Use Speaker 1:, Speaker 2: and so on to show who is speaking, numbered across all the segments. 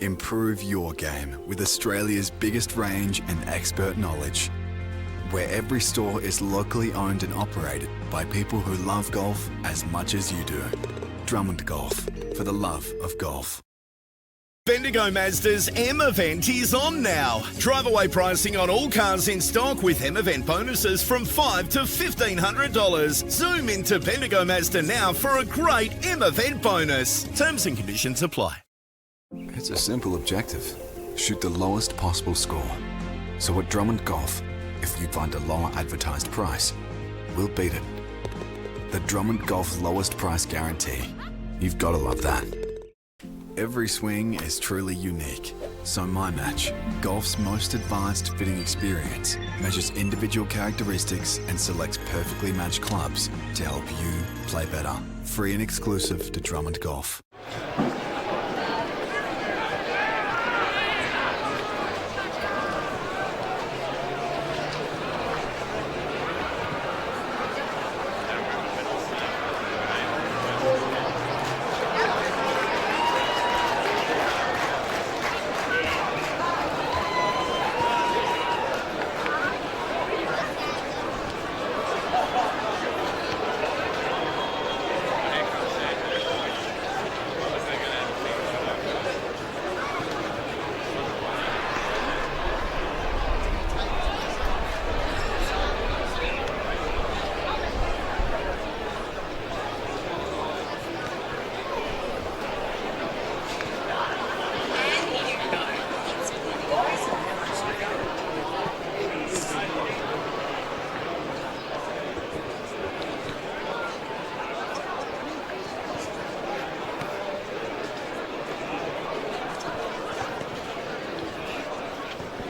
Speaker 1: Improve your game with Australia's biggest range and expert knowledge, where every store is locally owned and operated by people who love golf as much as you do. Drummond Golf, for the love of golf.
Speaker 2: Bendigo Mazda's M Event is on now. Drive away pricing on all cars in stock with M Event bonuses from $500 to $1,500. Zoom into Bendigo Mazda now for a great M Event bonus. Terms and conditions apply.
Speaker 1: It's a simple objective. Shoot the lowest possible score. So at Drummond Golf, if you find a lower advertised price, we'll beat it. The Drummond Golf lowest price guarantee. You've got to love that. Every swing is truly unique. So My Match, golf's most advanced fitting experience, measures individual characteristics and selects perfectly matched clubs to help you play better. Free and exclusive to Drummond Golf.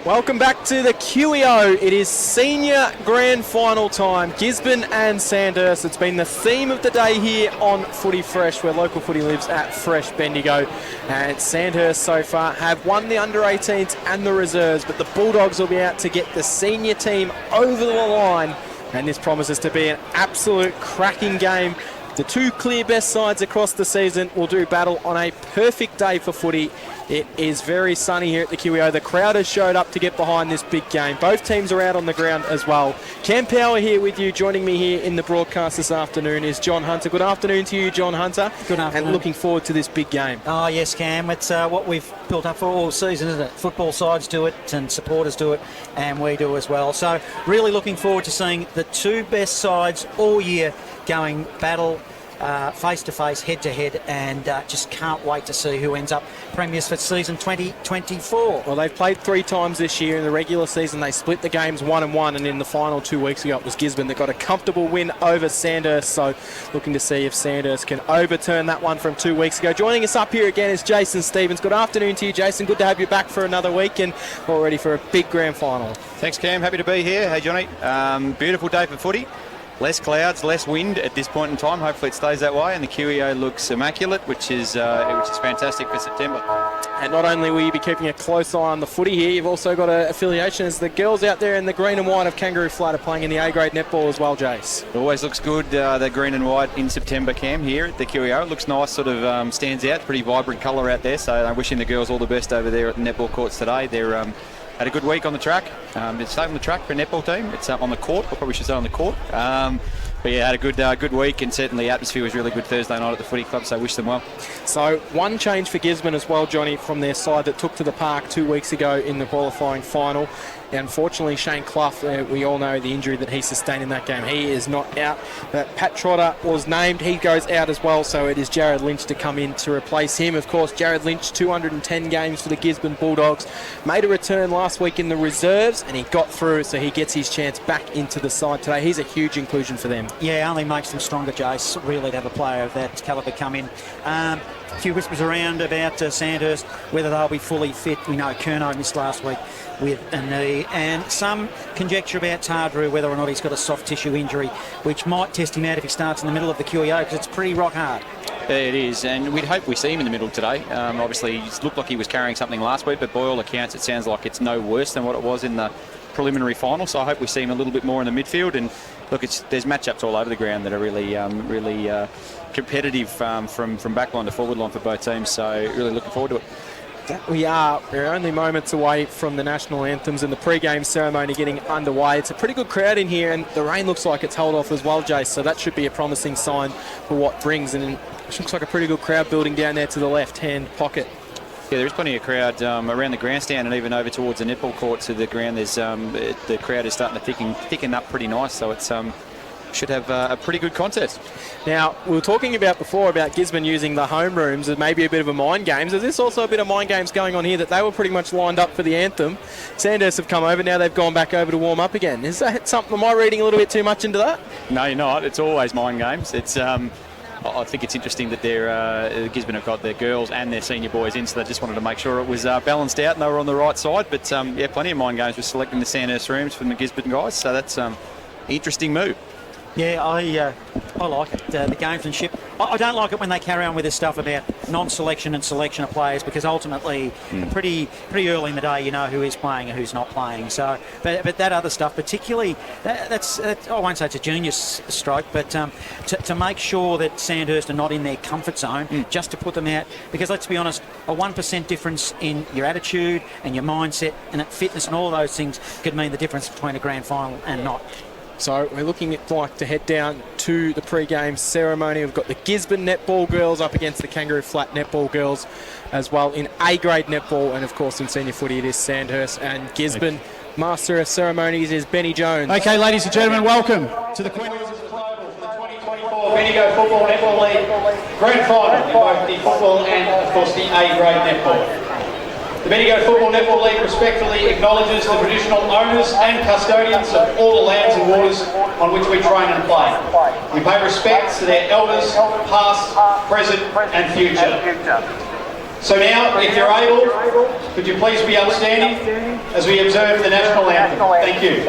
Speaker 3: Welcome back to the QEO. It is senior grand final time. Gisborne and Sandhurst. It's been the theme of the day here on Footy Fresh, where local footy lives at Fresh Bendigo. And Sandhurst so far have won the under-18s and the reserves, but the Bulldogs will be out to get the senior team over the line. And this promises to be an absolute cracking game. The two clear best sides across the season will do battle on a perfect day for footy. It is very sunny here at the QEO. The crowd has showed up to get behind this big game. Both teams are out on the ground as well. Cam Power here with you. Joining me here in the broadcast this afternoon is John Hunter. Good afternoon to you, John Hunter.
Speaker 4: Good afternoon.
Speaker 3: And looking forward to this big game.
Speaker 4: Oh, yes, Cam. It's what we've built up for all season, isn't it? Football sides do it and supporters do it, and we do as well. So really looking forward to seeing the two best sides all year going battle face-to-face, head-to-head, and just can't wait to see who ends up premiers for season 2024.
Speaker 3: Well, they've played 3 times this year. In the regular season, they split the games 1-1, and in the final 2 weeks ago, it was Gisborne that got a comfortable win over Sandhurst. So looking to see if Sandhurst can overturn that one from 2 weeks ago. Joining us up here again is Jason Stevens. Good afternoon to you, Jason. Good to have you back for another week and all ready for a big grand final.
Speaker 5: Thanks, Cam. Happy to be here. Hey, Johnny. Beautiful day for footy. Less clouds, less wind at this point in time. Hopefully it stays that way, and the QEO looks immaculate, which is fantastic for September.
Speaker 3: And not only will you be keeping a close eye on the footy here, you've also got an affiliation as the girls out there in the green and white of Kangaroo Flat are playing in the A-grade netball as well, Jace.
Speaker 5: It always looks good, the green and white in September, Cam, here at the QEO. It looks nice, sort of stands out. Pretty vibrant colour out there, so I'm wishing the girls all the best over there at the netball courts today. They're had a good week on the track. It's stayed on the track for a netball team. It's on the court. I probably should say on the court. But yeah, had a good week, and certainly the atmosphere was really good Thursday night at the footy club, so wish them well.
Speaker 3: So one change for Gisborne as well, Johnny, from their side that took to the park 2 weeks ago in the qualifying final. Unfortunately, Shane Clough, we all know the injury that he sustained in that game. He is not out. But Pat Trotter was named. He goes out as well, so it is Jared Lynch to come in to replace him. Of course, Jared Lynch, 210 games for the Gisborne Bulldogs. Made a return last week in the reserves, and he got through, so he gets his chance back into the side today. He's a huge inclusion for them.
Speaker 4: Yeah, only makes them stronger, Jace, really, to have a player of that calibre come in. A few whispers around about Sandhurst, whether they'll be fully fit. We know Curnow missed last week with a knee, and some conjecture about Tardrew, whether or not he's got a soft tissue injury, which might test him out if he starts in the middle of the QEO, because it's pretty rock hard.
Speaker 5: It is, and we'd hope we see him in the middle today. Obviously, it looked like he was carrying something last week, but by all accounts, it sounds like it's no worse than what it was in the preliminary final, so I hope we see him a little bit more in the midfield. And look, there's matchups all over the ground that are really competitive from back line to forward line for both teams, so really looking forward to it.
Speaker 3: We're only moments away from the national anthems and the pre-game ceremony getting underway. It's a pretty good crowd in here, and the rain looks like it's held off as well, Jace, so that should be a promising sign for what brings. And it looks like a pretty good crowd building down there to the left-hand pocket.
Speaker 5: Yeah, there's plenty of crowd around the grandstand and even over towards the netball court to the ground. There's the crowd is starting to thicken up pretty nice, so it's should have a pretty good contest.
Speaker 3: Now, we were talking before about Gisborne using the home rooms as maybe a bit of a mind games. Is this also a bit of mind games going on here, that they were pretty much lined up for the anthem? Sandhurst have come over, now they've gone back over to warm up again. Is that something, am I reading a little bit too much into that?
Speaker 5: No, you're not. It's always mind games. It's I think it's interesting that Gisborne have got their girls and their senior boys in, so they just wanted to make sure it was balanced out and they were on the right side. But yeah, plenty of mind games with selecting the Sandhurst rooms from the Gisborne guys, so that's an interesting move.
Speaker 4: Yeah, I like it, the gamesmanship. I don't like it when they carry on with this stuff about non-selection and selection of players, because ultimately pretty early in the day you know who is playing and who's not playing. So, but that other stuff, particularly, that's I won't say it's a genius stroke, but to make sure that Sandhurst are not in their comfort zone, just to put them out, because let's be honest, a 1% difference in your attitude and your mindset and fitness and all those things could mean the difference between a grand final and not.
Speaker 3: So we're looking at to head down to the pre-game ceremony. We've got the Gisborne netball girls up against the Kangaroo Flat netball girls as well in A-grade netball, and of course in senior footy it is Sandhurst and Gisborne. Master of ceremonies is Benny Jones.
Speaker 6: Okay, ladies and gentlemen, welcome to the Queen Elizabeth Global for the 2024 Bendigo Football Netball League Grand Final in both the football and, of course, the A-grade netball. The Bendigo Football Netball League respectfully acknowledges the traditional owners and custodians of all the lands and waters on which we train and play. We pay respect to their elders, past, present and future. So now, if you're able, could you please be upstanding as we observe the national anthem. Thank you.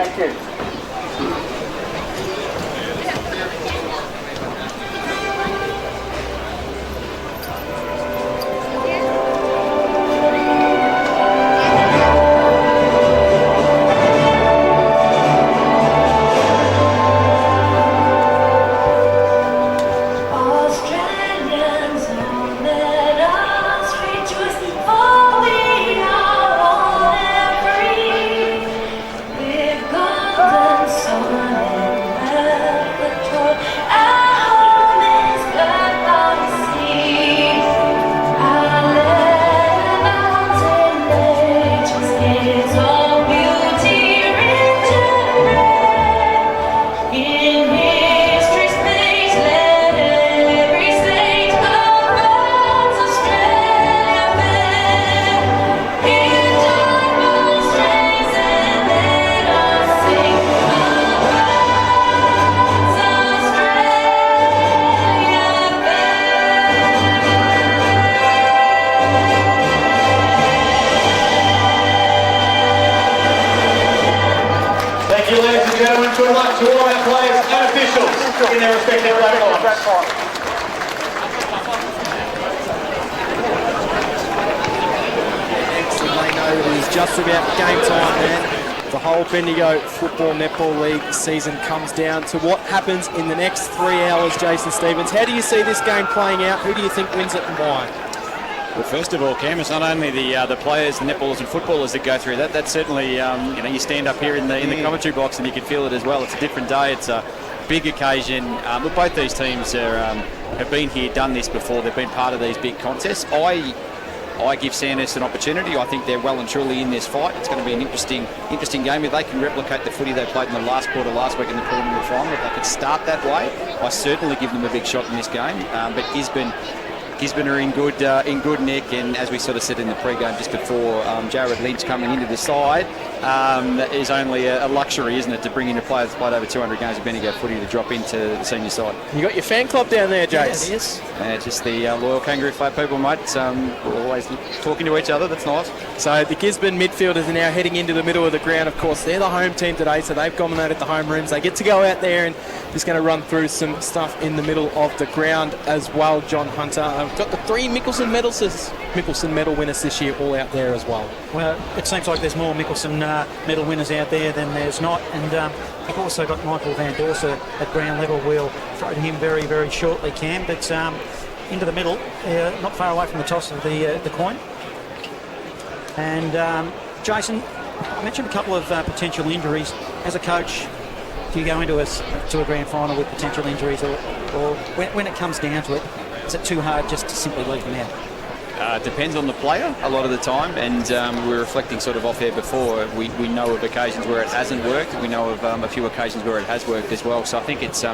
Speaker 6: Good luck to all our players and officials in their respective platforms.
Speaker 3: Excellent, they know it is just about game time, man. The whole Bendigo Football Netball League season comes down to what happens in the next 3 hours, Jason Stevens. How do you see this game playing out? Who do you think wins it and why?
Speaker 5: Well, first of all, Cam, it's not only the players, the netballers and footballers that go through that. That's certainly, you stand up here in the commentary box and you can feel it as well. It's a different day. It's a big occasion. But both these teams have been here, done this before. They've been part of these big contests. I give Sandhurst an opportunity. I think they're well and truly in this fight. It's going to be an interesting game. If they can replicate the footy they played in the last quarter last week in the preliminary final, if they could start that way, I certainly give them a big shot in this game. But Gisborne are in good nick, and as we sort of said in the pre-game just before, Jared Lynch coming into the side is only a luxury, isn't it, to bring in a player that's played over 200 games of Bendigo footy to drop into the senior side.
Speaker 3: You got your fan club down there, Jace.
Speaker 4: Yeah, it is.
Speaker 5: Just the loyal Kangaroo Flat people, mate. We're always talking to each other. That's nice.
Speaker 3: So the Gisborne midfielders are now heading into the middle of the ground. Of course, they're the home team today, so they've dominated the home rooms. They get to go out there and just going to run through some stuff in the middle of the ground as well. John Hunter. I've got the 3 Mickelson medal winners this year all out there as well.
Speaker 4: Well, it seems like there's more Mickelson medal winners out there than there's not, and we've also got Michael Van Dorser at ground level. We'll throw to him very, very shortly, Cam, but into the middle, not far away from the toss of the coin. And Jason, I mentioned a couple of potential injuries. As a coach, do you go into a grand final with potential injuries, or when it comes down to it, is it too hard just to simply leave them out?
Speaker 5: Depends on the player a lot of the time, and we were reflecting sort of off air before. We know of occasions where it hasn't worked. We know of a few occasions where it has worked as well. So I think it's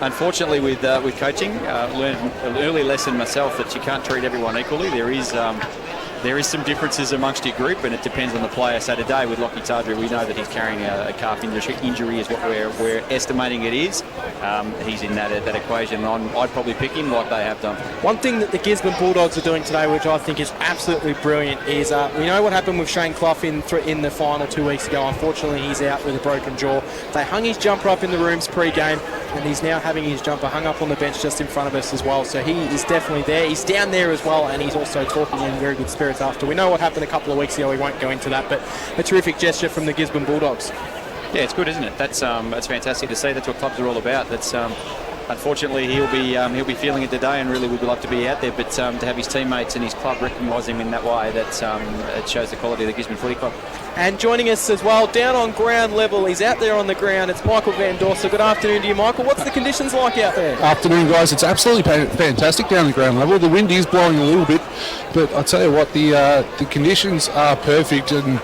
Speaker 5: unfortunately with coaching, learned an early lesson myself that you can't treat everyone equally. There is some differences amongst your group, and it depends on the player. So today with Lockie Tardru, we know that he's carrying a calf injury is what we're estimating it is. He's in that equation. I'd probably pick him like they have done.
Speaker 3: One thing that the Gisborne Bulldogs are doing today, which I think is absolutely brilliant, is we know what happened with Shane Clough in the final 2 weeks ago. Unfortunately, he's out with a broken jaw. They hung his jumper up in the rooms pre-game, and he's now having his jumper hung up on the bench just in front of us as well. So he is definitely there. He's down there as well, and he's also talking in very good spirits after. We know what happened a couple of weeks ago. We won't go into that, but a terrific gesture from the Gisborne Bulldogs.
Speaker 5: Yeah, it's good, isn't it? That's fantastic to see. That's what clubs are all about. That's unfortunately he'll be feeling it today, and really would love to be out there. But to have his teammates and his club recognise him in that way, it shows the quality of the Gisborne Footy Club.
Speaker 3: And joining us as well, down on ground level, he's out there on the ground. It's Michael Van Dorsa. Good afternoon to you, Michael. What's the conditions like out there?
Speaker 7: Afternoon, guys. It's absolutely fantastic down the ground level. The wind is blowing a little bit, but I tell you what, the conditions are perfect, and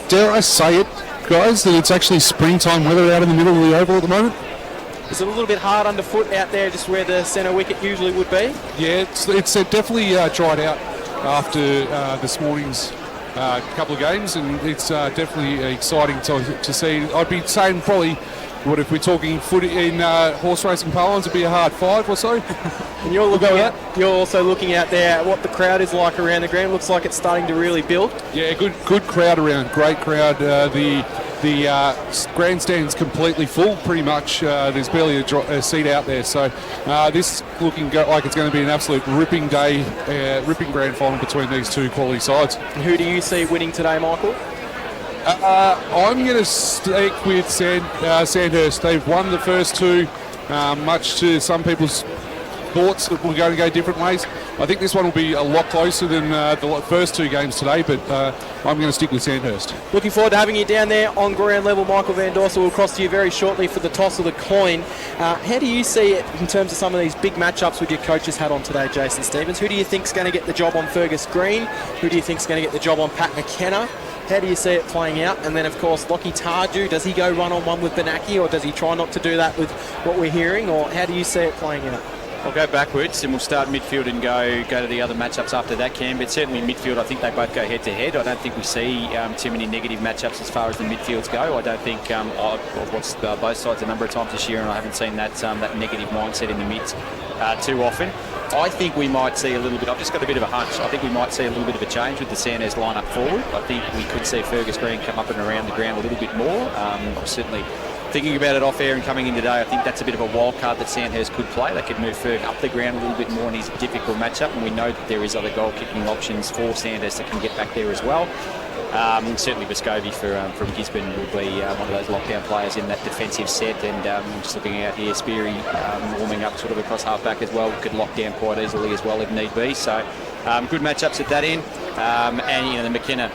Speaker 7: dare I say it, guys, that it's actually springtime weather out in the middle of the oval at the moment.
Speaker 3: Is it a little bit hard underfoot out there, just where the centre wicket usually would be?
Speaker 7: Yeah, it's definitely dried out after this morning's couple of games, and it's definitely exciting to see. I'd be saying probably, what if we're talking footy in horse racing parlance, it'd be a hard 5 or so.
Speaker 3: And you're also looking out there at what the crowd is like around the ground. Looks like it's starting to really build.
Speaker 7: Yeah, good crowd around, great crowd. The grandstand's completely full, pretty much. There's barely a seat out there, so this looking like it's going to be an absolute ripping day, ripping grand final between these two quality sides.
Speaker 3: Who do you see winning today, Michael?
Speaker 7: I'm going to stick with Sandhurst. They've won the first two, much to some people's thoughts that we're going to go different ways. I think this one will be a lot closer than the first two games today, but I'm going to stick with Sandhurst.
Speaker 3: Looking forward to having you down there on ground level. Michael Van Dorsa will cross to you very shortly for the toss of the coin. How do you see it in terms of some of these big matchups with your coach's hat on today, Jason Stevens? Who do you think's going to get the job on Fergus Green? Who do you think's going to get the job on Pat McKenna? How do you see it playing out? And then, of course, Lockie Tardru, does he go one-on-one with Benaki, or does he try not to do that with what we're hearing? Or how do you see it playing out?
Speaker 5: I'll go backwards and we'll start midfield and go to the other matchups after that, Cam. But certainly midfield, I think they both go head-to-head. I don't think we see too many negative matchups as far as the midfields go. I don't think I've watched both sides a number of times this year, and I haven't seen that negative mindset in the mids too often. I think we might see a little bit, I've just got a bit of a hunch, I think we might see a little bit of a change with the Sandhurst line-up forward. I think we could see Fergus Green come up and around the ground a little bit more. I'm certainly thinking about it off air and coming in today. I think that's a bit of a wild card that Sandhurst could play. They could move Ferg up the ground a little bit more, and he's a difficult matchup, and we know that there is other goal-kicking options for Sandhurst that can get back there as well. Certainly Vescovi from Gisborne will be one of those lockdown players in that defensive set, and just looking out here, Speary warming up sort of across half-back as well, could lock down quite easily as well if need be. So good matchups at that end, and the McKenna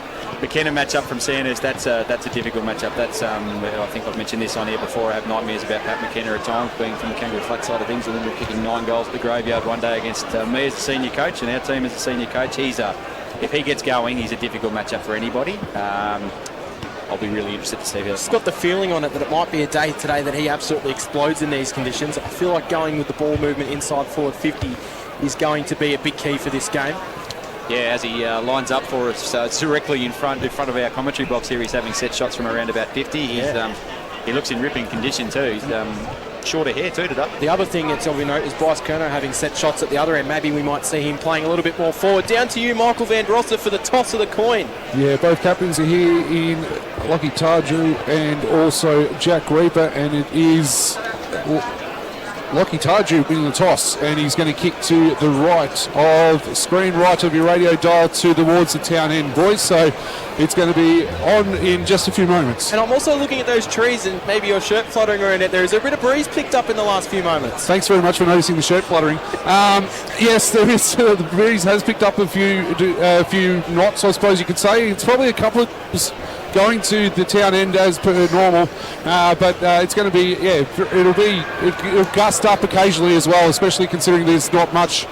Speaker 5: matchup from Sandhurst, that's a difficult matchup. That's I think I've mentioned this on here before. I have nightmares about Pat McKenna at times, being from the Kangaroo Flat side of things. I remember kicking 9 goals at the graveyard one day against me as a senior coach and our team as a senior coach. If he gets going, he's a difficult matchup for anybody. I'll be really interested to see how.
Speaker 3: It's got the feeling on it that it might be a day today that he absolutely explodes in these conditions. I feel like going with the ball movement inside forward 50 is going to be a big key for this game.
Speaker 5: Yeah, as he lines up for us directly in front of our commentary box here, he's having set shots from around about 50. He looks in ripping condition too. He's shorter hair too today.
Speaker 3: The other thing that's of note is Bryce Kerno having set shots at the other end. Maybe we might see him playing a little bit more forward. Down to you, Michael Van Dorsa, for the toss of the coin.
Speaker 7: Yeah, both captains are here in Lockie Tardru and also Jack Reaper, and it is Lockie Tarju winning the toss, and he's going to kick to the screen right of your radio dial towards the town end, boys. So it's going to be on in just a few moments.
Speaker 3: And I'm also looking at those trees and maybe your shirt fluttering around it. There is a bit of breeze picked up in the last few moments.
Speaker 7: Thanks very much for noticing the shirt fluttering. Yes, there is. The breeze has picked up a few knots, I suppose you could say. It's probably a couple of going to the town end as per normal, but it's going to be, it'll gust up occasionally as well, especially considering there's not much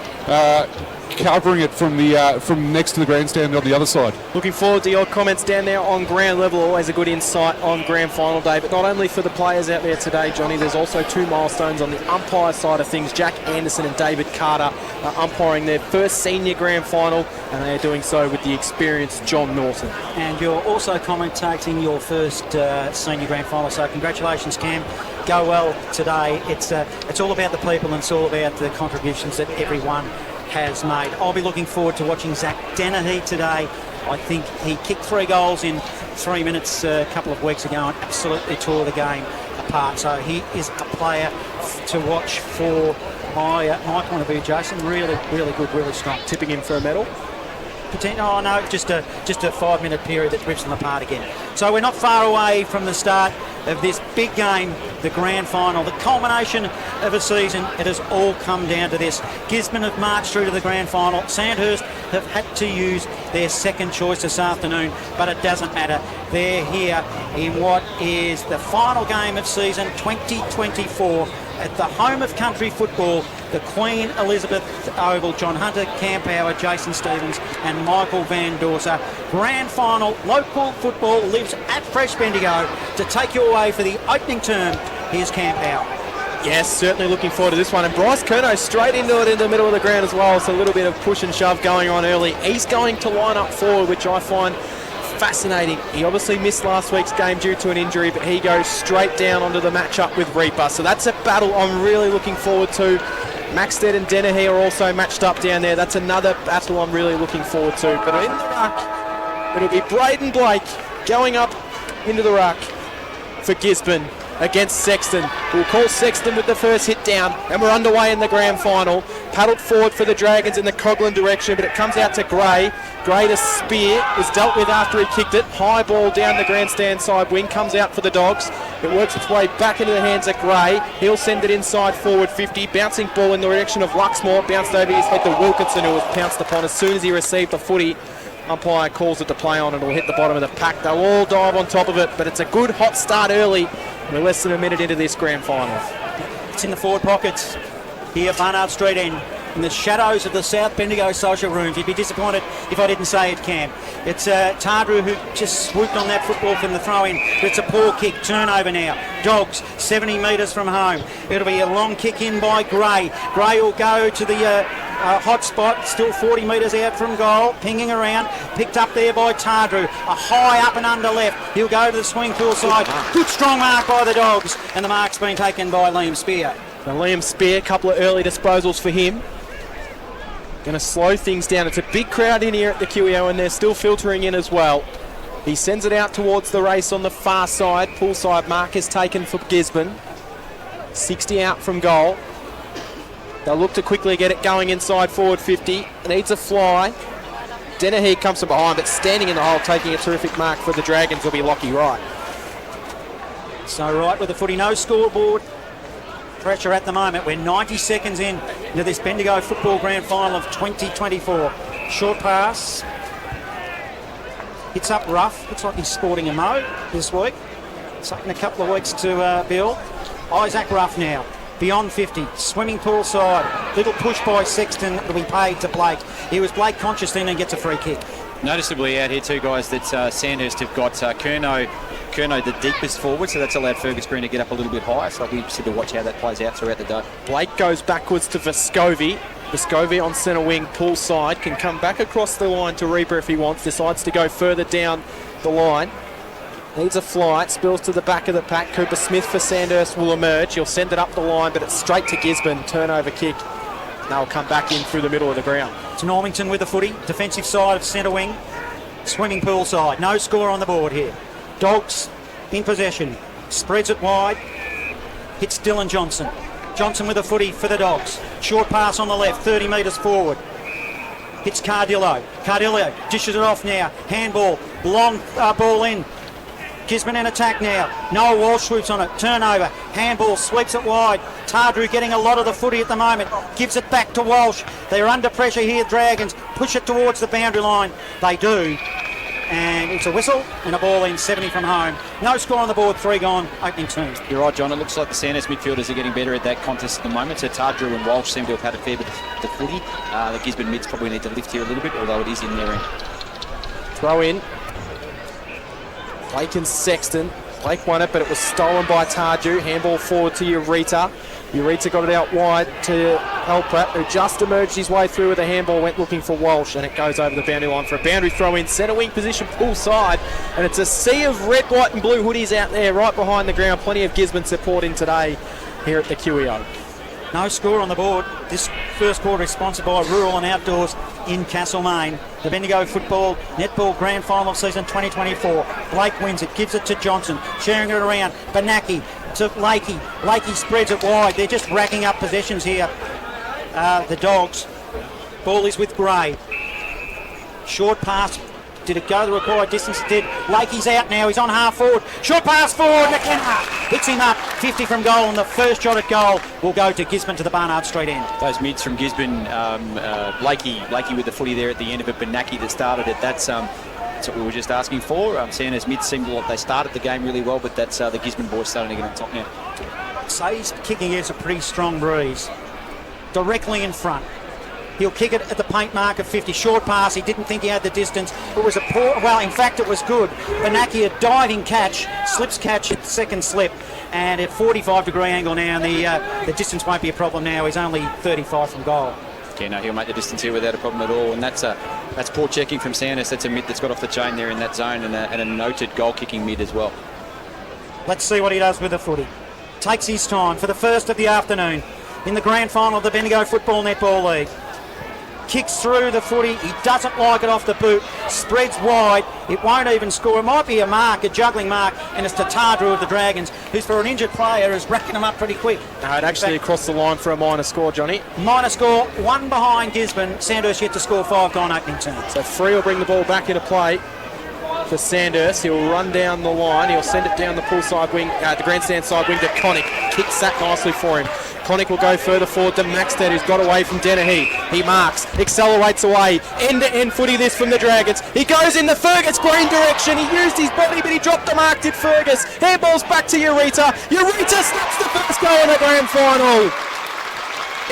Speaker 7: covering it from next to the grandstand on the other side.
Speaker 3: Looking forward to your comments down there on ground level. Always a good insight on grand final day, but not only for the players out there today, Johnny, there's also two milestones on the umpire side of things. Jack Anderson and David Carter are umpiring their first senior grand final, and they are doing so with the experienced John Norton.
Speaker 4: And you're also commentating your first senior grand final, so congratulations, Cam. Go well today. It's all about the people, and it's all about the contributions that everyone has made. I'll be looking forward to watching Zach Dennehy today. I think he kicked 3 goals in 3 minutes a couple of weeks ago and absolutely tore the game apart. So he is a player to watch for my point of view, Jason. Really, really good, really strong.
Speaker 3: Tipping him for a medal?
Speaker 4: Oh no, just a 5-minute period that rips them apart again. So we're not far away from the start of this big game, the grand final, the culmination of a season. It has all come down to this. Gisborne have marched through to the grand final. Sandhurst have had to use their second choice this afternoon, but it doesn't matter. They're here in what is the final game of season 2024 at the home of country football, the Queen Elizabeth Oval. John Hunter, Cam Power, Jason Stevens and Michael Van Dorsa. Grand final, local football lives at Fresh Bendigo. To take you away for the opening term, here's Cam Power.
Speaker 3: Yes, certainly looking forward to this one. And Bryce Curnow straight into it in the middle of the ground as well. So a little bit of push and shove going on early. He's going to line up forward, which I find fascinating. He obviously missed last week's game due to an injury, but he goes straight down onto the matchup with Reaper. So that's a battle I'm really looking forward to. Maxted and Dennehy are also matched up down there. That's another battle I'm really looking forward to. But in the ruck, it'll be Braden Blake going up into the ruck for Gisborne against Sexton. We'll call Sexton with the first hit down, and we're underway in the grand final. Paddled forward for the Dragons in the Coghlan direction, but it comes out to Gray. Gray to Spear, was dealt with after he kicked it. High ball down the grandstand side wing, comes out for the Dogs. It works its way back into the hands of Gray. He'll send it inside forward 50. Bouncing ball in the direction of Luxmore. Bounced over his head to Wilkinson, who was pounced upon as soon as he received the footy. Umpire calls it to play on, and it'll hit the bottom of the pack. They'll all dive on top of it, but it's a good hot start early. We're less than a minute into this grand final.
Speaker 4: It's in the forward pockets here, Barnard Street End, in the shadows of the South Bendigo social rooms. You'd be disappointed if I didn't say it, Cam. It's Tardru who just swooped on that football from the throw-in, but it's a poor kick. Turnover now. Dogs 70 metres from home. It'll be a long kick in by Gray. Gray will go to the hot spot, still 40 metres out from goal, pinging around, picked up there by Tardru. A high up and under left. He'll go to the swing pool side. Good strong mark by the Dogs, and the mark's been taken by Liam Spear.
Speaker 3: Now Liam Spear, a couple of early disposals for him. Going to slow things down. It's a big crowd in here at the QEO, and they're still filtering in as well. He sends it out towards the race on the far side. Poolside mark is taken for Gisborne. 60 out from goal. They'll look to quickly get it going inside forward 50. Needs a fly. Dennehy comes from behind, but standing in the hole, taking a terrific mark for the Dragons will be Lockie Wright.
Speaker 4: So Wright with the footy, no scoreboard. Pressure at the moment. We're 90 seconds in into this Bendigo Football Grand Final of 2024. Short pass. Hits up rough. Looks like he's sporting a mo this week. It's taken a couple of weeks to build. Isaac Ruff now. Beyond 50. Swimming pool side. Little push by Sexton that will be paid to Blake. He was Blake conscious then and gets a free kick.
Speaker 5: Noticeably out here too, guys, that Sandhurst have got Curnow the deepest forward, so that's allowed Fergus Green to get up a little bit higher, so I'll be interested to watch how that plays out throughout the day.
Speaker 3: Blake goes backwards to Vescovi. Vescovi on centre wing, pull side, can come back across the line to Reaper if he wants, decides to go further down the line. Needs a flight, spills to the back of the pack. Cooper Smith for Sandhurst will emerge. He'll send it up the line, but it's straight to Gisborne. Turnover kick. They'll come back in through the middle of the ground.
Speaker 4: It's Normington with the footy. Defensive side of centre wing. Swimming pool side. No score on the board here. Dogs in possession. Spreads it wide. Hits Dylan Johnson. Johnson with a footy for the Dogs. Short pass on the left, 30 metres forward. Hits Cardillo. Cardillo dishes it off now. Handball. Long ball in. Gisborne in attack now. Noah Walsh swoops on it. Turnover. Handball sweeps it wide. Tardrew getting a lot of the footy at the moment. Gives it back to Walsh. They're under pressure here, Dragons. Push it towards the boundary line. They do. And it's a whistle and a ball in, 70 from home. No score on the board, 3 gone, opening turn.
Speaker 5: You're right, John. It looks like the Sandhurst midfielders are getting better at that contest at the moment. So Tardrew and Walsh seem to have had a fair bit of the footy. The Gisborne mids probably need to lift here a little bit, although it is in their end.
Speaker 3: Throw in. Blake and Sexton. Blake won it, but it was stolen by Tardrew. Handball forward to Ureta. Ureta got it out wide to Helprat, who just emerged his way through with a handball, went looking for Walsh, and it goes over the boundary line for a boundary throw in. Centre wing position, full side, and it's a sea of red, white and blue hoodies out there right behind the ground. Plenty of Gisborne support in today here at the QEO.
Speaker 4: No score on the board. This first quarter is sponsored by Rural and Outdoors in Castlemaine. The Bendigo Football Netball Grand Final of season 2024. Blake wins it, gives it to Johnson, sharing it around. Banaki to Lakey. Lakey spreads it wide. They're just racking up possessions here. The Dogs. Ball is with Gray. Short pass. Did it go the required distance? It did. Lakey's out now. He's on half forward. Short pass forward. McKenna hits him up. 50 from goal, and the first shot at goal will go to Gisborne to the Barnard Street end.
Speaker 5: Those mids from Gisborne, Blakey with the footy there at the end of it, Banaki that started it. That's what we were just asking for. Sandhurst mids seemed like they started the game really well, but that's the Gisborne boys starting to get on top now.
Speaker 4: Say's kicking against a pretty strong breeze. Directly in front. He'll kick it at the paint mark of 50. Short pass. He didn't think he had the distance. It was a poor... Well, in fact, it was good. Banaki, a diving catch. Slips catch at the second slip. And at 45-degree angle now, and the distance won't be a problem now. He's only 35 from goal.
Speaker 5: Yeah, no, he'll make the distance here without a problem at all. And that's poor checking from Sandhurst. That's a mid that's got off the chain there in that zone, and a noted goal-kicking mid as well.
Speaker 4: Let's see what he does with the footy. Takes his time for the first of the afternoon in the grand final of the Bendigo Football Netball League. Kicks through the footy. He doesn't like it off the boot. Spreads wide. It won't even score. It might be a mark, a juggling mark, and it's to Tardrew of the Dragons, who's for an injured player is racking them up pretty quick.
Speaker 3: No, it actually crossed the line for a minor score, Johnny.
Speaker 4: Minor score, 1 behind Gisborne. Sandhurst yet to score 5 gone opening turn.
Speaker 3: So Free will bring the ball back into play for Sandhurst. He'll run down the line. He'll send it down the pool side wing, the grandstand side wing to Connick. Kicks that nicely for him. Connick will go further forward to Maxted, who's got away from Dennehy. He marks, accelerates away. End-to-end footy this from the Dragons. He goes in the Fergus Green direction. He used his body, but he dropped the mark, did Fergus. Handball's back to Ureta. Ureta snaps the first goal in the grand final.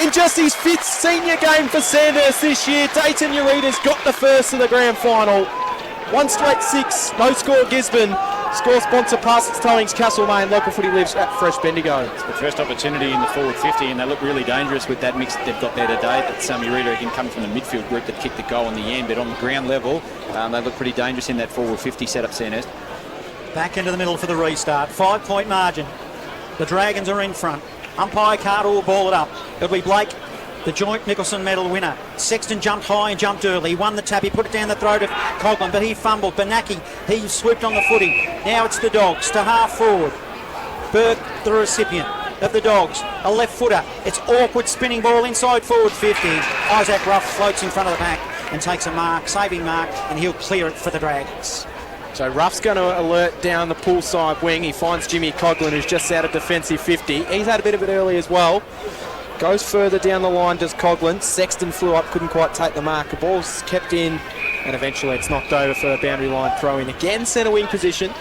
Speaker 3: In just his 5th senior game for Sandhurst this year, Dayton Ureta's got the first of the grand final. 1 straight 6, no score Gisborne. Score sponsor Parsons Towings, Castlemaine. Local footy lives at Fresh Bendigo.
Speaker 5: It's the first opportunity in the forward 50, and they look really dangerous with that mix that they've got there today. That's Ureta can come from the midfield group that kicked the goal in the end, but on the ground level, they look pretty dangerous in that forward 50 setup, Sandhurst.
Speaker 4: Back into the middle for the restart. 5-point margin. The Dragons are in front. Umpire Carter will ball it up. It'll be Blake, the joint Nicholson medal winner. Sexton jumped high and jumped early. He won the tap. He put it down the throat of Coghlan, but he fumbled. Banaki, he swooped on the footy. Now it's the Dogs to half forward. Burke, the recipient of the Dogs. A left footer. It's awkward spinning ball inside forward 50. Isaac Ruff floats in front of the pack and takes a mark, saving mark, and he'll clear it for the Dragons.
Speaker 3: So Ruff's going to alert down the poolside wing. He finds Jimmy Coghlan, who's just out of defensive 50. He's had a bit of it early as well. Goes further down the line, does Coghlan. Sexton flew up, couldn't quite take the mark. The ball's kept in, and eventually it's knocked over for a boundary line throw in. Again, centre wing position.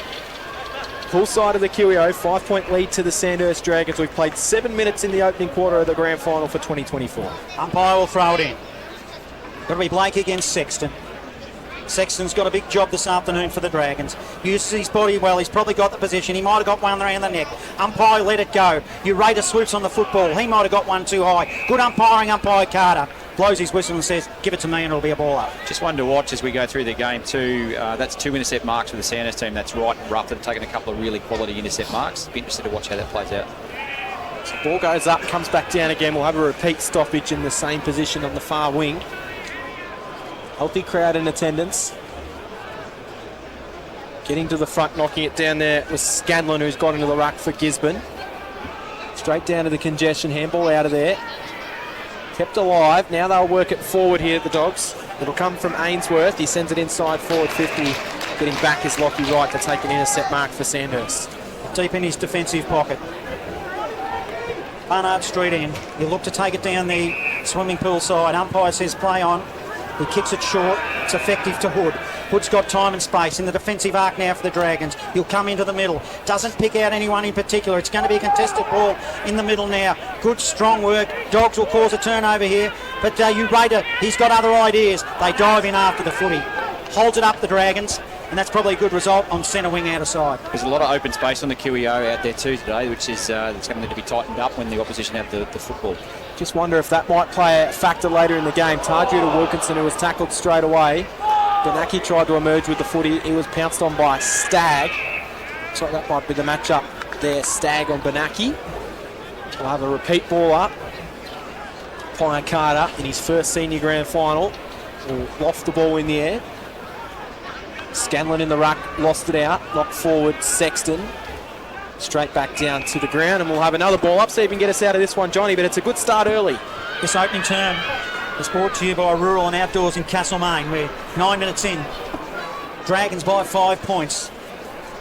Speaker 3: Full side of the QEO, 5-point lead to the Sandhurst Dragons. We've played 7 minutes in the opening quarter of the grand final for 2024.
Speaker 4: Umpire will throw it in. Got to be Blake against Sexton. Sexton's got a big job this afternoon for the Dragons. Uses his body well. He's probably got the position. He might have got one around the neck. Umpire let it go. Ureta swoops on the football. He might have got one too high. Good umpiring, Umpire Carter. Blows his whistle and says, give it to me and it'll be a ball up.
Speaker 5: Just one to watch as we go through the game too. That's 2 intercept marks for the Sandhurst team. That's right and rough. They've taken a couple of really quality intercept marks. Be interested to watch how that plays out.
Speaker 3: So ball goes up, comes back down again. We'll have a repeat stoppage in the same position on the far wing. Healthy crowd in attendance. Getting to the front, knocking it down there was Scanlon, who's got into the ruck for Gisborne. Straight down to the congestion, handball out of there. Kept alive. Now they'll work it forward here, the Dogs. It'll come from Ainsworth. He sends it inside forward 50. Getting back is Lockie Wright to take an intercept mark for Sandhurst.
Speaker 4: Deep in his defensive pocket. Barnard Street end. You look to take it down the swimming pool side. Umpire says play on. He kicks it short. It's effective to Hood. Hood's got time and space in the defensive arc now for the Dragons. He'll come into the middle. Doesn't pick out anyone in particular. It's going to be a contested ball in the middle now. Good, strong work. Dogs will cause a turnover here. But Urater, he's got other ideas. They dive in after the footy. Holds it up, the Dragons. And that's probably a good result on centre wing out of side.
Speaker 5: There's a lot of open space on the QEO out there too today, which is that's going to need to be tightened up when the opposition have the football.
Speaker 3: Just wonder if that might play a factor later in the game. Tarju to Wilkinson, who was tackled straight away. Benaki tried to emerge with the footy. He was pounced on by Stagg. So that might be the matchup there, Stagg on Benaki. We'll have a repeat ball up. Pine Carter in his first senior grand final will loft the ball in the air. Scanlon in the ruck, lost it out, knocked forward, Sexton. Straight back down to the ground, and we'll have another ball up, so you can get us out of this one, Johnny, but it's a good start early.
Speaker 4: This opening term is brought to you by Rural and Outdoors in Castlemaine. We're 9 minutes in. Dragons by 5 points.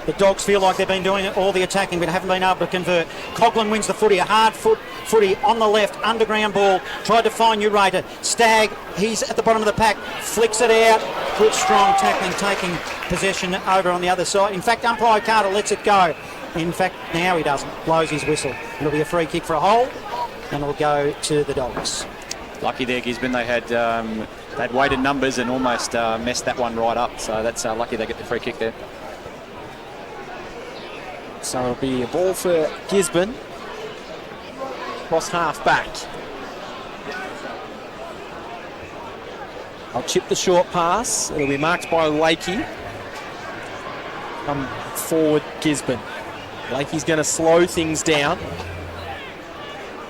Speaker 4: The Dogs feel like they've been doing all the attacking but haven't been able to convert. Coughlin wins the footy, a hard footy on the left, underground ball. Tried to find Urater. Stagg, he's at the bottom of the pack, flicks it out. Good strong tackling, taking possession over on the other side. In fact, umpire Carter lets it go. In fact, now he doesn't. Blows his whistle. It'll be a free kick for a hole, and it'll go to the Dogs.
Speaker 5: Lucky there, Gisborne. They had weighted numbers and almost messed that one right up. So that's lucky they get the free kick there.
Speaker 3: So it'll be a ball for Gisborne. Cross half back. I'll chip the short pass. It'll be marked by Lakey. Come forward, Gisborne. Lakey's going to slow things down.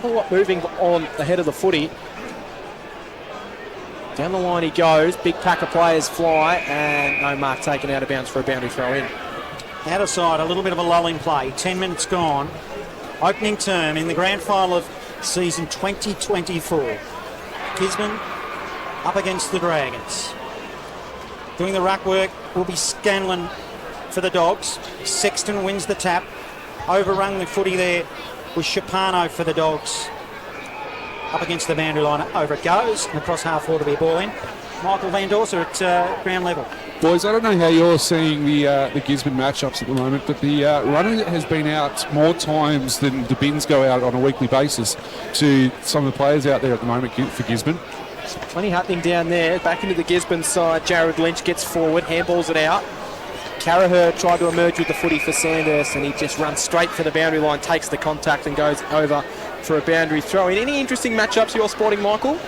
Speaker 3: A lot moving on the head of the footy. Down the line he goes. Big pack of players fly, and no mark taken out of bounds for a boundary throw in.
Speaker 4: Out of side, a little bit of a lull in play. 10 minutes gone. Opening term in the grand final of season 2024. Gisborne up against the Dragons. Doing the ruck work will be Scanlon for the Dogs. Sexton wins the tap. Overrun the footy there with Shapano for the Dogs. Up against the boundary line, over it goes, and across half forward to be a ball in. Michael Van Dorser at ground level.
Speaker 7: Boys, I don't know how you're seeing the Gisborne matchups at the moment, but the runner has been out more times than the bins go out on a weekly basis to some of the players out there at the moment for Gisborne.
Speaker 3: Plenty happening down there. Back into the Gisborne side. Jared Lynch gets forward, handballs it out. Carraher tried to emerge with the footy for Sandhurst, and he just runs straight for the boundary line, takes the contact and goes over for a boundary throw in. Any interesting matchups you're spotting, Michael?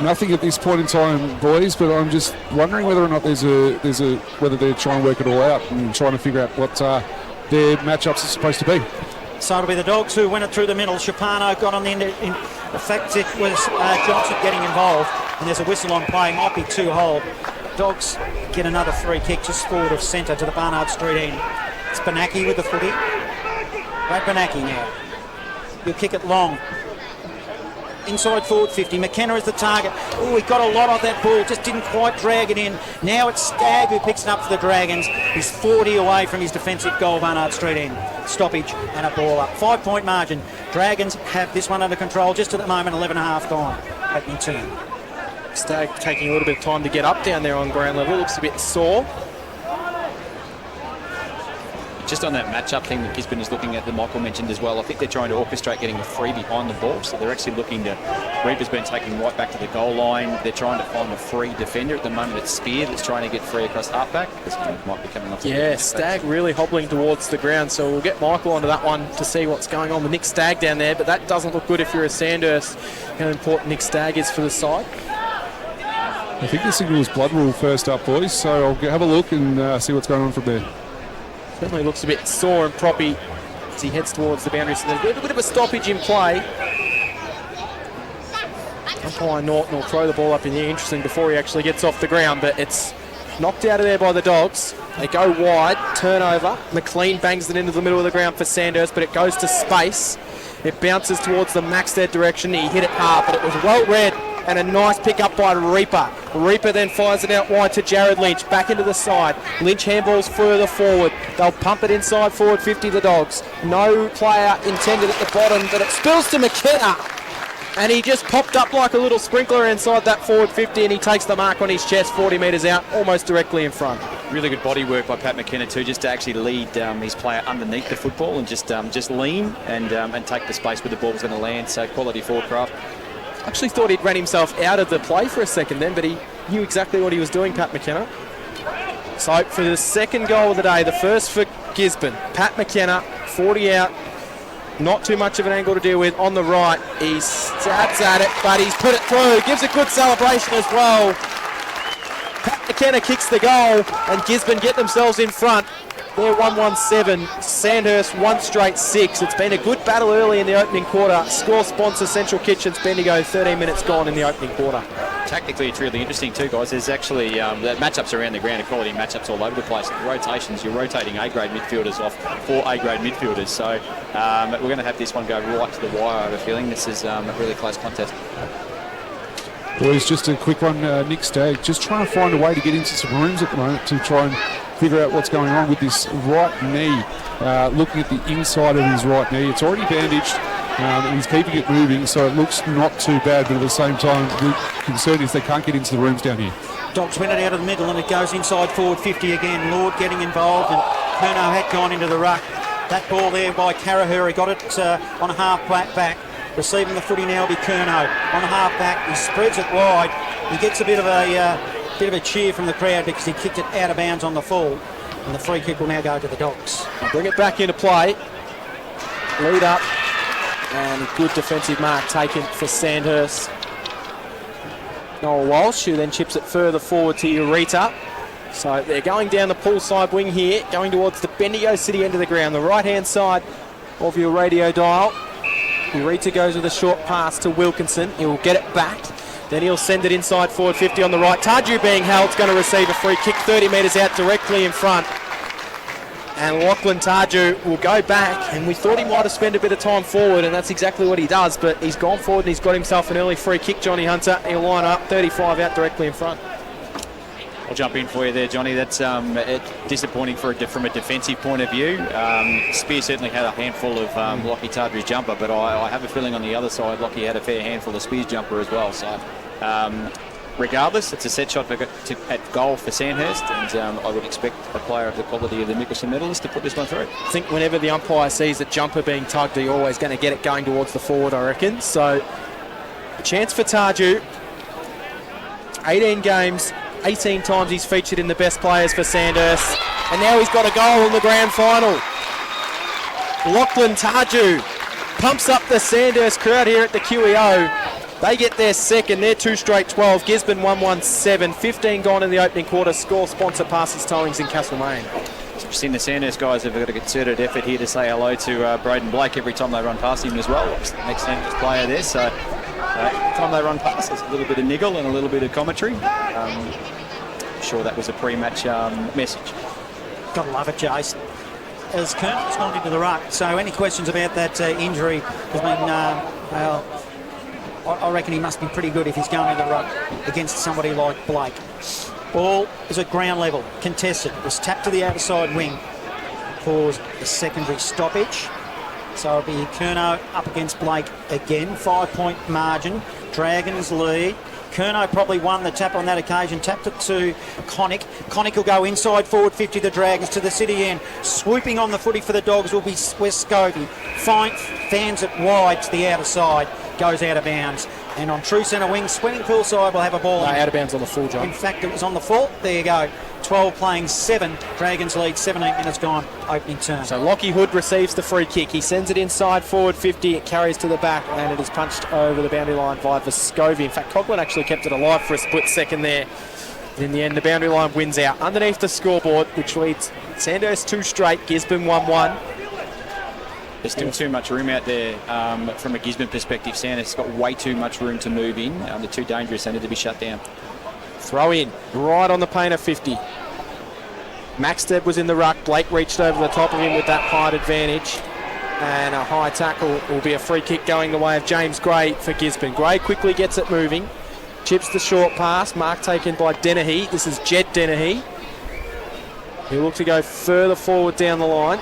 Speaker 7: Nothing at this point in time, boys, but I'm just wondering whether or not whether they're trying to work it all out and trying to figure out what their matchups are supposed to be.
Speaker 4: So it'll be the Dogs who win it through the middle. Shapano got on the end. In effect, it was Johnson getting involved, and there's a whistle on play. Might be 2 hold. Dogs get another free kick just forward of centre to the Barnard Street end. It's Benaki with the footy. Brad Benaki now. He'll kick it long. Inside forward 50. McKenna is the target. Oh, he got a lot off that ball. Just didn't quite drag it in. Now it's Stagg who picks it up for the Dragons. He's 40 away from his defensive goal, Barnard Street end. Stoppage and a ball up. 5-point margin. Dragons have this one under control just at the moment. 11.5 gone. Opening turn.
Speaker 3: Stagg taking a little bit of time to get up down there on ground level. Looks a bit sore.
Speaker 5: Just on that matchup thing that Gisborne is looking at, that Michael mentioned as well, I think they're trying to orchestrate getting a free behind the ball. So they're actually looking to... Reaper's been taking right back to the goal line. They're trying to find a free defender. At the moment, it's Spear that's trying to get free across halfback. This might be coming off.
Speaker 3: Yeah, Stagg really hobbling towards the ground. So we'll get Michael onto that one to see what's going on with Nick Stagg down there. But that doesn't look good if you're a Sandhurst. How important Nick Stagg is for the side.
Speaker 7: I think the signal is blood rule first up, boys. So I'll have a look and see what's going on from there.
Speaker 3: Certainly looks a bit sore and proppy as he heads towards the boundary. So there's a bit of a stoppage in play. Umpire Norton will throw the ball up in the air. Interesting before he actually gets off the ground, but it's Knocked out of there by the Dogs. They go wide, turnover. McLean bangs it into the middle of the ground for Sandhurst, but it goes to space. It bounces towards the Maxted direction. He hit it hard, but it was well read, and a nice pick up by Reaper. Reaper then fires it out wide to Jared Lynch, back into the side. Lynch handballs further forward. They'll pump it inside forward 50, the Dogs. No player intended at the bottom, but it spills to McKenna. And he just popped up like a little sprinkler inside that forward 50, and he takes the mark on his chest 40 metres out, almost directly in front.
Speaker 5: Really good body work by Pat McKenna too, just to actually lead his player underneath the football and just lean and take the space where the ball was going to land. So quality forward craft.
Speaker 3: Actually thought he'd ran himself out of the play for a second then, but he knew exactly what he was doing, Pat McKenna. So for the second goal of the day, the first for Gisborne, Pat McKenna, 40 out. Not too much of an angle to deal with on the right. He stabs at it, but he's put it through. Gives a good celebration as well. Pat McKenna kicks the goal, and Gisborne get themselves in front. They're 1-1-7. Sandhurst 1 straight 6. It's been a good battle early in the opening quarter. Score sponsor Central Kitchens, Bendigo, 13 minutes gone in the opening quarter.
Speaker 5: Tactically, it's really interesting too, guys. There's actually the matchups around the ground, quality matchups all over the place. Rotations, you're rotating A-grade midfielders off 4 A-grade midfielders. So we're going to have this one go right to the wire, I have a feeling. This is a really close contest.
Speaker 7: Boys, just a quick one, Nick Stagg, just trying to find a way to get into some rooms at the moment to try and figure out what's going on with this right knee. Looking at the inside of his right knee, it's already bandaged, and he's keeping it moving, so it looks not too bad, but at the same time, the concern is they can't get into the rooms down here.
Speaker 4: Dogs win it out of the middle, and it goes inside forward 50 again. Lord getting involved, and Curnow had gone into the ruck. That ball there by Carragher, he got it on a half back. Receiving the footy now will be Curnow on a half back. He spreads it wide. He gets a bit of a cheer from the crowd because he kicked it out of bounds on the full. And the free kick will now go to the Dogs.
Speaker 3: Bring it back into play. Lead up. And good defensive mark taken for Sandhurst. Noel Walsh, who then chips it further forward to Eureka. So they're going down the poolside wing here, going towards the Bendigo City end of the ground, the right-hand side of your radio dial. Eureka goes with a short pass to Wilkinson. He'll get it back. Then he'll send it inside forward 50 on the right. Tarju being held is going to receive a free kick 30 metres out directly in front. And Lachlan Tarju will go back, and we thought he might have spent a bit of time forward, and that's exactly what he does, but he's gone forward and he's got himself an early free kick, Johnny Hunter. He'll line up 35 out directly in front.
Speaker 5: I'll jump in for you there, Johnny. That's disappointing from a defensive point of view. Spear certainly had a handful of Lockie Tarju's jumper, but I have a feeling on the other side, Lockie had a fair handful of Spear's jumper as well. So, regardless, it's a set shot at goal for Sandhurst, and I would expect a player of the quality of the Mickelson medalist to put this one through.
Speaker 3: I think whenever the umpire sees a jumper being tugged, you're always going to get it going towards the forward, I reckon. So, a chance for Tarju. 18 games. 18 times he's featured in the best players for Sandhurst, and now he's got a goal in the grand final. Lachlan Tarju pumps up the Sandhurst crowd here at the QEO. They get their second, they're 2 straight 12. Gisborne 1-1-7, 15 gone in the opening quarter. Score sponsor Passes Towings in Castlemaine.
Speaker 5: We've seen the Sandhurst guys have got a concerted effort here to say hello to Braden Blake every time they run past him as well. Obviously the next Sandhurst player there, so every time they run past, there's a little bit of niggle and a little bit of commentary. I'm sure that was a pre-match message.
Speaker 4: Gotta love it, Jace. As Kern's gone into the ruck, so any questions about that injury has been, well, I reckon he must be pretty good if he's going into the ruck against somebody like Blake. Ball is at ground level, contested. It was tapped to the outside wing, caused a secondary stoppage. So it'll be Curnow up against Blake again. 5-point margin. Dragons lead. Curnow probably won the tap on that occasion. Tapped it to Connick. Connick will go inside forward 50, the Dragons to the city end. Swooping on the footy for the Dogs will be Wes Scovey. Fans it wide to the outer side. Goes out of bounds. And on true centre wing, swimming pool side will have a ball.
Speaker 3: Out of bounds on the full, John.
Speaker 4: In fact, it was on the full. There you go. 12 playing 7. Dragons lead, 17 minutes gone, opening turn.
Speaker 3: So Lockie Hood receives the free kick. He sends it inside forward 50. It carries to the back, and it is punched over the boundary line by Vescovi. In fact, Coughlin actually kept it alive for a split second there. But in the end, the boundary line wins out. Underneath the scoreboard, which leads Sandhurst 2 straight, Gisborne 1-1.
Speaker 5: There's still too much room out there from a Gisborne perspective. Sandhurst's got way too much room to move in. They're too dangerous. They need to be shut down.
Speaker 3: Throw in, right on the paint of 50. Maxted was in the ruck. Blake reached over the top of him with that height advantage. And a high tackle will be a free kick going the way of James Gray for Gisborne. Gray quickly gets it moving. Chips the short pass. Mark taken by Dennehy. This is Jed Dennehy. He'll look to go further forward down the line.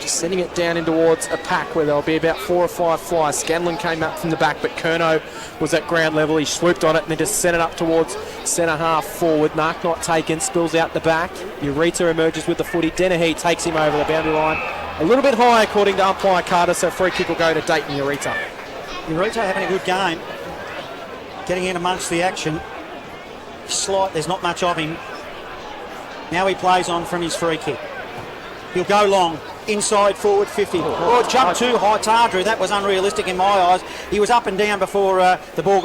Speaker 3: Just sending it down in towards a pack where there'll be about 4 or 5 flies. Scanlon came up from the back, but Curnow was at ground level. He swooped on it and then just sent it up towards centre half forward. Mark not taken, spills out the back. Ureta emerges with the footy. Dennehy takes him over the boundary line. A little bit high according to umpire Carter, so free kick will go to Dayton Ureta.
Speaker 4: Ureta having a good game. Getting in amongst the action. Slight, there's not much of him. Now he plays on from his free kick. He'll go long. Inside forward 50. Oh, jump too high, Tardrew. That was unrealistic in my eyes. He was up and down before the ball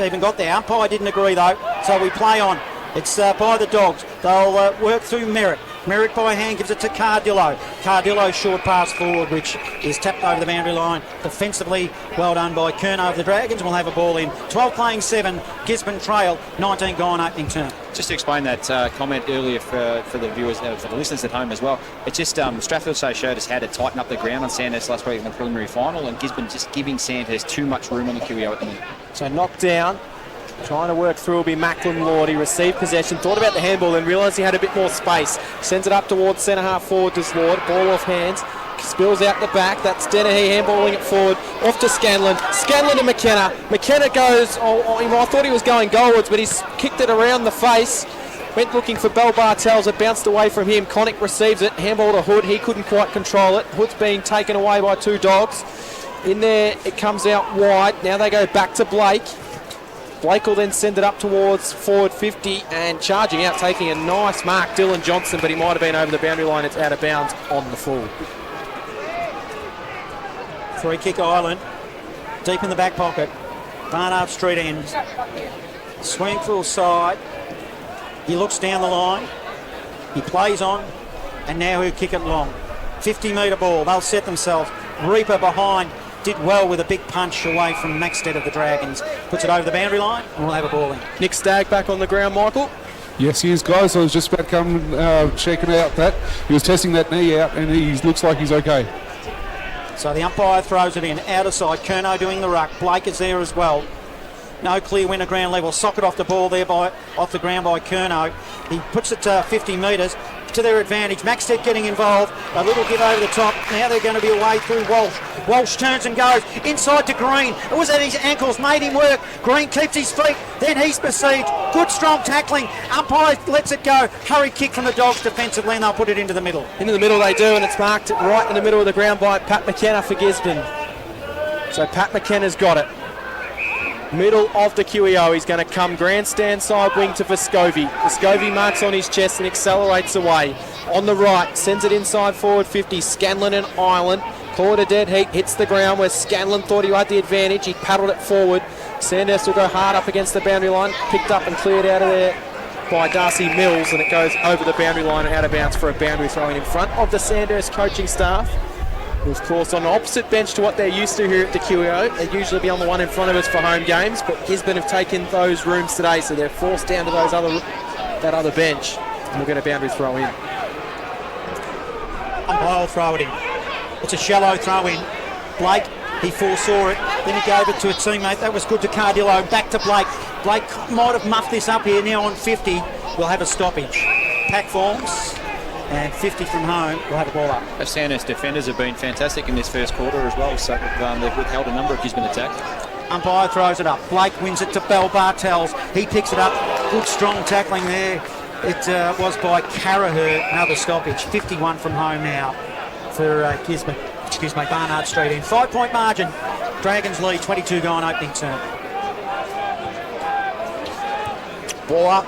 Speaker 4: even got there. Umpire didn't agree though, so we play on. It's by the Dogs. They'll work through Merritt. Merritt by hand gives it to Cardillo. Cardillo short pass forward, which is tapped over the boundary line. Defensively, well done by Curnow of the Dragons. We'll have a ball in. 12 playing 7. Gisborne trail. 19 gone opening term.
Speaker 5: Just to explain that comment earlier for the viewers, for the listeners at home as well, it's just Strathfield showed us how to tighten up the ground on Sandhurst last week in the preliminary final, and Gisborne just giving Sandhurst too much room on the QEO at the minute.
Speaker 3: So knocked down. Trying to work through will be Macklin Lord. He received possession, thought about the handball, then realised he had a bit more space. Sends it up towards centre half forward to Lord. Ball off hands. Spills out the back. That's Dennehy handballing it forward. Off to Scanlon. Scanlon to McKenna. McKenna goes, I thought he was going goalwards, but he's kicked it around the face. Went looking for Bell Bartels. It bounced away from him. Connick receives it. Handball to Hood. He couldn't quite control it. Hood's being taken away by 2 Dogs. In there, it comes out wide. Now they go back to Blake. Blake will then send it up towards forward 50 and charging out, taking a nice mark, Dylan Johnson, but he might have been over the boundary line. It's out of bounds on the full.
Speaker 4: Free kick Island, deep in the back pocket. Barnard Street ends. Swing full side. He looks down the line. He plays on, and now he'll kick it long. 50-metre ball. They'll set themselves. Reaper behind. Did well with a big punch away from Maxted of the Dragons. Puts it over the boundary line, and we'll have a ball in.
Speaker 3: Nick Stagg back on the ground, Michael.
Speaker 7: Yes, he is, guys. I was just about to come checking out that. He was testing that knee out, and he looks like he's okay.
Speaker 4: So the umpire throws it in, out of side. Curnow doing the ruck. Blake is there as well. No clear win at ground level. Socket off the ball there off the ground by Curnow. He puts it 50 metres to their advantage. Maxted getting involved. A little give over the top. Now they're going to be away through Walsh. Walsh turns and goes inside to Green. It was at his ankles, made him work. Green keeps his feet. Then he's besieged. Good strong tackling. Umpire lets it go. Hurry kick from the Dogs defensively, and they'll put it into the middle.
Speaker 3: Into the middle they do, and it's marked right in the middle of the ground by Pat McKenna for Gisborne. So Pat McKenna's got it. Middle of the QEO, he's going to come grandstand side wing to Vescovi. Vescovi marks on his chest and accelerates away. On the right, sends it inside forward 50. Scanlon and Island. Caught a dead heat, hits the ground where Scanlon thought he had the advantage. He paddled it forward. Sandhurst will go hard up against the boundary line. Picked up and cleared out of there by Darcy Mills, and it goes over the boundary line and out of bounds for a boundary throwing in front of the Sandhurst coaching staff. Of course, on the opposite bench to what they're used to here at the QEO. They usually be on the one in front of us for home games, but Gisborne have taken those rooms today, so they're forced down to that other bench. And we'll get a boundary throw in.
Speaker 4: Umpire will throw it in. It's a shallow throw in. Blake, he foresaw it. Then he gave it to a teammate. That was good to Cardillo. Back to Blake. Blake might have muffed this up here. Now on 50, we'll have a stoppage. Pack forms. And 50 from home, we'll have a ball up.
Speaker 5: The Sandhurst defenders have been fantastic in this first quarter as well, so they've withheld a number of Gisborne attacks.
Speaker 4: Umpire throws it up. Blake wins it to Bell Bartels. He picks it up. Good strong tackling there. It was by Carraher. Another stoppage. 51 from home now for Gisborne. Barnard Street in. 5-point margin. Dragons lead, 22 gone opening term.
Speaker 3: Ball up.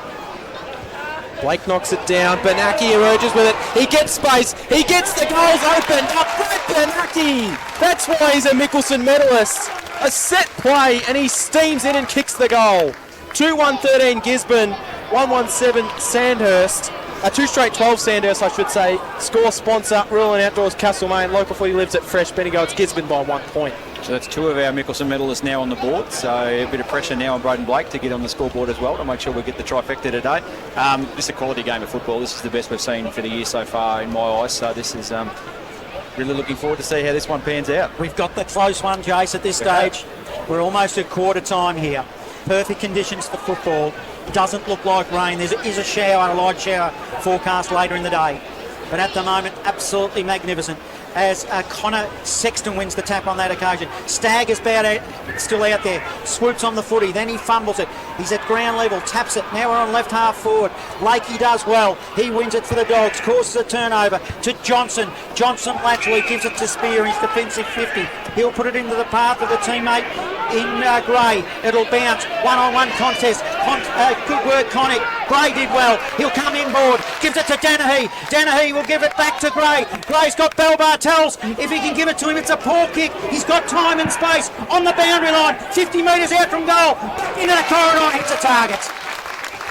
Speaker 3: Blake knocks it down. Bernacki emerges with it. He gets space. He gets the goals open. Upright Bernacki. That's why he's a Mickelson medalist. A set play, and he steams in and kicks the goal. 2-1-13 Gisborne. 1-1-7 Sandhurst. two straight 12 Sandhurst, I should say. Score sponsor, Rural and Outdoors, Castlemaine. Local footy lives at Fresh. Bendigo, it's Gisborne by 1 point.
Speaker 5: So that's 2 of our Mickelson medalists now on the board. So a bit of pressure now on Braden Blake to get on the scoreboard as well to make sure we get the trifecta today. Just a quality game of football. This is the best we've seen for the year so far in my eyes. So this is really looking forward to see how this one pans out.
Speaker 4: We've got the close one, Jace, at this stage. We're almost at quarter time here. Perfect conditions for football. Doesn't look like rain. There is a shower, a light shower forecast later in the day. But at the moment, absolutely magnificent. As Connor Sexton wins the tap on that occasion. Stagg is still out there. Swoops on the footy. Then he fumbles it. He's at ground level. Taps it. Now we're on left half forward. Lakey does well. He wins it for the Dogs. Causes a turnover to Johnson. Johnson laterally gives it to Spear. He's defensive 50. He'll put it into the path of the teammate in Gray. It'll bounce. One-on-one contest. Good work, Connick. Gray did well. He'll come inboard. Gives it to Danahy. Danahy will give it back to Gray. Gray's got Bell Bartels. If he can give it to him, it's a poor kick. He's got time and space on the boundary line. 50 metres out from goal. Into the corridor. Hits a target.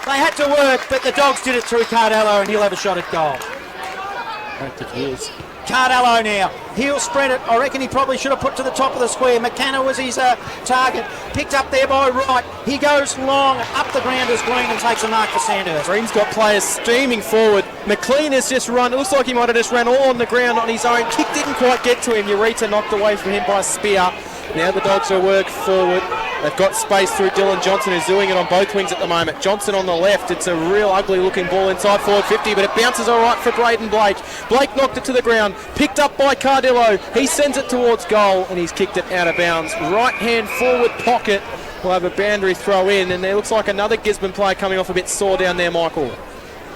Speaker 4: They had to work, but the Dogs did it through Cardello, and he'll have a shot at goal.
Speaker 3: I don't think he is.
Speaker 4: Cardello now. He'll spread it. I reckon he probably should have put to the top of the square. McKenna was his target. Picked up there by Wright. He goes long up the ground as Green and takes a mark for Sandhurst.
Speaker 3: Green's got players streaming forward. McLean has just run. It looks like he might have just ran all on the ground on his own. Kick didn't quite get to him. Eureka knocked away from him by Spear. Now the Dogs will work forward. They've got space through Dylan Johnson, who's doing it on both wings at the moment. Johnson on the left. It's a real ugly looking ball inside forward 50, but it bounces all right for Braden Blake. Blake knocked it to the ground. Picked up by Cardillo. He sends it towards goal, and he's kicked it out of bounds. Right hand forward pocket. We'll have a boundary throw in, and there looks like another Gisborne player coming off a bit sore down there, Michael.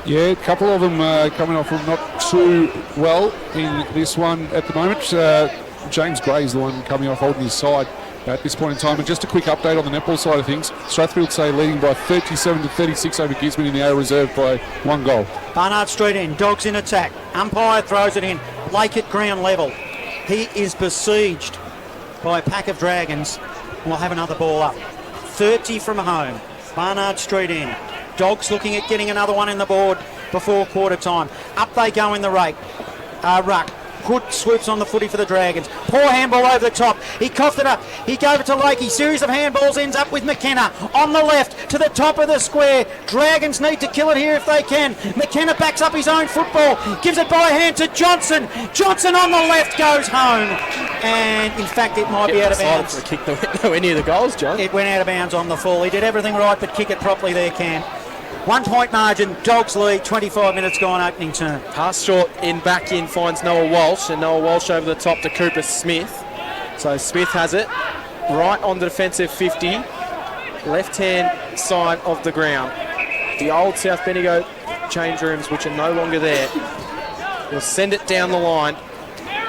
Speaker 7: Yeah, a couple of them coming off from not too well in this one at the moment. James Gray's the one coming off holding his side at this point in time. And just a quick update on the netball side of things. Strathfield say leading by 37-36 over Gisborne in the A reserve by 1 goal.
Speaker 4: Barnard Street in, Dogs in attack. Umpire throws it in. Blake at ground level. He is besieged by a pack of Dragons. We'll have another ball up. 30 from home. Barnard Street in. Dogs looking at getting another one in the board before quarter time. Up they go in the ruck. Good swoops on the footy for the Dragons. Poor handball over the top. He coughed it up. He gave it to Lakey. Series of handballs ends up with McKenna on the left to the top of the square. Dragons need to kill it here if they can. McKenna backs up his own football. Gives it by hand to Johnson. Johnson on the left goes home. And in fact, it might be out of bounds.
Speaker 3: For a kick that went nowhere near the goals, John.
Speaker 4: It went out of bounds on the fall. He did everything right, but kick it properly there, Cam. 1 point margin, Dogs lead, 25 minutes gone opening turn.
Speaker 3: Pass short in, back in, finds Noah Walsh, and Noah Walsh over the top to Cooper Smith. So Smith has it, right on the defensive 50, left-hand side of the ground. The old South Bendigo change rooms, which are no longer there. We'll send it down the line.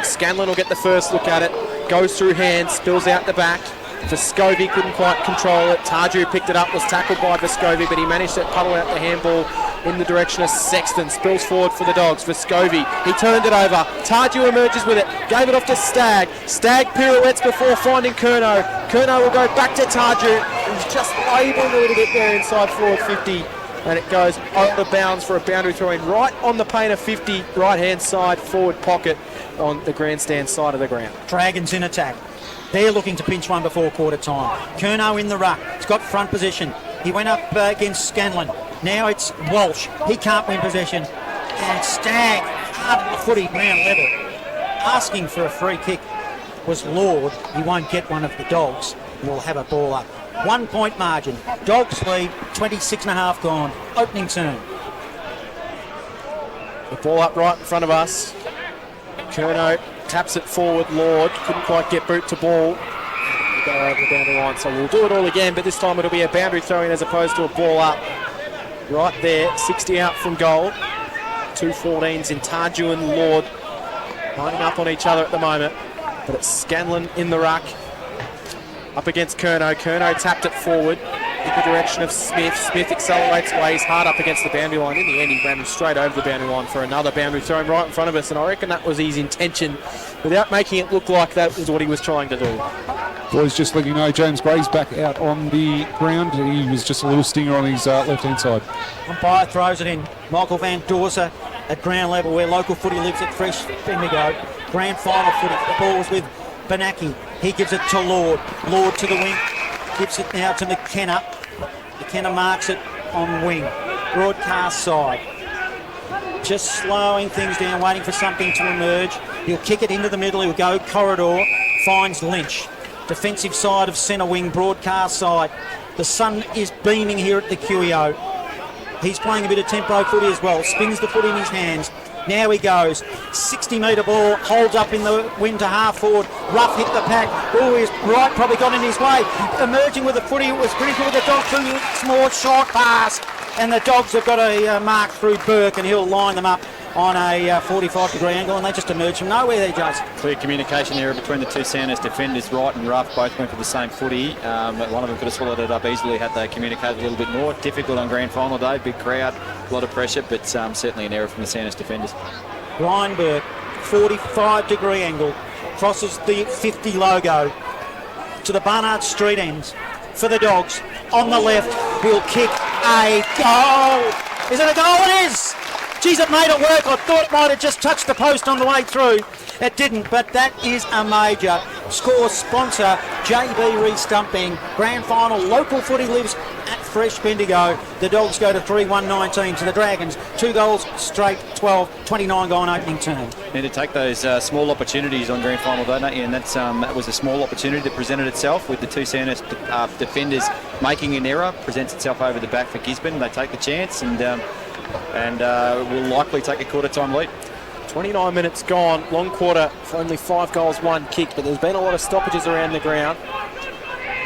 Speaker 3: Scanlon will get the first look at it, goes through hands, spills out the back. Vescovi couldn't quite control it. Tarju picked it up, was tackled by Vescovi, but he managed to puddle out the handball in the direction of Sexton. Spills forward for the Dogs. Vescovi, he turned it over. Tarju emerges with it, gave it off to Stagg. Stagg pirouettes before finding Curnow. Curnow will go back to Tarju. He's just labouring a little bit there inside forward 50. And it goes over bounds for a boundary throw in right on the paint of 50, right-hand side forward pocket on the grandstand side of the ground.
Speaker 4: Dragons in attack. They're looking to pinch one before quarter time. Curnow in the ruck. He's got front position. He went up against Scanlon. Now it's Walsh. He can't win possession. And Stagg, hard footy, ground level. Asking for a free kick was Lord. He won't get one of the Dogs. We'll have a ball up. 1 point margin. Dogs lead, 26 and a half gone. Opening turn.
Speaker 3: The ball up right in front of us. Curnow taps it forward. Lord couldn't quite get boot to ball. Go over the boundary line, so we'll do it all again, but this time it'll be a boundary throw in as opposed to a ball up. Right there, 60 out from goal. 2 14s in Tarju and Lord lining up on each other at the moment, but it's Scanlon in the ruck up against Curnow. Curnow tapped it forward in the direction of Smith. Smith accelerates away. He's hard up against the boundary line. In the end, he ran straight over the boundary line for another boundary throw right in front of us, and I reckon that was his intention without making it look like that was what he was trying to do.
Speaker 7: Boys, just letting you know, James Gray's back out on the ground. He was just a little stinger on his left-hand side.
Speaker 4: Umpire throws it in. Michael Van Dorsa at ground level where local footy lives at Fresh Bendigo. Grand final footy. The ball was with Benaki. He gives it to Lord. Lord to the wing. Gives it now to McKenna. McKenna marks it on wing. Broadcast side. Just slowing things down, waiting for something to emerge. He'll kick it into the middle. He'll go corridor. Finds Lynch. Defensive side of centre wing, broadcast side. The sun is beaming here at the QEO. He's playing a bit of tempo footy as well. Spins the foot in his hands. Now he goes. 60-metre ball, holds up in the wind to half forward. Rough hit the pack. Oh, he's right, probably got in his way. Emerging with the footy, it was pretty good with the dog. Small, short pass. And the Dogs have got a mark through Burke, and he'll line them up on a 45-degree angle, and they just emerge from nowhere there, Jason.
Speaker 5: Clear communication there between the two Sandhurst defenders. Wright and Rough both went for the same footy. But one of them could have swallowed it up easily had they communicated a little bit more. Difficult on grand final day, big crowd, a lot of pressure, but certainly an error from the Sandhurst defenders.
Speaker 4: Ryan Burke, 45-degree angle, crosses the 50 logo to the Barnard Street ends for the Dogs. On the left, he'll kick a goal. Is it a goal? It is! Geez, it made it work. I thought it might have just touched the post on the way through. It didn't, but that is a major. Score sponsor, JB Re-Stumping. Grand final, local footy lives at Fresh Bendigo. The Dogs go to 3-1-19 to the Dragons. 2 goals straight, 12, 29 gone opening term.
Speaker 5: Need to take those small opportunities on grand final day, don't you? And that was a small opportunity that presented itself with the two Sandhurst defenders making an error. Presents itself over the back for Gisborne. They take the chance and will likely take a quarter-time lead.
Speaker 3: 29 minutes gone, long quarter for only 5 goals, 1 kick, but there's been a lot of stoppages around the ground.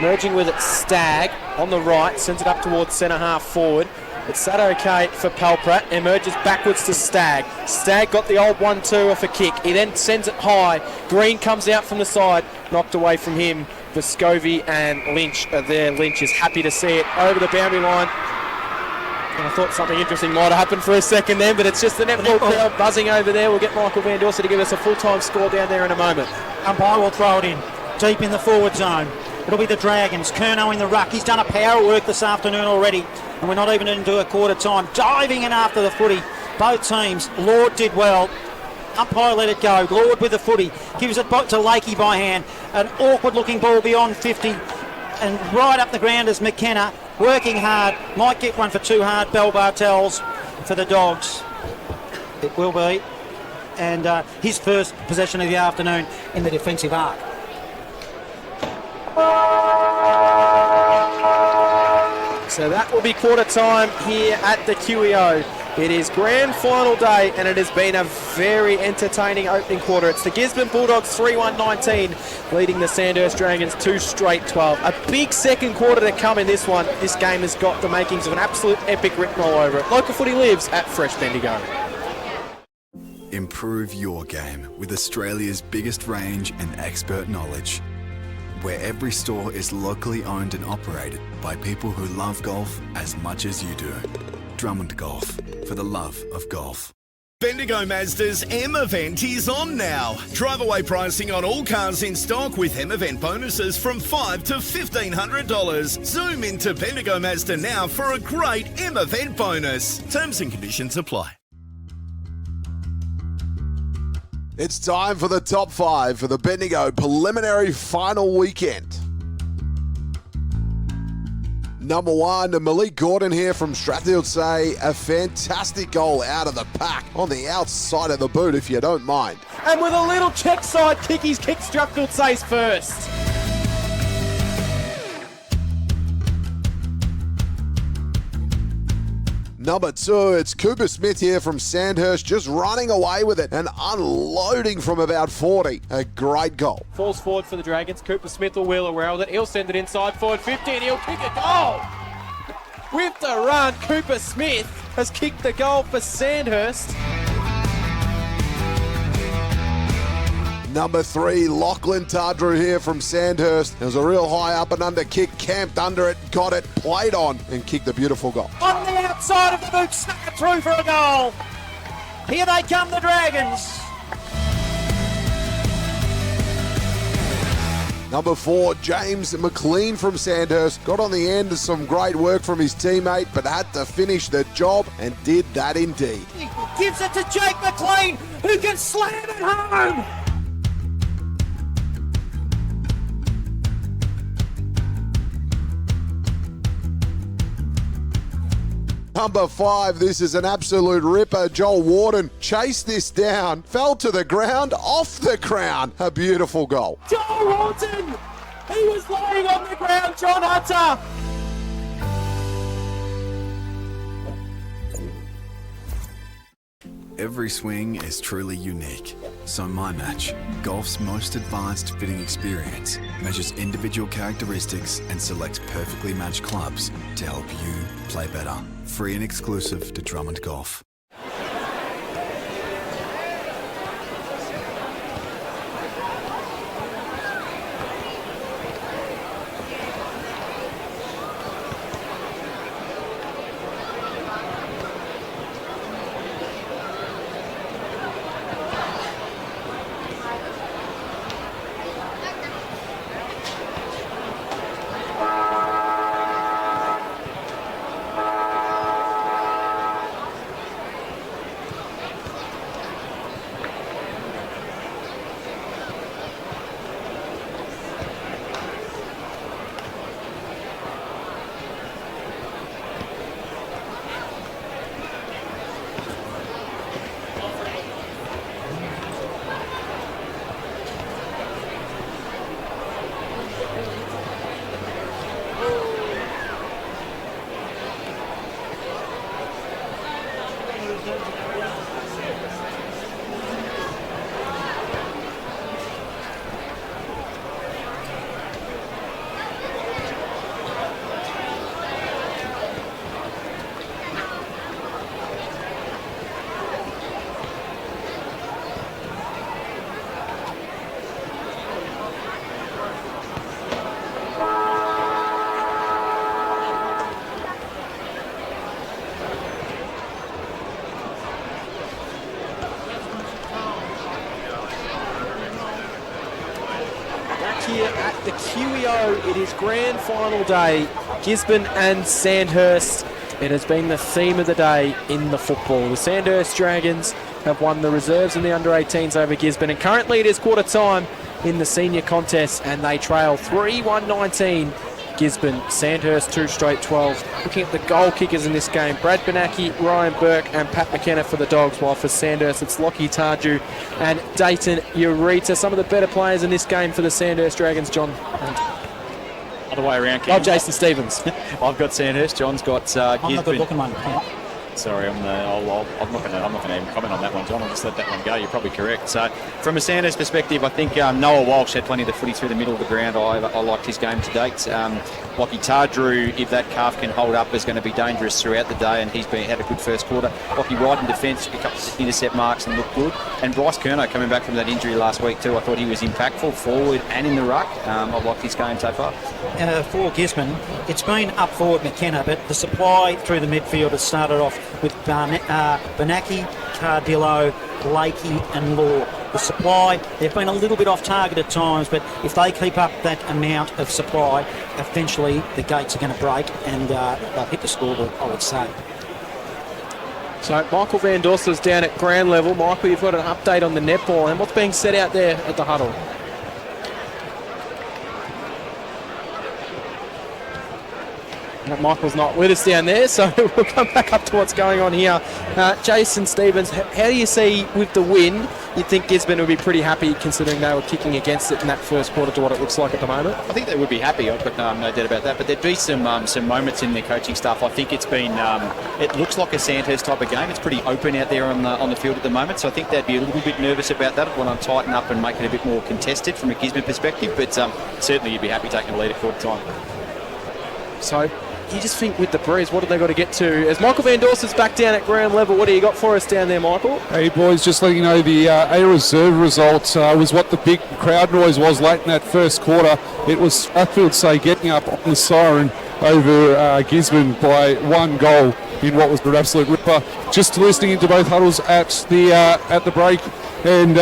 Speaker 3: Merging with it, Stagg on the right, sends it up towards centre half forward. It's sat okay for Palprat, emerges backwards to Stagg. Stagg got the old 1-2 off a kick. He then sends it high. Green comes out from the side, knocked away from him. Vescovi and Lynch are there. Lynch is happy to see it over the boundary line. And I thought something interesting might have happened for a second then, but it's just the netball crowd buzzing over there. We'll get Michael Van Dorsa to give us a full-time score down there in a moment.
Speaker 4: Umpire will throw it in, deep in the forward zone. It'll be the Dragons. Curnow in the ruck. He's done a power of work this afternoon already, and we're not even into a quarter time. Diving in after the footy. Both teams. Lord did well. Umpire let it go. Lord with the footy. Gives it back to Lakey by hand. An awkward-looking ball beyond 50. And right up the ground is McKenna. Working hard, might get one for 2 hard. Bell Bartels for the Dogs. It will be. And his first possession of the afternoon in the defensive arc.
Speaker 3: So that will be quarter time here at the QEO. It is grand final day, and it has been a very entertaining opening quarter. It's the Gisborne Bulldogs 3-1-19 leading the Sandhurst Dragons 2 straight 12. A big second quarter to come in this one. This game has got the makings of an absolute epic rickroll over it. Local footy lives at Fresh Bendigo.
Speaker 1: Improve your game with Australia's biggest range and expert knowledge, where every store is locally owned and operated by people who love golf as much as you do. Drummond Golf, for the love of golf.
Speaker 2: Bendigo Mazda's M event is on now. Drive away pricing on all cars in stock with M event bonuses from $500 to $1,500. Zoom into Bendigo Mazda now for a great M event bonus. Terms and conditions apply.
Speaker 8: It's time for the top 5 for the Bendigo preliminary final weekend. Number 1, Malik Gordon here from Strathfield Say, a fantastic goal out of the pack on the outside of the boot, if you don't mind.
Speaker 3: And with a little check side kick, he's kicked Strathfield Say's first.
Speaker 8: Number 2, it's Cooper Smith here from Sandhurst, just running away with it and unloading from about 40. A great goal.
Speaker 3: Falls forward for the Dragons. Cooper Smith will wheel around with it. He'll send it inside forward 50 and he'll kick a goal. With the run, Cooper Smith has kicked the goal for Sandhurst.
Speaker 8: Number 3, Lachlan Tardrew here from Sandhurst. There was a real high up and under kick, camped under it, got it, played on, and kicked a beautiful goal.
Speaker 4: On the outside of the boot, snuck it through for a goal. Here they come, the Dragons.
Speaker 8: Number 4, James McLean from Sandhurst, got on the end of some great work from his teammate, but had to finish the job and did that indeed.
Speaker 9: Gives it to Jake McLean, who can slam it home.
Speaker 8: Number 5, this is an absolute ripper. Joel Warden chased this down, fell to the ground, off the crown. A beautiful goal.
Speaker 9: Joel Walton, he was laying on the ground, John Hunter.
Speaker 1: Every swing is truly unique. So My Match, golf's most advanced fitting experience, measures individual characteristics and selects perfectly matched clubs to help you play better. Free and exclusive to Drummond Golf.
Speaker 3: Here at the QEO, it is grand final day. Gisborne and Sandhurst. It has been the theme of the day in the football. The Sandhurst Dragons have won the reserves and the under-18s over Gisborne, and currently it is quarter time in the senior contest, and they trail 3-1-19. Gisborne, Sandhurst 2 straight 12. Looking at the goal kickers in this game, Brad Benacki, Ryan Burke and Pat McKenna for the Dogs, while for Sandhurst it's Lockie Tarju and Dayton Ureta. Some of the better players in this game for the Sandhurst Dragons, John.
Speaker 5: Other way around,
Speaker 3: Oh, Jason Stevens.
Speaker 5: I've got Sandhurst. John's got Gisborne.
Speaker 4: I'm not good looking one.
Speaker 5: Sorry, I'm not going to even comment on that one, John. I'll just let that one go. You're probably correct. So, from a Sandhurst perspective, I think Noah Walsh had plenty of the footy through the middle of the ground. I liked his game to date. Lockie Tardrew, if that calf can hold up, is going to be dangerous throughout the day, and he's had a good first quarter. Lockie right in defence, a couple of intercept marks and looked good. And Bryce Curnow coming back from that injury last week too. I thought he was impactful forward and in the ruck. I've liked his game so far.
Speaker 4: For Gisborne, it's been up forward McKenna, but the supply through the midfield has started off with Benacki, Cardillo, Lakey and Law. The supply, they've been a little bit off target at times, but if they keep up that amount of supply, eventually the gates are going to break and they'll hit the scoreboard, I would say.
Speaker 3: So Michael Van Dorster's down at ground level. Michael, you've got an update on the netball and what's being said out there at the huddle. Michael's not with us down there, so we'll come back up to what's going on here. Jason Stevens, how do you see with the win? You'd think Gisborne would be pretty happy considering they were kicking against it in that first quarter to what it looks like at the moment.
Speaker 5: I think they would be happy. I've got no doubt about that. But there'd be some moments in their coaching staff. I think it's been it looks like a Sandhurst type of game. It's pretty open out there on the field at the moment. So I think they'd be a little bit nervous about that. I'd want to tighten up and make it a bit more contested from a Gisborne perspective. But certainly you'd be happy taking the lead at quarter time.
Speaker 3: So you just think with the breeze, what have they got to get to? As Michael Van Dorster's back down at ground level, what do you got for us down there, Michael?
Speaker 7: Hey boys, just letting you know the A reserve result was what the big crowd noise was late in that first quarter. It was Strathfield say getting up on the siren over Gisborne by 1 goal in what was an absolute ripper. Just listening into both huddles at the break, and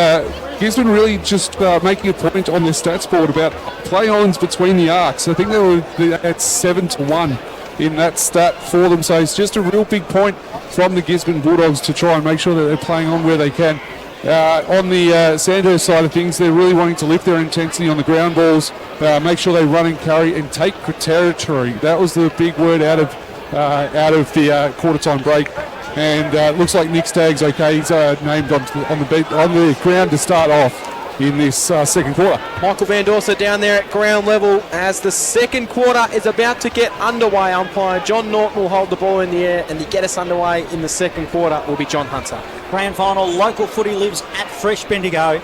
Speaker 7: Gisborne really just making a point on their stats board about play-ons between the arcs. I think they were at 7-1 in that stat for them, so it's just a real big point from the Gisborne Bulldogs to try and make sure that they're playing on where they can. On the Sandhurst side of things, they're really wanting to lift their intensity on the ground balls, make sure they run and carry and take territory. That was the big word out of the quarter-time break. And it looks like Nick Stagg's okay. He's named on the ground to start off in this second quarter.
Speaker 3: Michael Van Dorset down there at ground level as the second quarter is about to get underway. Umpire John Norton will hold the ball in the air, and to get us underway in the second quarter will be John Hunter.
Speaker 4: Grand final, local footy lives at Fresh Bendigo.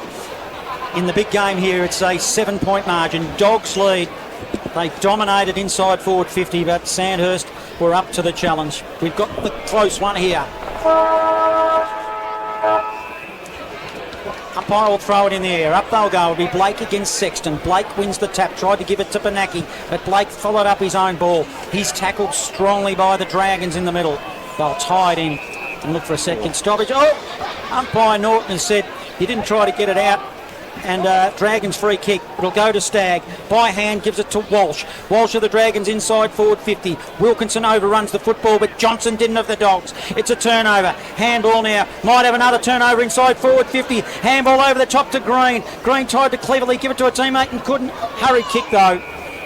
Speaker 4: In the big game here, it's a 7-point margin. Dogs lead. They dominated inside forward 50, but Sandhurst were up to the challenge. We've got the close one here. Umpire will throw it in the air. Up they'll go. It'll be Blake against Sexton. Blake wins the tap. Tried to give it to Benaki, but Blake followed up his own ball. He's tackled strongly by the Dragons in the middle. They'll tie it in and look for a second stoppage. Oh! Umpire Norton has said he didn't try to get it out. And Dragons free kick. It'll go to Stagg. By hand gives it to Walsh. Walsh of the Dragons inside forward 50. Wilkinson overruns the football, but Johnson didn't of the Dogs. It's a turnover. Handball now. Might have another turnover inside forward 50. Handball over the top to Green. Green tried to cleverly give it to a teammate and couldn't. Hurry kick though.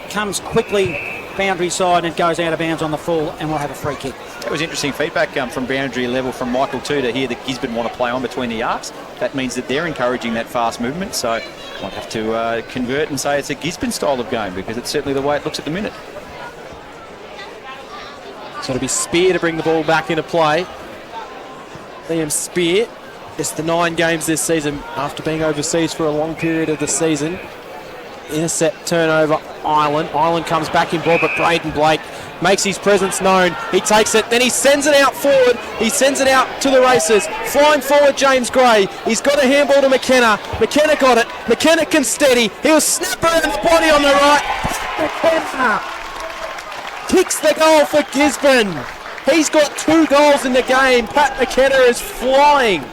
Speaker 4: Comes quickly boundary side and goes out of bounds on the full, and we'll have a free kick.
Speaker 5: That was interesting feedback from boundary level from Michael too, to hear that Gisborne want to play on between the arcs. That means that they're encouraging that fast movement, so might have to convert and say it's a Gisborne style of game, because it's certainly the way it looks at the minute.
Speaker 3: So it'll be Spear to bring the ball back into play. Liam Spear, it's the 9 games this season after being overseas for a long period of the season. Intercept, turnover, Ireland. Ireland comes back in ball, but Braden Blake makes his presence known. He takes it, then he sends it out forward. He sends it out to the races. Flying forward, James Gray. He's got a handball to McKenna. McKenna got it. McKenna can steady. He'll snap around the body on the right. McKenna kicks the goal for Gisborne. He's got 2 goals in the game. Pat McKenna is flying.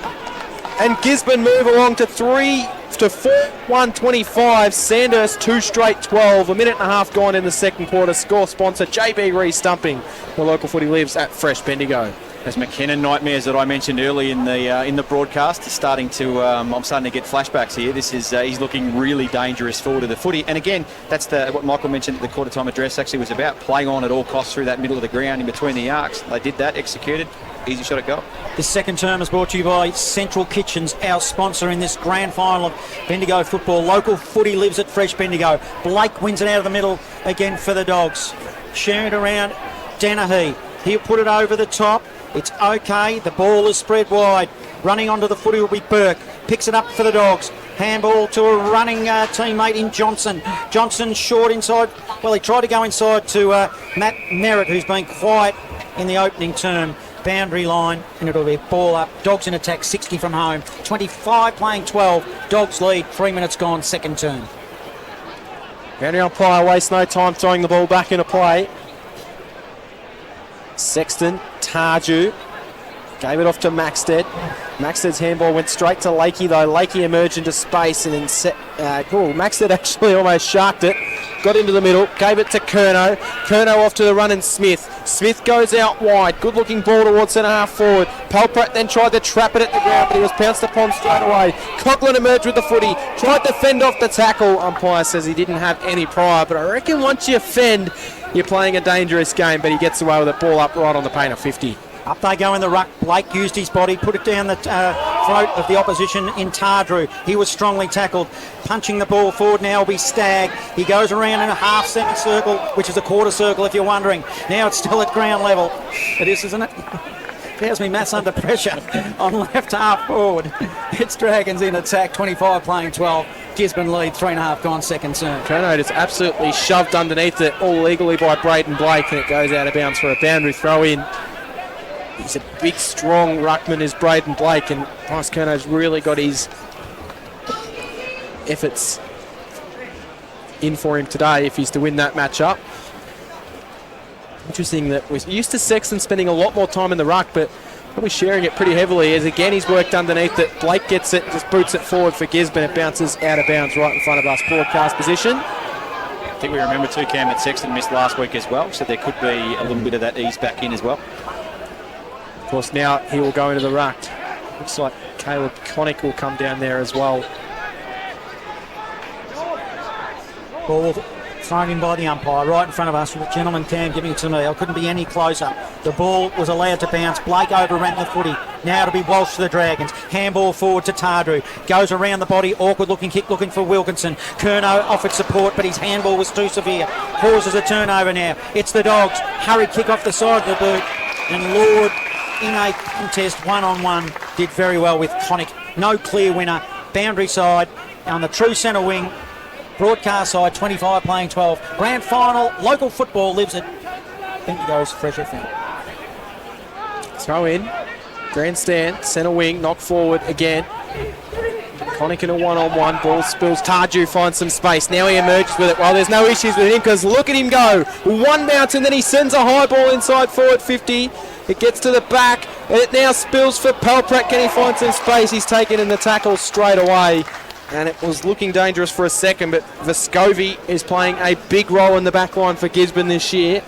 Speaker 3: And Gisborne move along to 4-1-25. Sandhurst 2 straight 12. A minute and a half gone in the second quarter. Score sponsor JB Re-Stumping, where local footy lives at Fresh Bendigo.
Speaker 5: As McKenna nightmares that I mentioned early in the broadcast, I'm starting to get flashbacks here. This is he's looking really dangerous forward of the footy, and again, that's what Michael mentioned at the quarter time address. Actually, was about playing on at all costs through that middle of the ground in between the arcs. They did that, executed. Easy shot at goal.
Speaker 4: This second term is brought to you by Central Kitchens, our sponsor in this grand final of Bendigo football. Local footy lives at Fresh Bendigo. Blake wins it out of the middle again for the Dogs. Sharing it around Danahy. He'll put it over the top. It's okay. The ball is spread wide. Running onto the footy will be Burke. Picks it up for the Dogs. Handball to a running teammate in Johnson. Johnson short inside. Well, he tried to go inside to Matt Merritt, who's been quiet in the opening term. Boundary line, and it'll be a ball up. Dogs in attack, 60 from home. 25 playing 12. Dogs lead, 3 minutes gone, second turn.
Speaker 3: Boundary umpire wastes no time throwing the ball back into play. Sexton, Tarju, gave it off to Maxted. Maxted's handball went straight to Lakey, though. Lakey emerged into space and then Maxted actually almost sharked it. Got into the middle, gave it to Curnow. Curnow off to the run and Smith. Smith goes out wide. Good looking ball towards centre half forward. Palprat then tried to trap it at the ground, but he was pounced upon straight away. Coughlin emerged with the footy. Tried to fend off the tackle. Umpire says he didn't have any prior, but I reckon once you fend, you're playing a dangerous game, but he gets away with it. Ball up right on the paint of 50.
Speaker 4: Up they go in the ruck. Blake used his body, put it down the throat of the opposition in Tardrew. He was strongly tackled. Punching the ball forward now will be Stagg. He goes around in a half semicircle, which is a quarter circle if you're wondering. Now it's still at ground level. It is, isn't it? There's me Mass under pressure on left half forward. It's Dragons in attack, 25 playing 12. Gisborne lead, 3.5 gone, second turn.
Speaker 3: Curnow is absolutely shoved underneath it, all legally by Braden Blake, and it goes out of bounds for a boundary throw in. He's a big, strong ruckman, is Braden Blake, and Bryce Curnow's really got his efforts in for him today if he's to win that matchup. Interesting that we're used to Sexton spending a lot more time in the ruck, but probably sharing it pretty heavily as again he's worked underneath it. Blake gets it, just boots it forward for Gisborne. It bounces out of bounds right in front of us. Broadcast position.
Speaker 5: I think we remember too, Cam, that Sexton missed last week as well, so there could be a little bit of that ease back in as well.
Speaker 3: Of course, now he will go into the ruck. Looks like Caleb Connick will come down there as well.
Speaker 4: Ball thrown in by the umpire right in front of us. The gentleman Cam giving it to me. I couldn't be any closer. The ball was allowed to bounce. Blake overran the footy. Now to be Walsh for the Dragons. Handball forward to Tardru. Goes around the body. Awkward looking kick looking for Wilkinson. Curnow offered support, but his handball was too severe. Causes a turnover now. It's the Dogs. Hurry kick off the side of the boot. And Lord, in a contest one-on-one, did very well with Connick. No clear winner. Boundary side on the true centre wing. Broadcast side, 25 playing 12. Grand final, local football lives at Bendigo's Fresh FM.
Speaker 3: Throw in, grandstand, centre wing, knock forward again. Connick in a one-on-one, ball spills. Tardew finds some space. Now he emerges with it. Well, there's no issues with him because look at him go. One bounce and then he sends a high ball inside forward 50. It gets to the back and it now spills for Pelprat. Can he find some space? He's taken in the tackle straight away. And it was looking dangerous for a second, but Vescovi is playing a big role in the back line for Gisborne this year.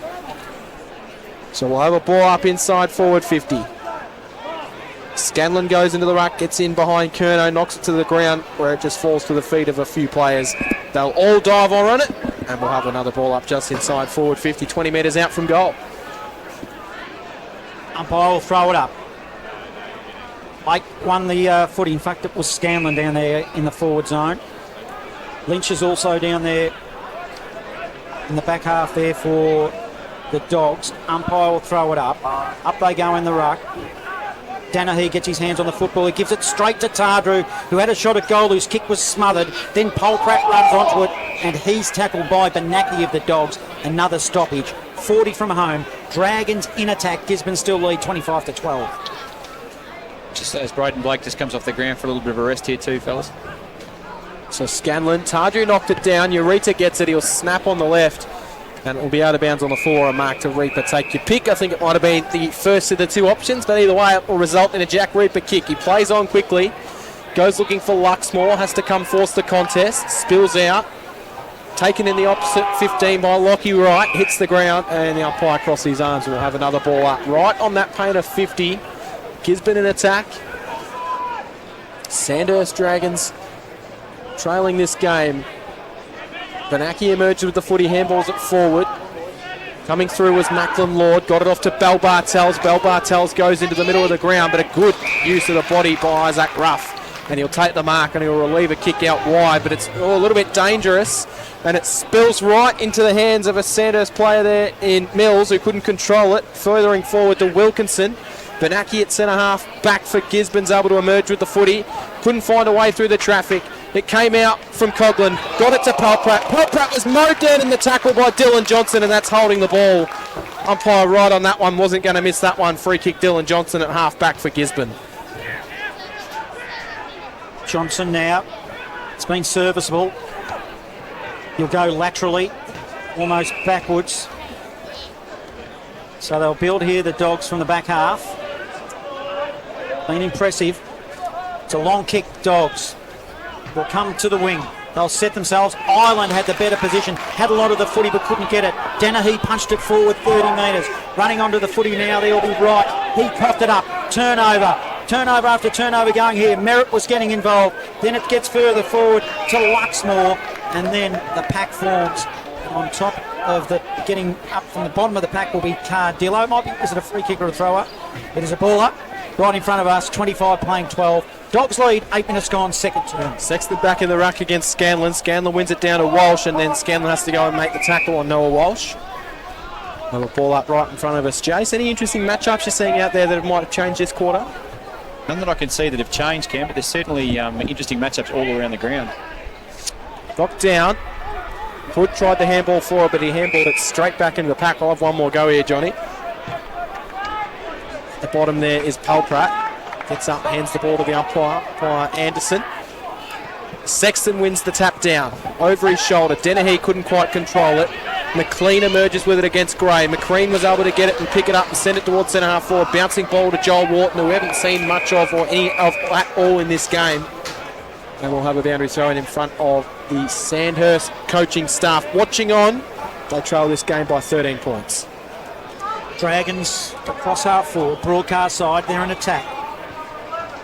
Speaker 3: So we'll have a ball up inside forward 50. Scanlon goes into the ruck, gets in behind Curnow, knocks it to the ground where it just falls to the feet of a few players. They'll all dive on it, and we'll have another ball up just inside forward 50, 20 metres out from goal.
Speaker 4: Umpire will throw it up. Blake won the footy. In fact, it was Scanlon down there in the forward zone. Lynch is also down there in the back half there for the Dogs. Umpire will throw it up. Up they go in the ruck. Danahy gets his hands on the football. He gives it straight to Tardru, who had a shot at goal, whose kick was smothered. Then Polprat runs onto it, and he's tackled by Benaki of the Dogs. Another stoppage. 40 from home. Dragons in attack. Gisborne still lead 25-12.
Speaker 5: Just as Braden Blake just comes off the ground for a little bit of a rest here too, fellas.
Speaker 3: So Scanlon, Tardru knocked it down. Eureka gets it. He'll snap on the left. And it will be out of bounds on the floor. A mark to Reaper. Take your pick. I think it might have been the first of the two options, but either way, it will result in a Jack Reaper kick. He plays on quickly, goes looking for Luxmore, has to come force the contest, spills out. Taken in the opposite 15 by Lockie Wright, hits the ground, and the umpire across his arms will have another ball up. Right on that paint of 50. Gisborne in attack. Sandhurst Dragons trailing this game. Benaki emerges with the footy, handballs it forward. Coming through was Macklin Lord, got it off to Bell Bartels. Bell Bartels goes into the middle of the ground, but a good use of the body by Isaac Ruff. And he'll take the mark and he'll relieve a kick out wide, but it's a little bit dangerous. And it spills right into the hands of a Sandhurst player there in Mills, who couldn't control it. Furthering forward to Wilkinson. Benaki at centre half, back for Gisborne's able to emerge with the footy. Couldn't find a way through the traffic. It came out from Coughlin, got it to Pelprat. Pelprat was mowed down in the tackle by Dylan Johnson, and that's holding the ball. Umpire right on that one, wasn't going to miss that one. Free kick Dylan Johnson at half back for Gisborne.
Speaker 4: Johnson now, it's been serviceable. He'll go laterally, almost backwards. So they'll build here the Dogs from the back half. Been impressive. It's a long kick, Dogs. Will come to the wing. They'll set themselves. Ireland had the better position, had a lot of the footy but couldn't get it. Danahy punched it forward 30 metres. Running onto the footy now, they'll be right. He coughed it up. Turnover. Turnover after turnover going here. Merritt was getting involved. Then it gets further forward to Luxmore. And then the pack forms. On top of the getting up from the bottom of the pack will be Cardillo. Is it a free kick or a throw up? It is a ball up. Right in front of us, 25 playing 12. Dogs lead, 8 minutes gone, second term.
Speaker 3: Sexton back in the ruck against Scanlon. Scanlon wins it down to Walsh, and then Scanlon has to go and make the tackle on Noah Walsh. Another ball up right in front of us. Jace, any interesting matchups you're seeing out there that might have changed this quarter?
Speaker 5: None that I can see that have changed, Cam, but there's certainly interesting matchups all around the ground.
Speaker 3: Knocked down. Hood tried the handball for it, but he handballed it straight back into the pack. I'll have one more go here, Johnny. At the bottom there is Pelprat. Gets up, hands the ball to the umpire, Anderson. Sexton wins the tap down. Over his shoulder. Dennehy couldn't quite control it. McLean emerges with it against Gray. McLean was able to get it and pick it up and send it towards centre half forward. Bouncing ball to Joel Wharton, who we haven't seen much of or any of at all in this game. And we'll have a boundary throw in front of the Sandhurst coaching staff. Watching on, they trail this game by 13 points.
Speaker 4: Dragons across half forward, broadcast side, they're in attack.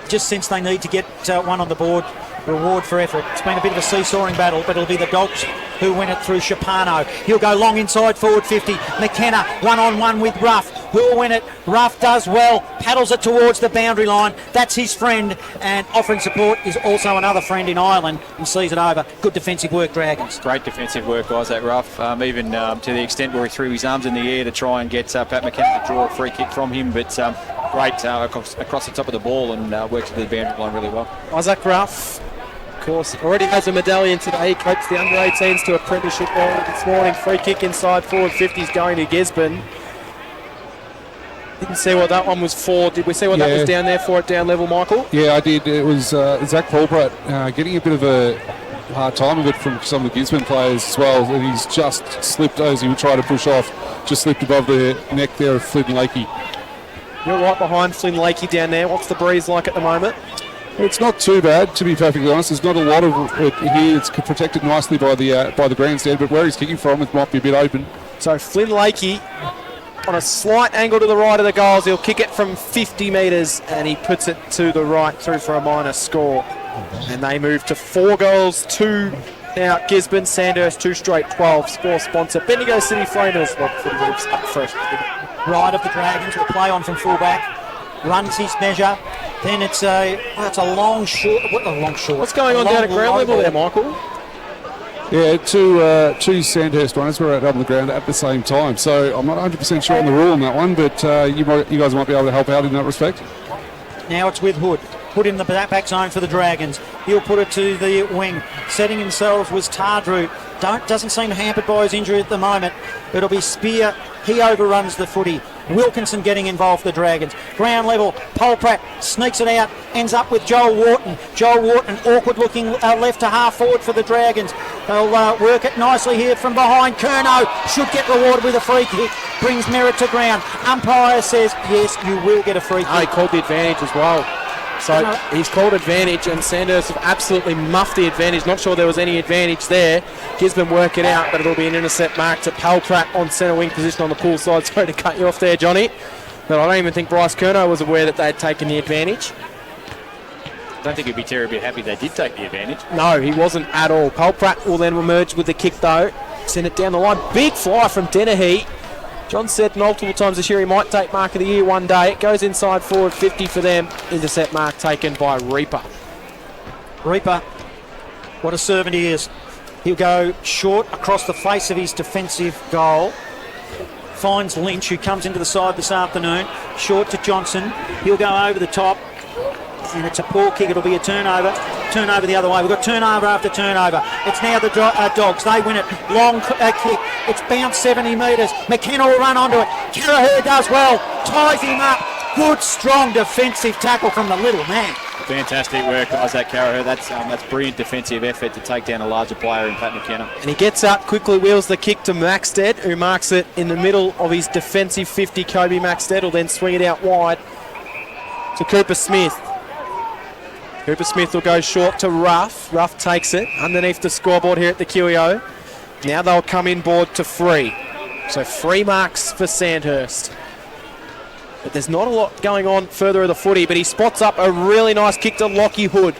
Speaker 4: Just since they need to get one on the board, reward for effort. It's been a bit of a seesawing battle, but it'll be the Dogs who win it through Shapano. He'll go long inside forward 50. McKenna one-on-one with Ruff. Who'll win it? Ruff does well, paddles it towards the boundary line. That's his friend, and offering support is also another friend in Ireland, and sees it over. Good defensive work, Dragons.
Speaker 5: Great defensive work, Isaac Ruff, even to the extent where he threw his arms in the air to try and get Pat McKenna to draw a free kick from him, but great across the top of the ball and worked to the boundary line really well.
Speaker 3: Isaac Ruff, of course, already has a medallion today. He coached the under-18s to a premiership early this morning. Free kick inside forward 50s going to Gisborne. Didn't see what that one was for. Did we see what that was down there for at down level, Michael?
Speaker 7: Yeah, I did. It was Zach Paulbrat getting a bit of a hard time of it from some of the Gisborne players as well. And he's just slipped as he would try to push off, just slipped above the neck there of Flynn Lakey.
Speaker 3: You're right behind Flynn Lakey down there. What's the breeze like at the moment?
Speaker 7: It's not too bad, to be perfectly honest. There's not a lot of it here. It's protected nicely by the grandstand, but where he's kicking from, it might be a bit open.
Speaker 3: So Flynn Lakey on a slight angle to the right of the goals. He'll kick it from 50 metres and he puts it to the right through for a minor score. And they move to 4 goals, 2 now Gisborne, Sandhurst, 2 straight 12. Score sponsor, Bendigo City Flamers. Look for the Wolves up fresh.
Speaker 4: Right of the Dragons will play on from fullback. Runs his measure. Then it's a long short. What a long short.
Speaker 3: What's going on down at ground level there, Michael?
Speaker 7: Yeah, two Sandhurst runners were out on the ground at the same time. So I'm not 100% sure on the rule on that one, but you guys might be able to help out in that respect.
Speaker 4: Now it's with Hood. Hood in the back zone for the Dragons. He'll put it to the wing. Setting himself was Tardrew. Doesn't seem hampered by his injury at the moment. It'll be Spear. He overruns the footy. Wilkinson getting involved for the Dragons. Ground level, Polpratt sneaks it out, ends up with Joel Wharton. Joel Wharton, awkward looking left to half forward for the Dragons. They'll work it nicely here from behind. Curnow should get rewarded with a free kick. Brings Merritt to ground. Umpire says, yes, you will get a free kick.
Speaker 3: He called the advantage as well. So he's called advantage, and Sandhurst have absolutely muffed the advantage. Not sure there was any advantage there. Gisborne work it out, but it'll be an intercept mark to Palpratt on centre wing position on the pool side. Sorry to cut you off there, Johnny. But I don't even think Bryce Curnow was aware that they had taken the advantage.
Speaker 5: I don't think he'd be terribly happy they did take the advantage.
Speaker 3: No, he wasn't at all. Palpratt will then emerge with the kick though. Send it down the line. Big fly from Dennehy. John said multiple times this year he might take mark of the year one day. It goes inside forward 50 for them. Intercept mark taken by Reaper.
Speaker 4: Reaper, what a servant he is. He'll go short across the face of his defensive goal. Finds Lynch, who comes into the side this afternoon. Short to Johnson. He'll go over the top. And it's a poor kick. It'll be a turnover. Turnover the other way. We've got turnover after turnover. It's now the Dogs. They win it. Long kick. It's bounced 70 metres. McKenna will run onto it. Carraher does well. Ties him up. Good, strong defensive tackle from the little man.
Speaker 5: Fantastic work, Isaac Carraher. That's brilliant defensive effort to take down a larger player in Pat McKenna.
Speaker 3: And he gets up, quickly wheels the kick to Maxted, who marks it in the middle of his defensive 50. Kobe Maxted will then swing it out wide to Cooper Smith. Cooper Smith will go short to Ruff. Ruff takes it underneath the scoreboard here at the QEO. Now they'll come inboard to free. So free marks for Sandhurst. But there's not a lot going on further of the footy, but he spots up a really nice kick to Lockie Hood.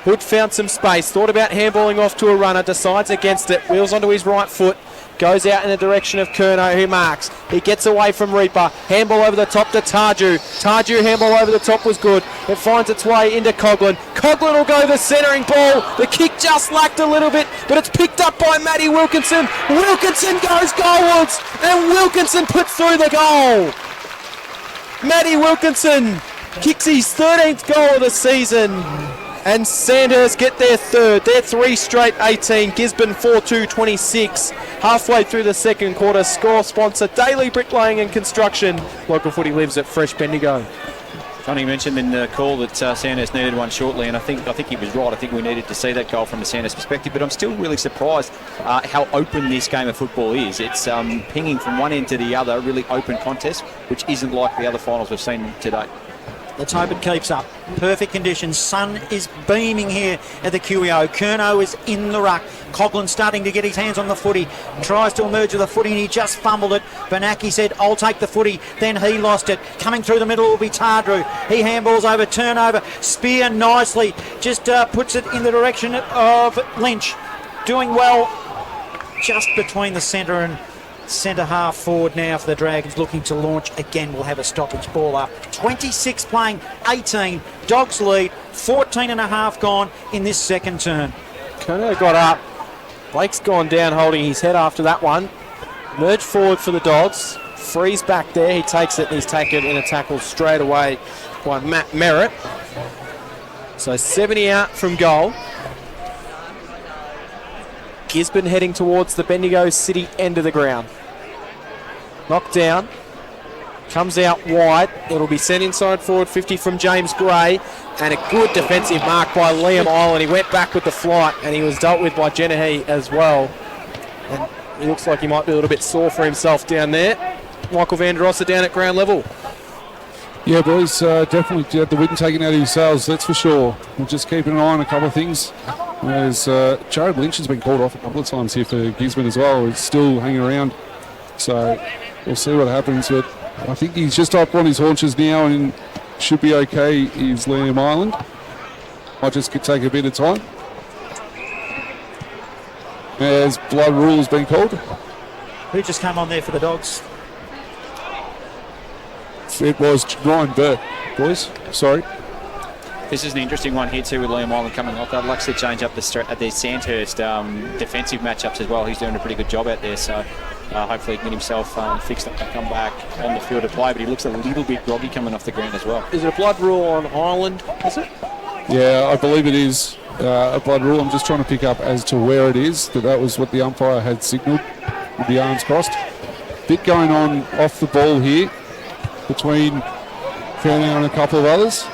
Speaker 3: Hood found some space, thought about handballing off to a runner, decides against it, wheels onto his right foot, goes out in the direction of Curnow, who marks. He gets away from Reaper. Handball over the top to Tarju. Tarju handball over the top was good. It finds its way into Coughlin. Coughlin will go the centering ball. The kick just lacked a little bit, but it's picked up by Matty Wilkinson. Wilkinson goes goalwards, and Wilkinson puts through the goal. Matty Wilkinson kicks his 13th goal of the season. And Sandhurst get their third. They're 3 straight 18. Gisborne 4-2-26. Halfway through the second quarter. Score sponsor Daily Bricklaying and Construction. Local footy lives at Fresh Bendigo.
Speaker 5: Connie mentioned in the call that Sandhurst needed one shortly, and I think he was right. I think we needed to see that goal from a Sandhurst perspective, but I'm still really surprised how open this game of football is. It's pinging from one end to the other, really open contest, which isn't like the other finals we've seen today.
Speaker 4: Let's hope it keeps up. Perfect conditions. Sun is beaming here at the QEO. Curnow is in the ruck. Coughlin starting to get his hands on the footy. Tries to emerge with the footy and he just fumbled it. Bernacki said, I'll take the footy. Then he lost it. Coming through the middle will be Tardrew. He handballs over, turnover. Spear nicely. Just puts it in the direction of Lynch. Doing well just between the centre and centre half forward now for the Dragons, looking to launch again. We'll have a stoppage ball up. 26 playing 18. Dogs lead. 14 and a half gone in this second turn.
Speaker 3: Curnow got up. Blake's gone down holding his head after that one. Merge forward for the Dogs. Freeze back there. He takes it and he's taken in a tackle straight away by Matt Merritt. So 70 out from goal. Gisborne heading towards the Bendigo City end of the ground. Knocked down. Comes out wide. It'll be sent inside forward 50 from James Gray. And a good defensive mark by Liam Island. He went back with the flight and he was dealt with by Genehy as well. And he looks like he might be a little bit sore for himself down there. Michael van der Rossa down at ground level.
Speaker 7: Yeah, boys, definitely had the wind taken out of his sails, that's for sure. We're just keeping an eye on a couple of things. As Jared Lynch has been called off a couple of times here for Gisborne as well. He's still hanging around. So we'll see what happens. But I think he's just up on his haunches now and should be okay. Is Liam Island. Might just take a bit of time. As blood rule has been called.
Speaker 4: Who just came on there for the Dogs?
Speaker 7: It was Ryan Burke, boys. Sorry.
Speaker 5: This is an interesting one here too with Liam Island coming off. I'd like to change up the Sandhurst defensive matchups as well. He's doing a pretty good job out there, so hopefully he can get himself fixed up and come back on the field to play. But he looks a little bit groggy coming off the ground as well.
Speaker 3: Is it a blood rule on Island, is it?
Speaker 7: Yeah, I believe it is a blood rule. I'm just trying to pick up as to where it is. That was what the umpire had signalled with the arms crossed. Bit going on off the ball here between Curnow and a couple of others.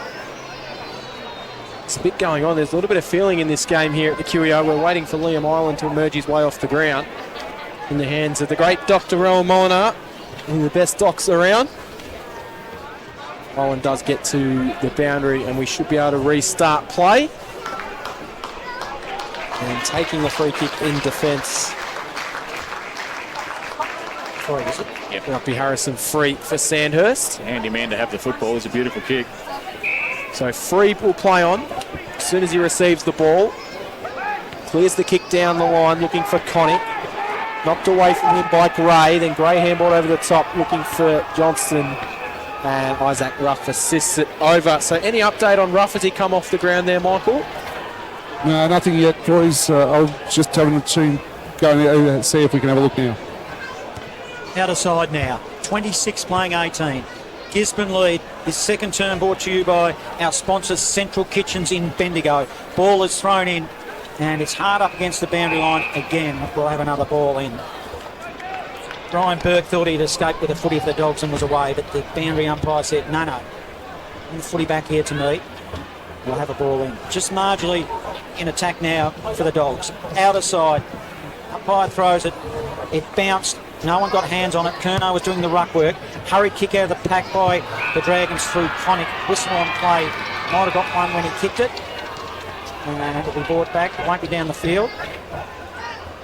Speaker 3: There's a bit going on. There's a little bit of feeling in this game here at the QEO. We're waiting for Liam Island to emerge his way off the ground in the hands of the great Dr. Rowan Molinar, one of the best docs around. Island does get to the boundary and we should be able to restart play. And taking the free kick in defence.
Speaker 4: Sorry, is it?
Speaker 5: Yep.
Speaker 3: Might be Harrison free for Sandhurst.
Speaker 5: Handy man to have the football. It's a beautiful kick.
Speaker 3: So free will play on as soon as he receives the ball. Clears the kick down the line looking for Connick. Knocked away from him by Gray. Then Gray handballed over the top looking for Johnston. And Isaac Ruff assists it over. So any update on Ruff as he come off the ground there, Michael?
Speaker 7: No, nothing yet, boys. I'll just having a team go and see if we can have a look now.
Speaker 4: Out of side now. 26 playing 18. Gisborne lead. This second turn brought to you by our sponsors Central Kitchens in Bendigo. Ball is thrown in and it's hard up against the boundary line again. We'll have another ball in. Ryan Burke thought he'd escaped with the footy for the Dogs and was away, but the boundary umpire said no. And the footy back here to me. We'll have a ball in. Just marginally in attack now for the Dogs. Out of side. Umpire throws it. It bounced. No one got hands on it. Curnow was doing the ruck work. Hurried kick out of the pack by the Dragons through Connick. Whistle on play. Might have got one when he kicked it. And it'll be brought back. It won't be down the field.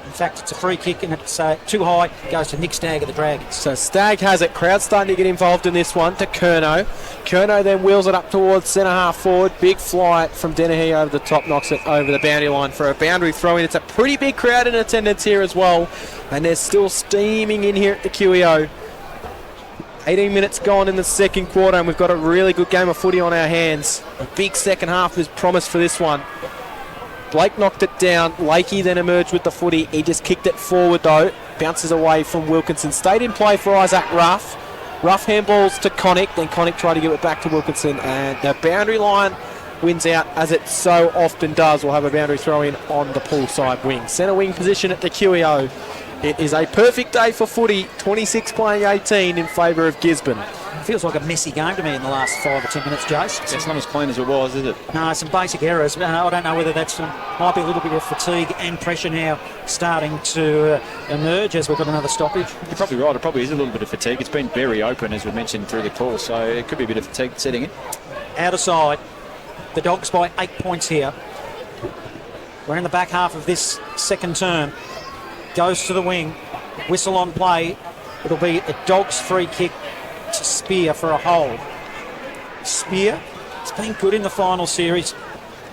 Speaker 4: In fact, it's a free kick and it's too high. It goes to Nick Stagg of the Dragons.
Speaker 3: So Stagg has it. Crowd starting to get involved in this one to Curnow. Curnow then wheels it up towards centre half forward. Big fly from Dennehy over the top. Knocks it over the boundary line for a boundary throw in. It's a pretty big crowd in attendance here as well. And they're still steaming in here at the QEO. 18 minutes gone in the second quarter and we've got a really good game of footy on our hands. A big second half is promised for this one. Blake knocked it down. Lakey then emerged with the footy. He just kicked it forward though. Bounces away from Wilkinson. Stayed in play for Isaac Ruff. Ruff handballs to Connick. Then Connick tried to give it back to Wilkinson. And the boundary line wins out as it so often does. We'll have a boundary throw in on the pull side wing. Centre wing position at the QEO. It is a perfect day for footy, 26 playing 18 in favour of Gisborne.
Speaker 4: Feels like a messy game to me in the last 5 or 10 minutes, Jace.
Speaker 5: It's not as clean as it was, is it?
Speaker 4: No, some basic errors. I don't know whether that's might be a little bit of fatigue and pressure now starting to emerge as we've got another stoppage.
Speaker 5: You're probably right. It probably is a little bit of fatigue. It's been very open, as we mentioned through the call, so it could be a bit of fatigue setting in.
Speaker 4: Out of side, the Dogs by 8 points here. We're in the back half of this second term. Goes to the wing, whistle on play. It'll be a Dogs free kick to Spear for a hold. Spear, it's been good in the final series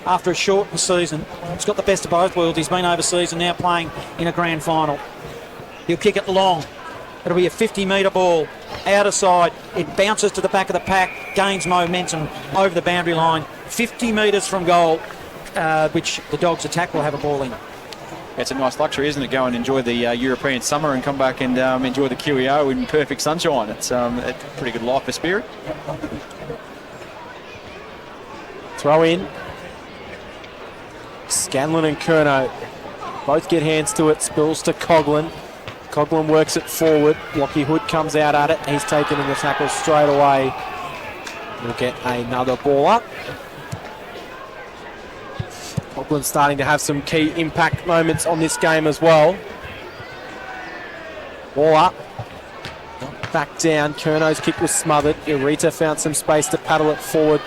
Speaker 4: after a shortened season. He's got the best of both worlds. He's been overseas and now playing in a grand final. He'll kick it long. It'll be a 50-metre ball out of side. It bounces to the back of the pack, gains momentum over the boundary line. 50 metres from goal, which the Dogs attack will have a ball in.
Speaker 5: It's a nice luxury, isn't it? Go and enjoy the European summer and come back and enjoy the QEO in perfect sunshine. It's a pretty good life for Spirit.
Speaker 3: Throw in. Scanlon and Curnow both get hands to it. Spills to Coughlin. Coughlin works it forward. Lockie Hood comes out at it. He's taken in the tackle straight away. We'll get another ball up. Coughlin starting to have some key impact moments on this game as well. Ball up. Back down. Curnow's kick was smothered. Irita found some space to paddle it forward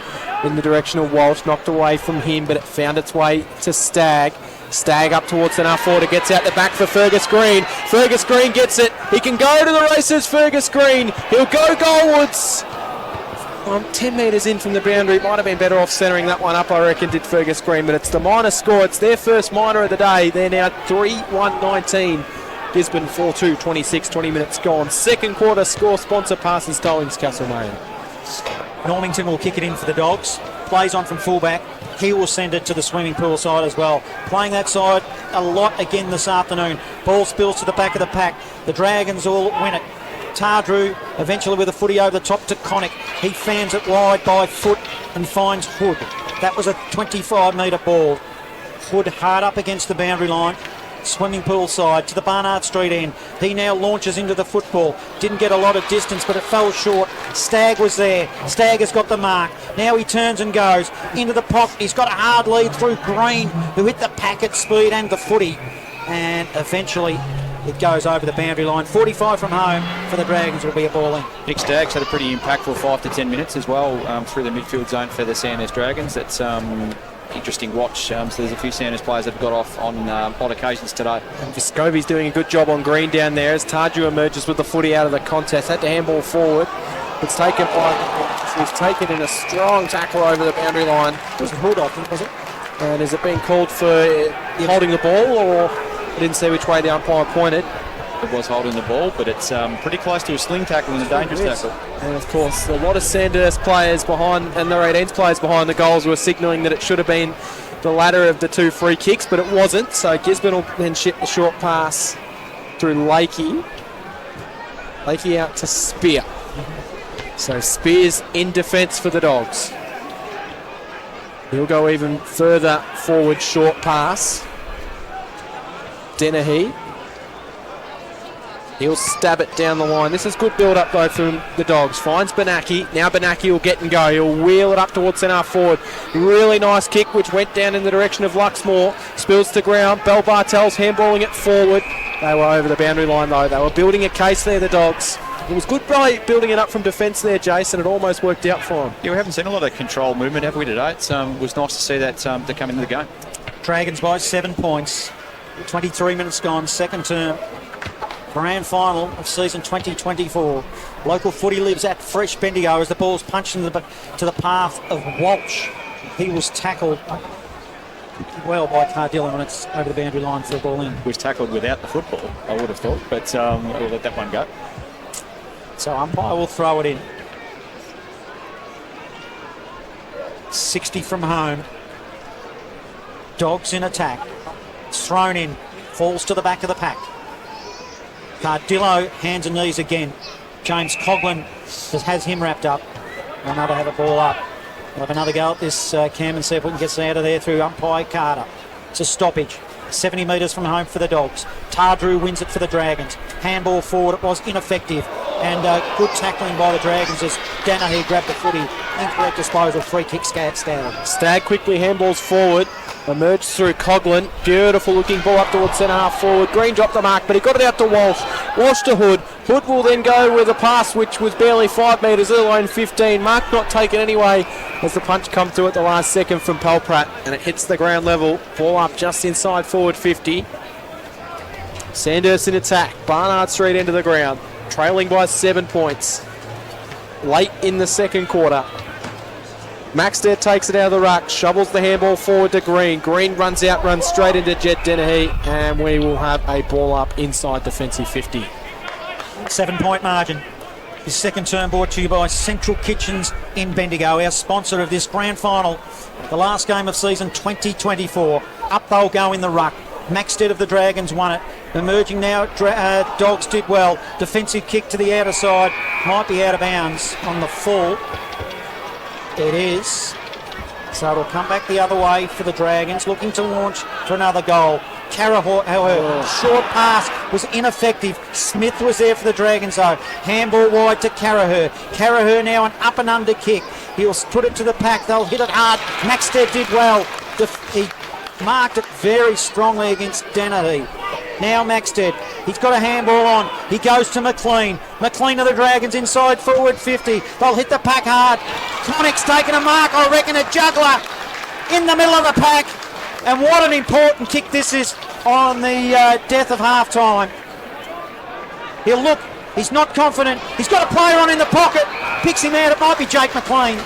Speaker 3: in the direction of Walsh. Knocked away from him, but it found its way to Stagg. Stagg up towards the half forward. It gets out the back for Fergus Green. Fergus Green gets it. He can go to the races, Fergus Green. He'll go goalwards. 10 metres in from the boundary. Might have been better off centering that one up, I reckon, did Fergus Green. But it's the minor score. It's their first minor of the day. They're now 3-1-19. Gisborne 4-2, 26, 20 minutes gone. Second quarter score, sponsor passes Tollings Castlemaine.
Speaker 4: Normington will kick it in for the Dogs. Plays on from fullback. He will send it to the swimming pool side as well. Playing that side a lot again this afternoon. Ball spills to the back of the pack. The Dragons will win it. Tardrew eventually with a footy over the top to Connick. He fans it wide by foot and finds Hood. That was a 25-metre ball. Hood hard up against the boundary line. Swimming pool side to the Barnard Street end. He now launches into the football. Didn't get a lot of distance, but it fell short. Stagg was there. Stagg has got the mark. Now he turns and goes into the pocket. He's got a hard lead through Green, who hit the pack at speed and the footy. And eventually it goes over the boundary line. 45 from home for the Dragons will be a ball in.
Speaker 5: Nick Staggs had a pretty impactful 5 to 10 minutes as well through the midfield zone for the Sandhurst Dragons. That's interesting watch. So there's a few Sandhurst players that have got off on odd occasions today.
Speaker 3: And Viscovi's doing a good job on Green down there as Tardrew emerges with the footy out of the contest. Had to handball forward. It's taken by... He's taken in a strong tackle over the boundary line.
Speaker 4: It was Hood, I think, was it?
Speaker 3: And is it being called for holding the ball, or I didn't see which way the umpire pointed?
Speaker 5: It was holding the ball, but it's pretty close to a sling tackle and a dangerous tackle.
Speaker 3: And of course, a lot of Sandhurst players behind and the 18s players behind the goals were signalling that it should have been the latter of the 2 free kicks, but it wasn't. So Gisborne will then ship the short pass through Lakey. Lakey out to Spear. So Spear's in defence for the Dogs. He'll go even further forward, short pass. Dennehy. He'll stab it down the line. This is good build-up, though, from the Dogs. Finds Benaki. Now Benaki will get and go. He'll wheel it up towards centre forward. Really nice kick, which went down in the direction of Luxmore. Spills to ground. Bell Bartels handballing it forward. They were over the boundary line, though. They were building a case there, the Dogs. It was good by building it up from defence there, Jason. It almost worked out for them.
Speaker 5: Yeah, we haven't seen a lot of control movement, have we, today? It was nice to see that to come into the game.
Speaker 4: Dragons by 7 points. 23 minutes gone, second term. Grand final of season 2024. Local footy lives at Fresh Bendigo as the ball's punched to the path of Walsh. He was tackled well by Cardillo, and it's over the boundary line for the ball in.
Speaker 5: He was tackled without the football, I would have thought, but we'll let that one go.
Speaker 4: So umpire will throw it in. 60 from home. Dogs in attack. It's thrown in. Falls to the back of the pack. Cardillo, hands and knees again. James Coughlin has him wrapped up. Another have a ball up. We'll have another go at this, Cam, and see if we can get out of there through umpire Carter. It's a stoppage. 70 metres from home for the Dogs. Tardrew wins it for the Dragons. Handball forward, it was ineffective. And good tackling by the Dragons as Danahy grabbed the footy. Incorrect disposal, free kick, Stag.
Speaker 3: Stag quickly handballs forward. Emerged through Coughlin. Beautiful looking ball up towards centre half forward. Green dropped the mark, but he got it out to Walsh. Walsh to Hood. Hood will then go with a pass which was barely 5 metres, let alone 15. Mark not taken anyway as the punch come through at the last second from Pelprat, and it hits the ground level. Ball up just inside forward 50. Sandhurst in attack. Barnard Street into the ground. Trailing by 7 points. Late in the second quarter. Maxted takes it out of the ruck, shovels the handball forward to Green. Green runs out, runs straight into Jet Dennehy, and we will have a ball up inside defensive 50.
Speaker 4: 7 point margin. This second term brought to you by Central Kitchens in Bendigo, our sponsor of this grand final. The last game of season 2024. Up they'll go in the ruck. Maxted of the Dragons won it. Emerging now, Dogs did well. Defensive kick to the outer side. Might be out of bounds on the full. It is. So it'll come back the other way for the Dragons, looking to launch for another goal. Carraher, short pass was ineffective. Smith was there for the Dragons though. Handball wide to Carraher. Carraher now an up and under kick. He'll put it to the pack. They'll hit it hard. Maxted did well. He marked it very strongly against Danahy. Now Maxted, he's got a handball on. He goes to McLean. McLean of the Dragons inside forward 50. They'll hit the pack hard. Connick's taking a mark, I reckon, a juggler in the middle of the pack. And what an important kick this is on the death of half time. He'll look, he's not confident. He's got a player on in the pocket. Picks him out, it might be Jake McLean.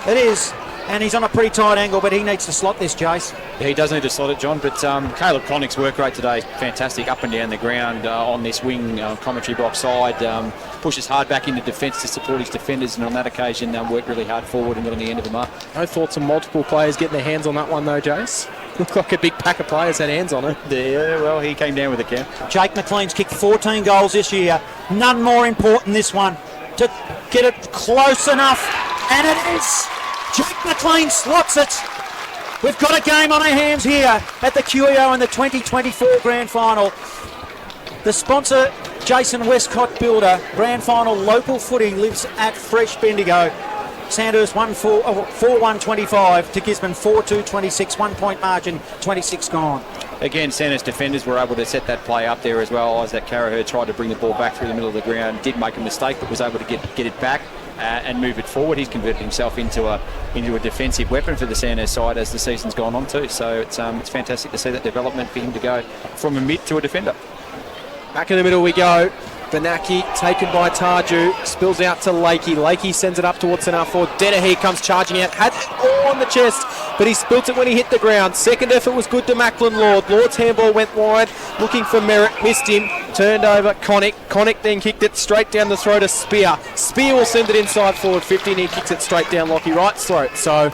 Speaker 4: It is. And he's on a pretty tight angle, but he needs to slot this, Jace.
Speaker 5: Yeah, he does need to slot it, John, but Caleb Connick's work rate today, fantastic, up and down the ground on this wing commentary box side, pushes hard back into defence to support his defenders, and on that occasion worked really hard forward and got on the end of the mark.
Speaker 3: No thoughts on multiple players getting their hands on that one though, Jace. Looked like a big pack of players had hands on it.
Speaker 5: Yeah, well, he came down with a count.
Speaker 4: Jake McLean's kicked 14 goals this year. None more important this one. To get it close enough, and it is. Jake McLean slots it. We've got a game on our hands here at the QEO in the 2024 Grand Final. The sponsor, Jason Westcott Builder, Grand Final local footy lives at Fresh Bendigo. Sandhurst 4-1-25 to Gisborne 4-2-26, 1 point margin, 26 gone.
Speaker 5: Again, Sandhurst defenders were able to set that play up there as well. Isaac Carraher tried to bring the ball back through the middle of the ground, did make a mistake, but was able to get it back and move it forward. He's converted himself into a defensive weapon for the Sandhurst side as the season's gone on too. So it's fantastic to see that development for him to go from a mid to a defender.
Speaker 3: Back in the middle we go. Benaki taken by Tarju, spills out to Lakey. Lakey sends it up towards centre forward. Dennehy comes charging out, had it all on the chest, but he spilt it when he hit the ground. Second effort was good to Macklin Lord. Lord's handball went wide, looking for Merritt, missed him, turned over Connick. Connick then kicked it straight down the throat of Spear. Spear will send it inside forward 50, and he kicks it straight down Lockie Wright's throat. So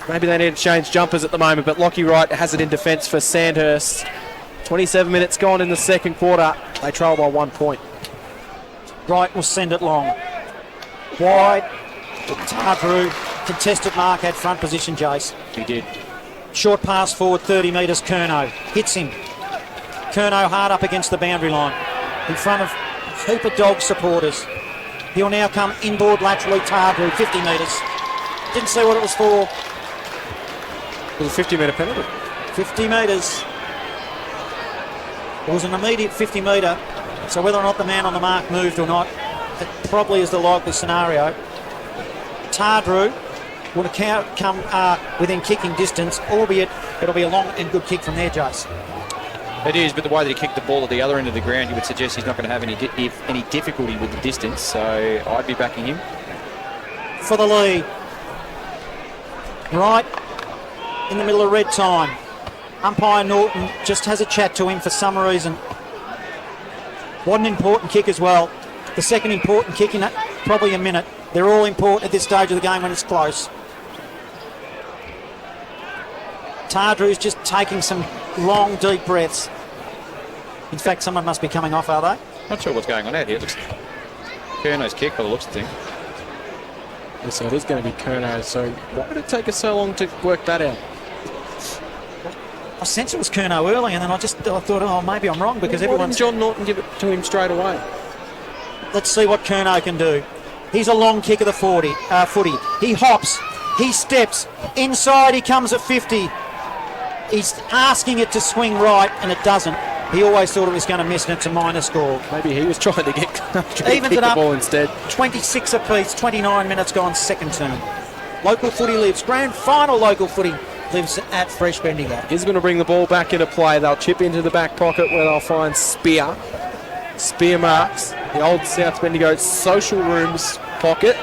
Speaker 3: maybe they need to change jumpers at the moment, but Lockie Wright has it in defence for Sandhurst. 27 minutes gone in the second quarter. They trail by 1 point.
Speaker 4: Wright will send it long. Wide. Tardrew. Contested mark at front position, Jace.
Speaker 5: He did.
Speaker 4: Short pass forward 30 metres. Curnow hits him. Curnow hard up against the boundary line in front of a heap of Dog supporters. He'll now come inboard laterally. Tardrew 50 metres. Didn't see what it was for.
Speaker 3: It was a 50-metre penalty.
Speaker 4: 50 metres. It was an immediate 50 metre. So whether or not the man on the mark moved or not, it probably is the likely scenario. Tardrew will come within kicking distance, albeit it'll be a long and good kick from there, Jace.
Speaker 5: It is, but the way that he kicked the ball at the other end of the ground, you would suggest he's not going to have any difficulty with the distance, so I'd be backing him.
Speaker 4: For the lead. Right in the middle of red time. Umpire Norton just has a chat to him for some reason. What an important kick as well. The second important kick in probably a minute. They're all important at this stage of the game when it's close. Tardrew's just taking some long, deep breaths. In fact, someone must be coming off, are they?
Speaker 5: Not sure what's going on out here. It looks Curnow's kick by the looks of things.
Speaker 3: So it is going to be Curnow. So why did it take us so long to work that out?
Speaker 4: I sense it was Curnow early, and then I thought, oh, maybe I'm wrong because
Speaker 3: Why
Speaker 4: everyone's...
Speaker 3: didn't John Norton give it to him straight away?
Speaker 4: Let's see what Curnow can do. He's a long kick of the footy. He hops, he steps, inside he comes at 50. He's asking it to swing right, and it doesn't. He always thought it was going to miss, and it's a minor score.
Speaker 3: Maybe he was trying to get
Speaker 4: Evens it
Speaker 3: the
Speaker 4: up,
Speaker 3: ball instead.
Speaker 4: 26 apiece, 29 minutes gone, second term. Local footy lives. Grand final local footy lives at Fresh Bendigo.
Speaker 3: Gisborne will bring the ball back into play. They'll chip into the back pocket where they'll find Spear. Spear marks the old South Bendigo social rooms pocket,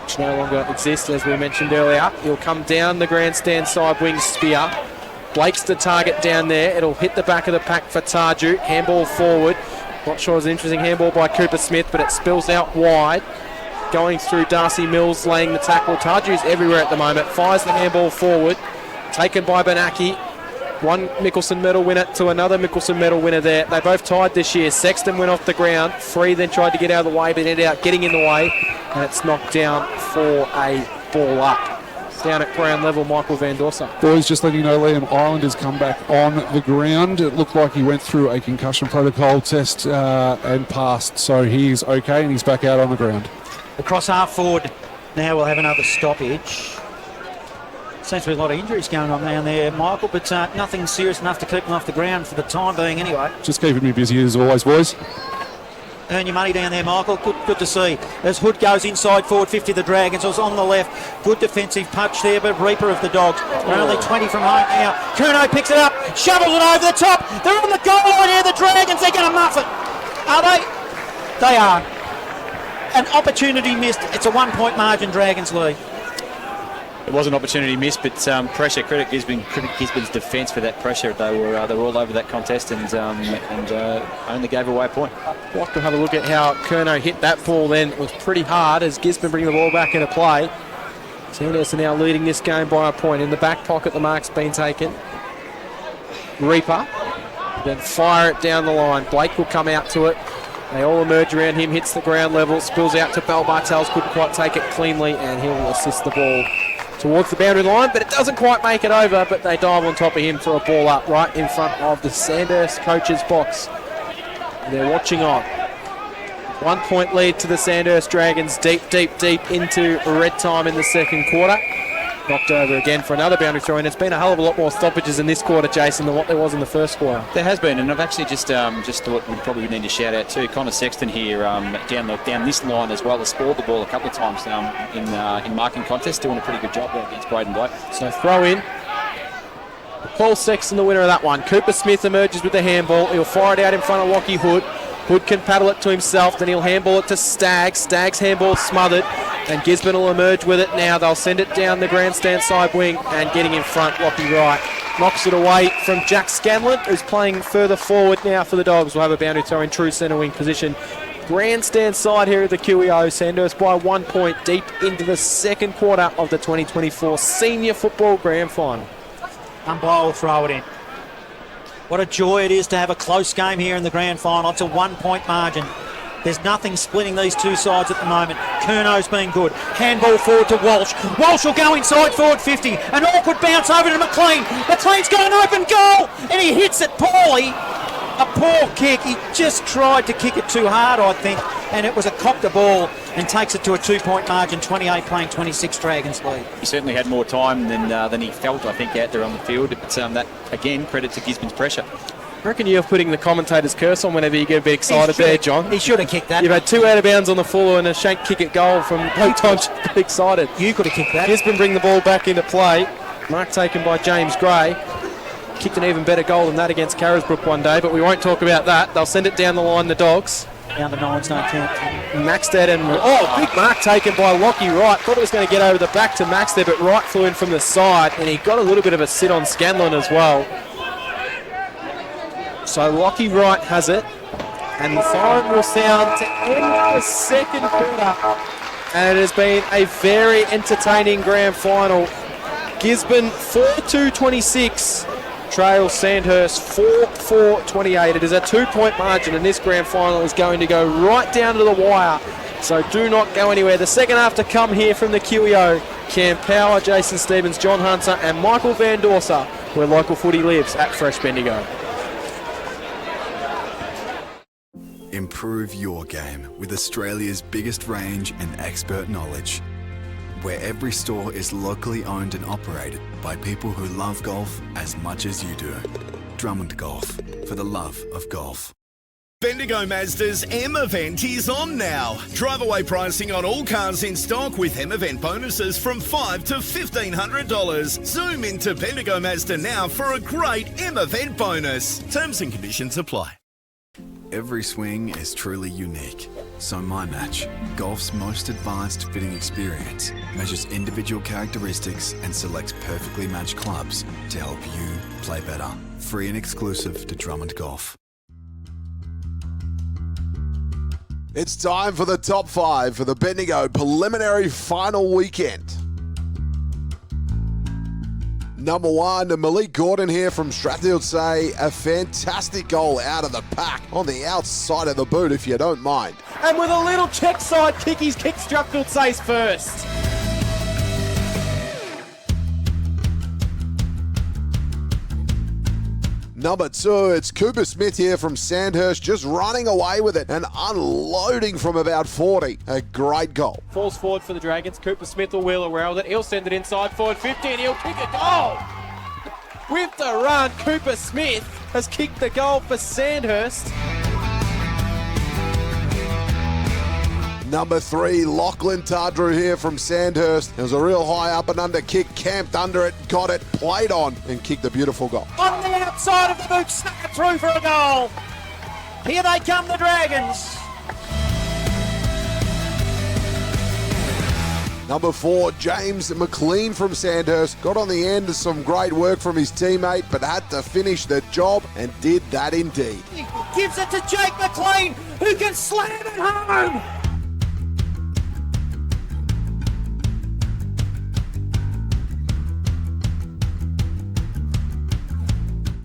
Speaker 3: which no longer exists, as we mentioned earlier. He'll come down the grandstand side wing. Spear. Blake's the target down there. It'll hit the back of the pack for Tarju. Handball forward. Not sure it was an interesting handball by Cooper Smith, but it spills out wide. Going through Darcy Mills, laying the tackle. Tarju's everywhere at the moment. Fires the handball forward. Taken by Benaki. One Mickelson medal winner to another Mickelson medal winner there. They both tied this year. Sexton went off the ground. Free then tried to get out of the way, but ended up getting in the way. And it's knocked down for a ball up. Down at ground level, Michael Van Dorsa.
Speaker 7: Boys, just letting you know, Liam Ireland has come back on the ground. It looked like he went through a concussion protocol test and passed. So he's okay and he's back out on the ground.
Speaker 4: Across half forward now we'll have another stoppage. Seems to be a lot of injuries going on down there, Michael, but nothing serious enough to keep them off the ground for the time being anyway.
Speaker 7: Just keeping me busy as always, boys.
Speaker 4: Earn your money down there, Michael. Good to see. As Hood goes inside forward 50, the Dragons. It was on the left. Good defensive punch there, but Reaper of the Dogs. We're only 20 from home now. Curnow picks it up, shovels it over the top. They're on the goal line here, the Dragons. They're going to muff it. Are they? They are. An opportunity missed. It's a 1-point margin, Dragons lead.
Speaker 5: It was an opportunity missed, but pressure. Credit Gisborne's defence for that pressure. They were all over that contest and only gave away a point.
Speaker 3: I'd like to have a look at how Curnow hit that ball then. It was pretty hard as Gisborne bring the ball back into play. Sandhurst are now leading this game by a point. In the back pocket, the mark's been taken. Reaper, then fire it down the line. Blake will come out to it. They all emerge around him, hits the ground level, spills out to Bell Bartels, couldn't quite take it cleanly, and he'll assist the ball towards the boundary line, but it doesn't quite make it over, but they dive on top of him for a ball up right in front of the Sandhurst coach's box. They're watching on. 1 point lead to the Sandhurst Dragons, deep into red time in the second quarter. Knocked over again for another boundary throw, and it's been a hell of a lot more stoppages in this quarter, Jason, than what there was in the first quarter.
Speaker 5: There has been, and I've actually just thought we probably need to shout out too. Connor Sexton here down this line as well has spoiled the ball a couple of times in marking contests, doing a pretty good job there against Braden Blake.
Speaker 3: So throw in. Paul Sexton, the winner of that one. Cooper Smith emerges with the handball. He'll fire it out in front of Lockie Hood. Hood can paddle it to himself, then he'll handball it to Staggs. Staggs' handball smothered, and Gisborne will emerge with it now. They'll send it down the grandstand side wing, and getting in front, Lockie Wright knocks it away from Jack Scanlon, who's playing further forward now for the Dogs. We'll have a boundary throw in true centre wing position. Grandstand side here at the QEO. Sandhurst by 1 point deep into the second quarter of the 2024 Senior Football Grand Final.
Speaker 4: Umpire will throw it in. What a joy it is to have a close game here in the grand final. It's a 1 point margin. There's nothing splitting these two sides at the moment. Curnow's been good. Handball forward to Walsh. Walsh will go inside forward 50. An awkward bounce over to McLean. McLean's got an open goal and he hits it poorly. A poor kick. He just tried to kick it too hard, I think, and it was a copter ball and takes it to a 2 point margin, 28 playing 26 Dragons lead.
Speaker 5: He certainly had more time than he felt, I think, out there on the field. But that, again, credit to Gisborne's pressure.
Speaker 3: I reckon you're putting the commentator's curse on whenever you get a bit excited there, John.
Speaker 4: He should have kicked that.
Speaker 3: You've had 2 out of bounds on the full and a shank kick at goal from both times. Excited.
Speaker 4: You could have kicked that.
Speaker 3: Gisborne bring the ball back into play. Mark taken by James Gray. Kicked an even better goal than that against Carisbrook one day, but we won't talk about that. They'll send it down the line, the Dogs.
Speaker 4: Down the nines, no count.
Speaker 3: Maxted and... big mark taken by Lockie Wright. Thought it was going to get over the back to Maxted, but Wright flew in from the side, and he got a little bit of a sit on Scanlon as well. So Lockie Wright has it, and the siren will sound to end the second quarter. And it has been a very entertaining grand final. Gisborne 4-2-26. Trails Sandhurst 4-4-28. It is a 2 point margin, and this grand final is going to go right down to the wire. So do not go anywhere. The second half to come here from the QEO. Cam Power, Jason Stevens, John Hunter and Michael Van Dorsa, where local footy lives at Fresh Bendigo.
Speaker 1: Improve your game with Australia's biggest range and expert knowledge, where every store is locally owned and operated by people who love golf as much as you do. Drummond Golf, for the love of golf.
Speaker 2: Bendigo Mazda's M event is on now. Drive away pricing on all cars in stock with M event bonuses from $500 to $1,500. Zoom into Bendigo Mazda now for a great M event bonus. Terms and conditions apply.
Speaker 1: Every swing is truly unique. So My Match, golf's most advanced fitting experience, measures individual characteristics and selects perfectly matched clubs to help you play better. Free and exclusive to Drummond Golf.
Speaker 8: It's time for the top 5 for the Bendigo preliminary final weekend. Number 1, Malik Gordon here from Strathfield say a fantastic goal out of the pack on the outside of the boot, if you don't mind.
Speaker 3: And with a little check side kick, he's kicked Strathfield Say's first.
Speaker 8: Number 2, it's Cooper Smith here from Sandhurst, just running away with it and unloading from about 40. A great goal.
Speaker 3: Falls forward for the Dragons. Cooper Smith will wheel around with it. He'll send it inside forward 50 and he'll kick a goal. With the run, Cooper Smith has kicked the goal for Sandhurst.
Speaker 8: Number 3, Lachlan Tardrew here from Sandhurst. It was a real high up and under kick, camped under it, got it, played on, and kicked a beautiful goal.
Speaker 4: On the outside of the boot, snuck it through for a goal. Here they come, the Dragons.
Speaker 8: Number 4, James McLean from Sandhurst. Got on the end, some great work from his teammate, but had to finish the job and did that indeed.
Speaker 4: He gives it to Jake McLean, who can slam it home.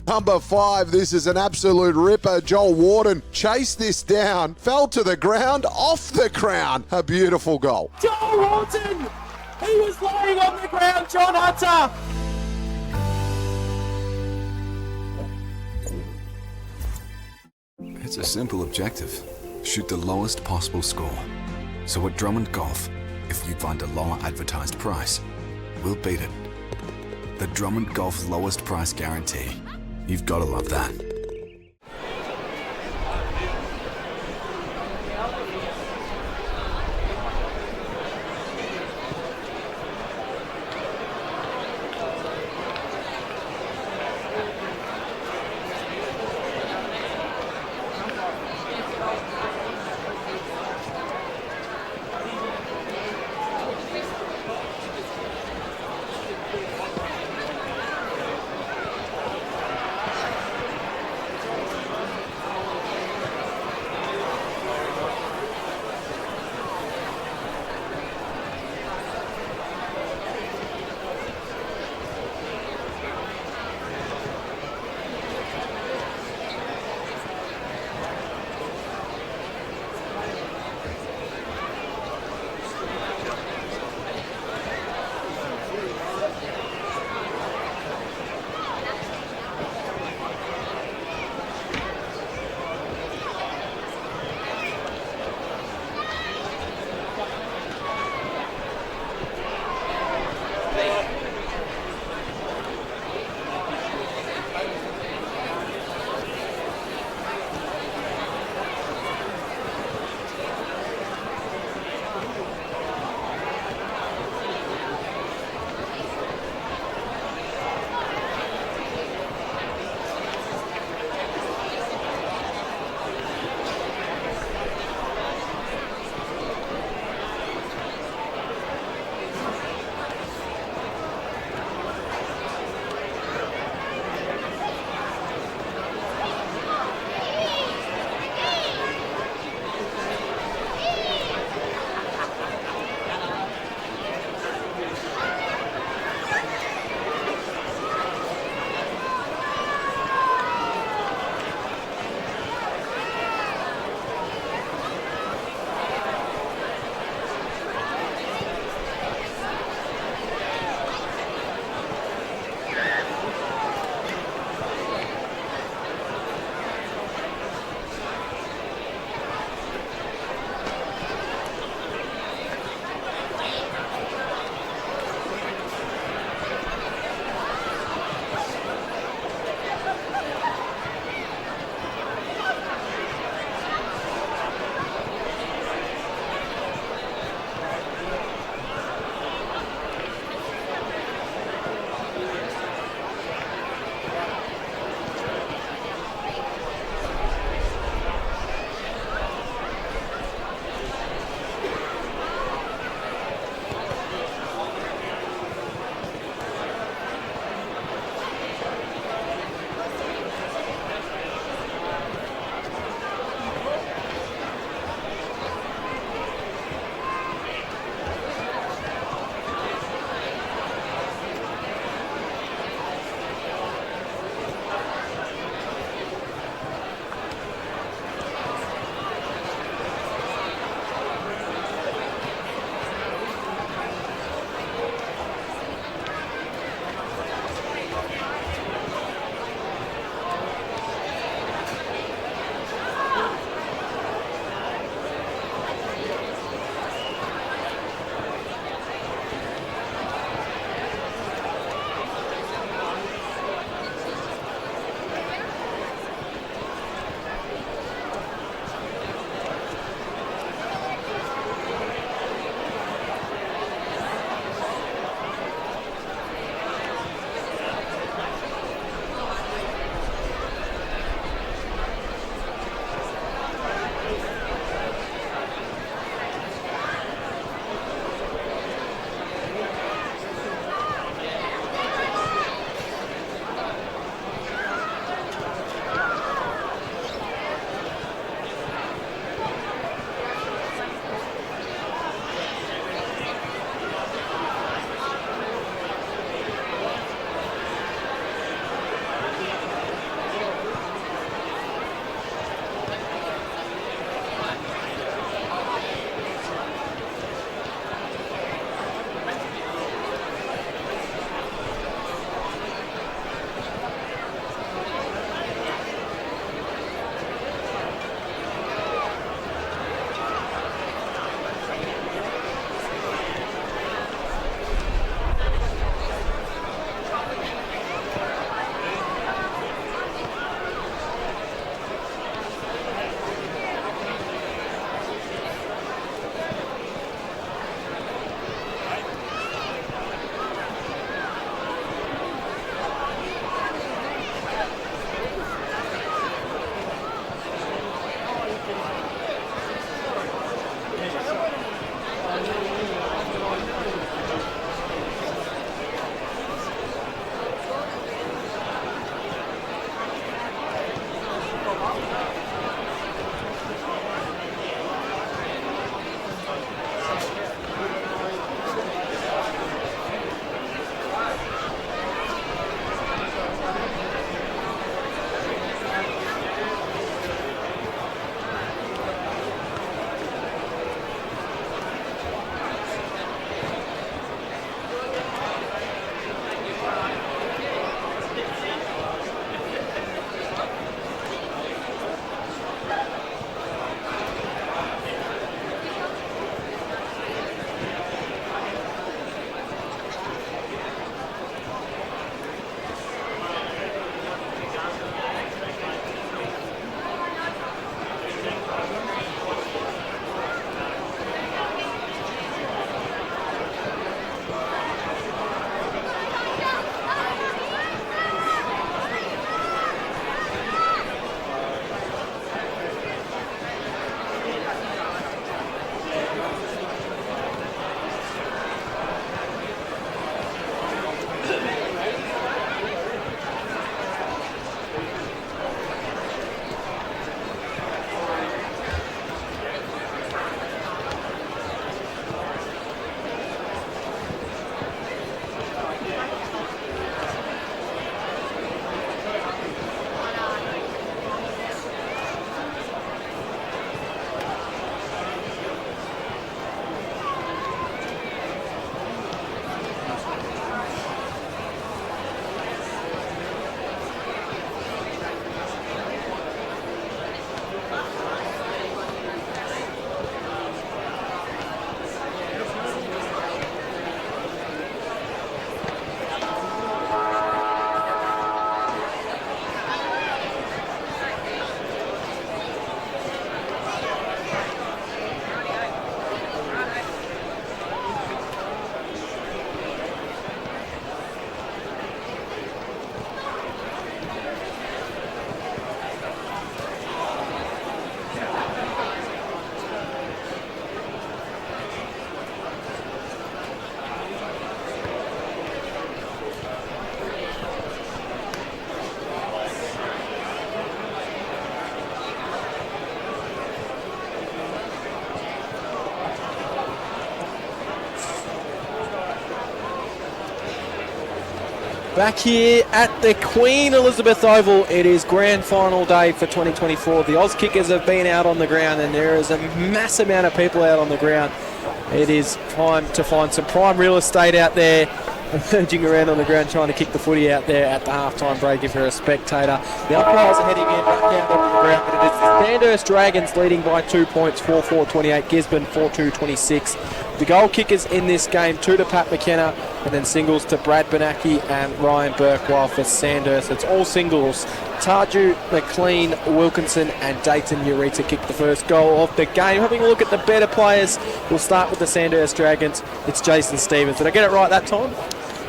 Speaker 8: Number 5, this is an absolute ripper. Joel Warden chased this down, fell to the ground, off the crown. A beautiful goal.
Speaker 9: Joel Horton! He was laying on the ground, John Hunter!
Speaker 1: It's a simple objective. Shoot the lowest possible score. So at Drummond Golf, if you find a lower advertised price, we'll beat it. The Drummond Golf lowest price guarantee. You've got to love that.
Speaker 3: Back here at the Queen Elizabeth Oval, it is grand final day for 2024. The Oz Kickers have been out on the ground and there is a mass amount of people out on the ground. It is time to find some prime real estate out there, emerging around on the ground trying to kick the footy out there at the halftime break if you're a spectator. The umpires are heading in back down on the ground, but it is the Sandhurst Dragons leading by 2 points, 4-4-28, Gisborne 4-2-26. The goal kickers in this game, 2 to Pat McKenna, and then singles to Brad Benaki and Ryan Burke, while for Sandhurst it's all singles. Tarju, McLean, Wilkinson and Dayton Ureta kicked the first goal of the game. Having a look at the better players, we'll start with the Sandhurst Dragons. It's Jason Stevens. Did I get it right that time?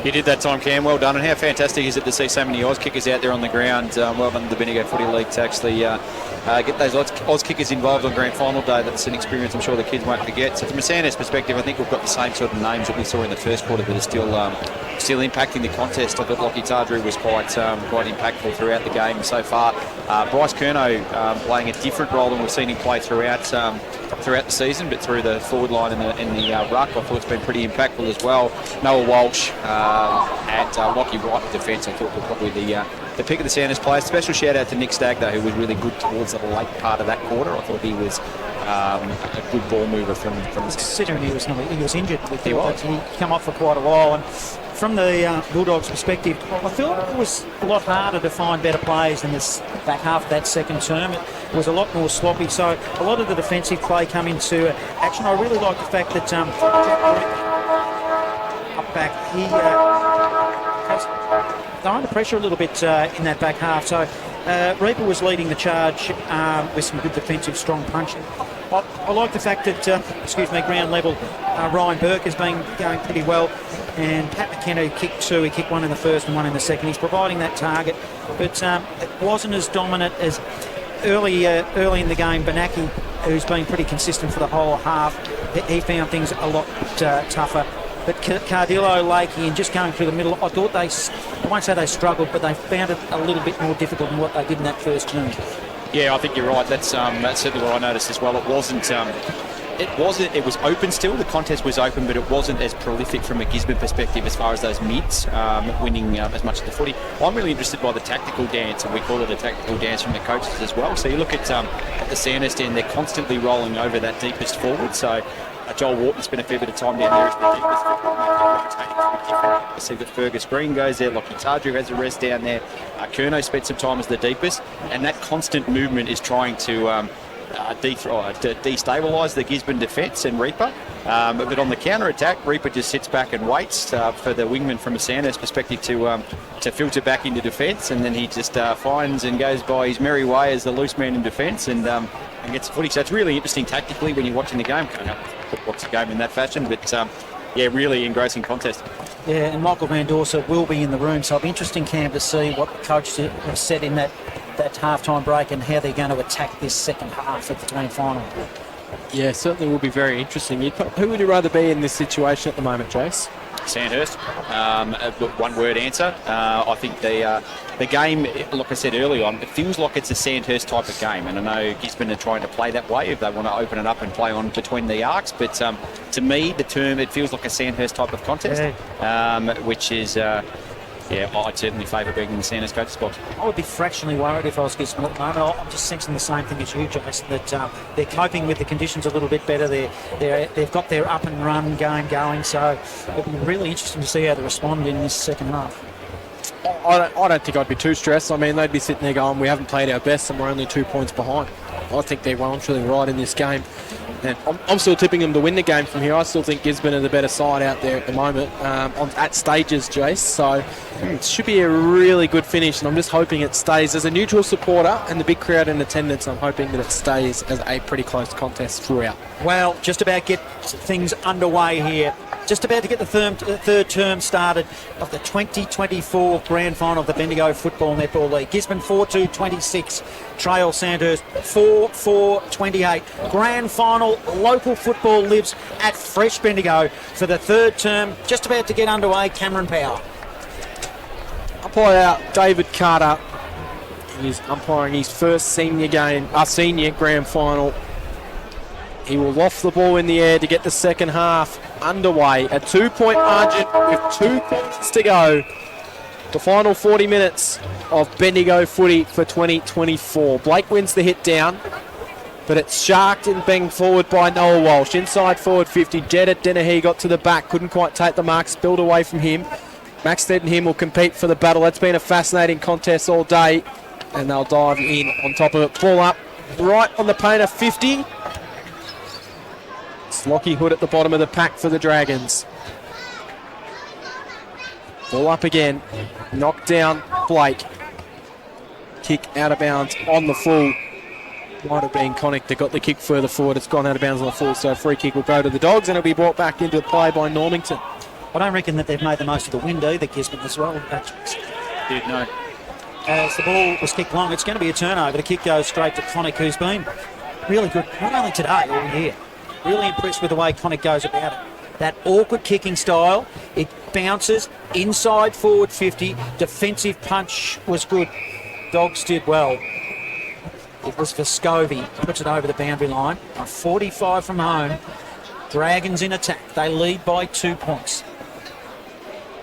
Speaker 5: You did that time, Cam. Well done. And how fantastic is it to see so many Oz kickers out there on the ground? Well done to the Bendigo Footy League to actually get those Oz kickers involved on grand final day. That's an experience I'm sure the kids won't forget. So from a Sandhurst perspective, I think we've got the same sort of names that we saw in the first quarter that are still impacting the contest. I thought Lockie Tardrew was quite impactful throughout the game so far. Bryce Curnow playing a different role than we've seen him play throughout the season, but through the forward line in the ruck, I thought it's been pretty impactful as well. Noah Walsh and Lockie Wright in defence, I thought were probably the pick of the Sandhurst players. Special shout out to Nick Stagg, though, who was really good towards the late part of that quarter. I thought he was a good ball mover from
Speaker 4: considering he was injured. He come off for quite a while, and from the Bulldogs' perspective, I feel like it was a lot harder to find better players in this back half of that second term. It was a lot more sloppy, so a lot of the defensive play come into action. I really like the fact that up back, he was under pressure a little bit in that back half. So Reaper was leading the charge with some good defensive, strong punching. I like the fact that, ground level, Ryan Burke has been going pretty well. And Pat McKenna kicked 2, he kicked 1 in the first and 1 in the second. He's providing that target, but it wasn't as dominant as early in the game. Benaki, who's been pretty consistent for the whole half, he found things a lot tougher. But Cardillo, Lakey, and just going through the middle, I thought I won't say they struggled, but they found it a little bit more difficult than what they did in that first term.
Speaker 5: Yeah, I think you're right. That's certainly what I noticed as well. It wasn't. It was open still. The contest was open, but it wasn't as prolific from a Gisborne perspective as far as those mids winning as much of the footy. I'm really interested by the tactical dance, and we call it a tactical dance from the coaches as well. So you look at the Sandhurst end, they're constantly rolling over that deepest forward. So Joel Wharton spent a fair bit of time down there as the deepest forward. I see that Fergus Green goes there. Lockie Tardrew has a rest down there. Curnow spent some time as the deepest, and that constant movement is trying to destabilise the Gisborne defence and Reaper. But on the counter-attack, Reaper just sits back and waits for the wingman from a Sandhurst perspective to filter back into defence, and then he just finds and goes by his merry way as the loose man in defence and gets the footy. So it's really interesting tactically when you're watching the game. Can't help but watch the game in that fashion, but really engrossing contest.
Speaker 4: Yeah, and Michael Van Dorsa will be in the room, so it'll be interesting, Cam, to see what the coach has said in that half-time break and how they're going to attack this second half of the grand final.
Speaker 3: Yeah, certainly will be very interesting. Who would you rather be in this situation at the moment, Jace?
Speaker 5: Sandhurst. One-word answer. I think the game, like I said earlier on, it feels like it's a Sandhurst type of game, and I know Gisborne are trying to play that way if they want to open it up and play on between the arcs, but to me, it feels like a Sandhurst type of contest, which is... I'd certainly favour being in the Sandhurst coach's box.
Speaker 4: I would be fractionally worried if I was Gisborne at the moment. I'm just sensing the same thing as you, Jason, that they're coping with the conditions a little bit better. They've got their up and run game going, so it'll be really interesting to see how they respond in this second half.
Speaker 3: I don't think I'd be too stressed. I mean, they'd be sitting there going, we haven't played our best and we're only 2 points behind. I think they're well and truly right in this game. And I'm still tipping them to win the game from here. I still think Gisborne are the better side out there at the moment at stages, Jace. So it should be a really good finish, and I'm just hoping it stays as a neutral supporter and the big crowd in attendance. I'm hoping that it stays as a pretty close contest throughout.
Speaker 4: Well, just about get things underway here. Just about to get the third term started of the 2024 Grand Final of the Bendigo Football Netball League. Gisborne 4-2-26, trail Sandhurst 4-4-28. Grand Final, local football lives at Fresh Bendigo for the third term. Just about to get underway, Cameron Power.
Speaker 3: Umpire David Carter is umpiring his first senior Grand Final. He will loft the ball in the air to get the second half underway. A 2-point margin with 2 points to go. The final 40 minutes of Bendigo footy for 2024. Blake wins the hit down, but it's sharked and banged forward by Noah Walsh. Inside forward 50. Jeddah Dennehy got to the back, couldn't quite take the mark, spilled away from him. Maxted and him will compete for the battle. That's been a fascinating contest all day, and they'll dive in on top of it. Ball up right on the painter 50. Lockie Hood at the bottom of the pack for the Dragons. Ball up again. Knocked down Blake. Kick out of bounds on the full. Might have been Connick that got the kick further forward. It's gone out of bounds on the full, so a free kick will go to the Dogs, and it'll be brought back into play by Normington.
Speaker 4: I don't reckon that they've made the most of the wind either, Gisborne as well.
Speaker 5: Did no.
Speaker 4: As the ball was kicked long, it's going to be a turnover. The kick goes straight to Connick, who's been really good, not only today, all year. Really impressed with the way Connick goes about it. That awkward kicking style, it bounces inside forward 50. Defensive punch was good. Dogs did well. It was for Scovey. Puts it over the boundary line. A 45 from home. Dragons in attack. They lead by 2 points.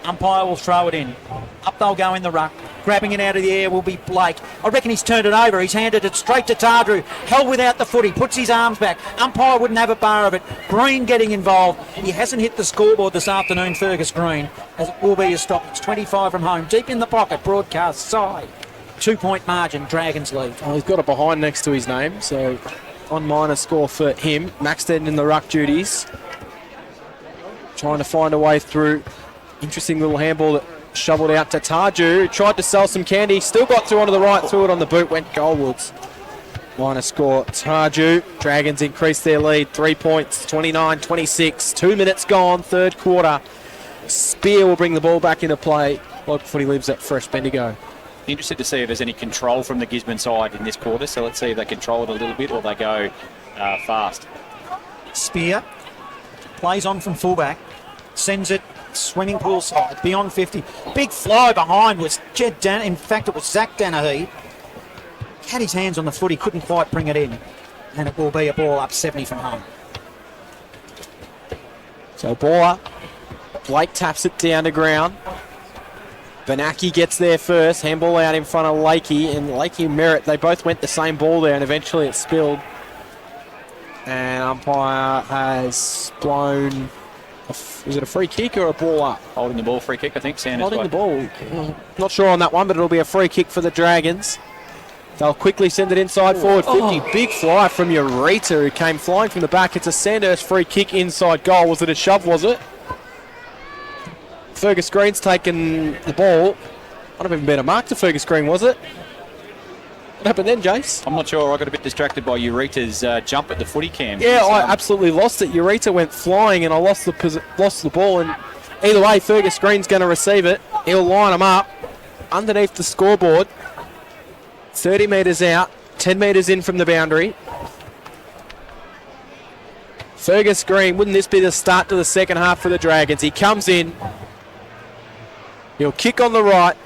Speaker 4: Umpire will throw it in. Up they'll go in the ruck. Grabbing it out of the air will be Blake. I reckon he's turned it over. He's handed it straight to Tardrew. Held without the footy. Puts his arms back. Umpire wouldn't have a bar of it. Green getting involved. He hasn't hit the scoreboard this afternoon, Fergus Green, as it will be a stop. It's 25 from home. Deep in the pocket. Broadcast side. 2 point margin. Dragons lead.
Speaker 3: Oh, he's got a behind next to his name, so 1- score for him. Maxted in the ruck duties. Trying to find a way through. Interesting little handball that shoveled out to Tarju. Tried to sell some candy. Still got through onto the right. Threw it on the boot. Went goalwards. Minor score. Tarju. Dragons increased their lead. 3 points. 29-26. 2 minutes gone. Third quarter. Spear will bring the ball back into play. Local footy lives at Fresh Bendigo.
Speaker 5: Interested to see if there's any control from the Gisborne side in this quarter. So let's see if they control it a little bit or they go fast.
Speaker 4: Spear plays on from fullback. Sends it swimming pool side, beyond 50. Big fly behind was Jed Dan. In fact, it was Zach Danahy. Had his hands on the footy, couldn't quite bring it in. And it will be a ball up 70 from home.
Speaker 3: So ball up. Blake taps it down to ground. Benaki gets there first. Handball out in front of Lakey. And Lakey and Merritt, they both went the same ball there, and eventually it spilled. And umpire has blown... Was it a free kick or a ball up?
Speaker 5: Holding the ball, free kick, I think. Sanders
Speaker 3: holding the ball. Not sure on that one, but it'll be a free kick for the Dragons. They'll quickly send it inside forward 50. Big fly from Eureka, who came flying from the back. It's a Sandhurst free kick inside goal. Was it a shove, was it? Fergus Green's taken the ball. Might have even been a mark to Fergus Green, was it? What happened then, Jace?
Speaker 5: I'm not sure. I got a bit distracted by Eureka's jump at the footy cam.
Speaker 3: Yeah, I absolutely lost it. Eureka went flying and I lost the ball. And either way, Fergus Green's going to receive it. He'll line them up underneath the scoreboard. 30 metres out, 10 metres in from the boundary. Fergus Green, wouldn't this be the start to the second half for the Dragons? He comes in. He'll kick on the right.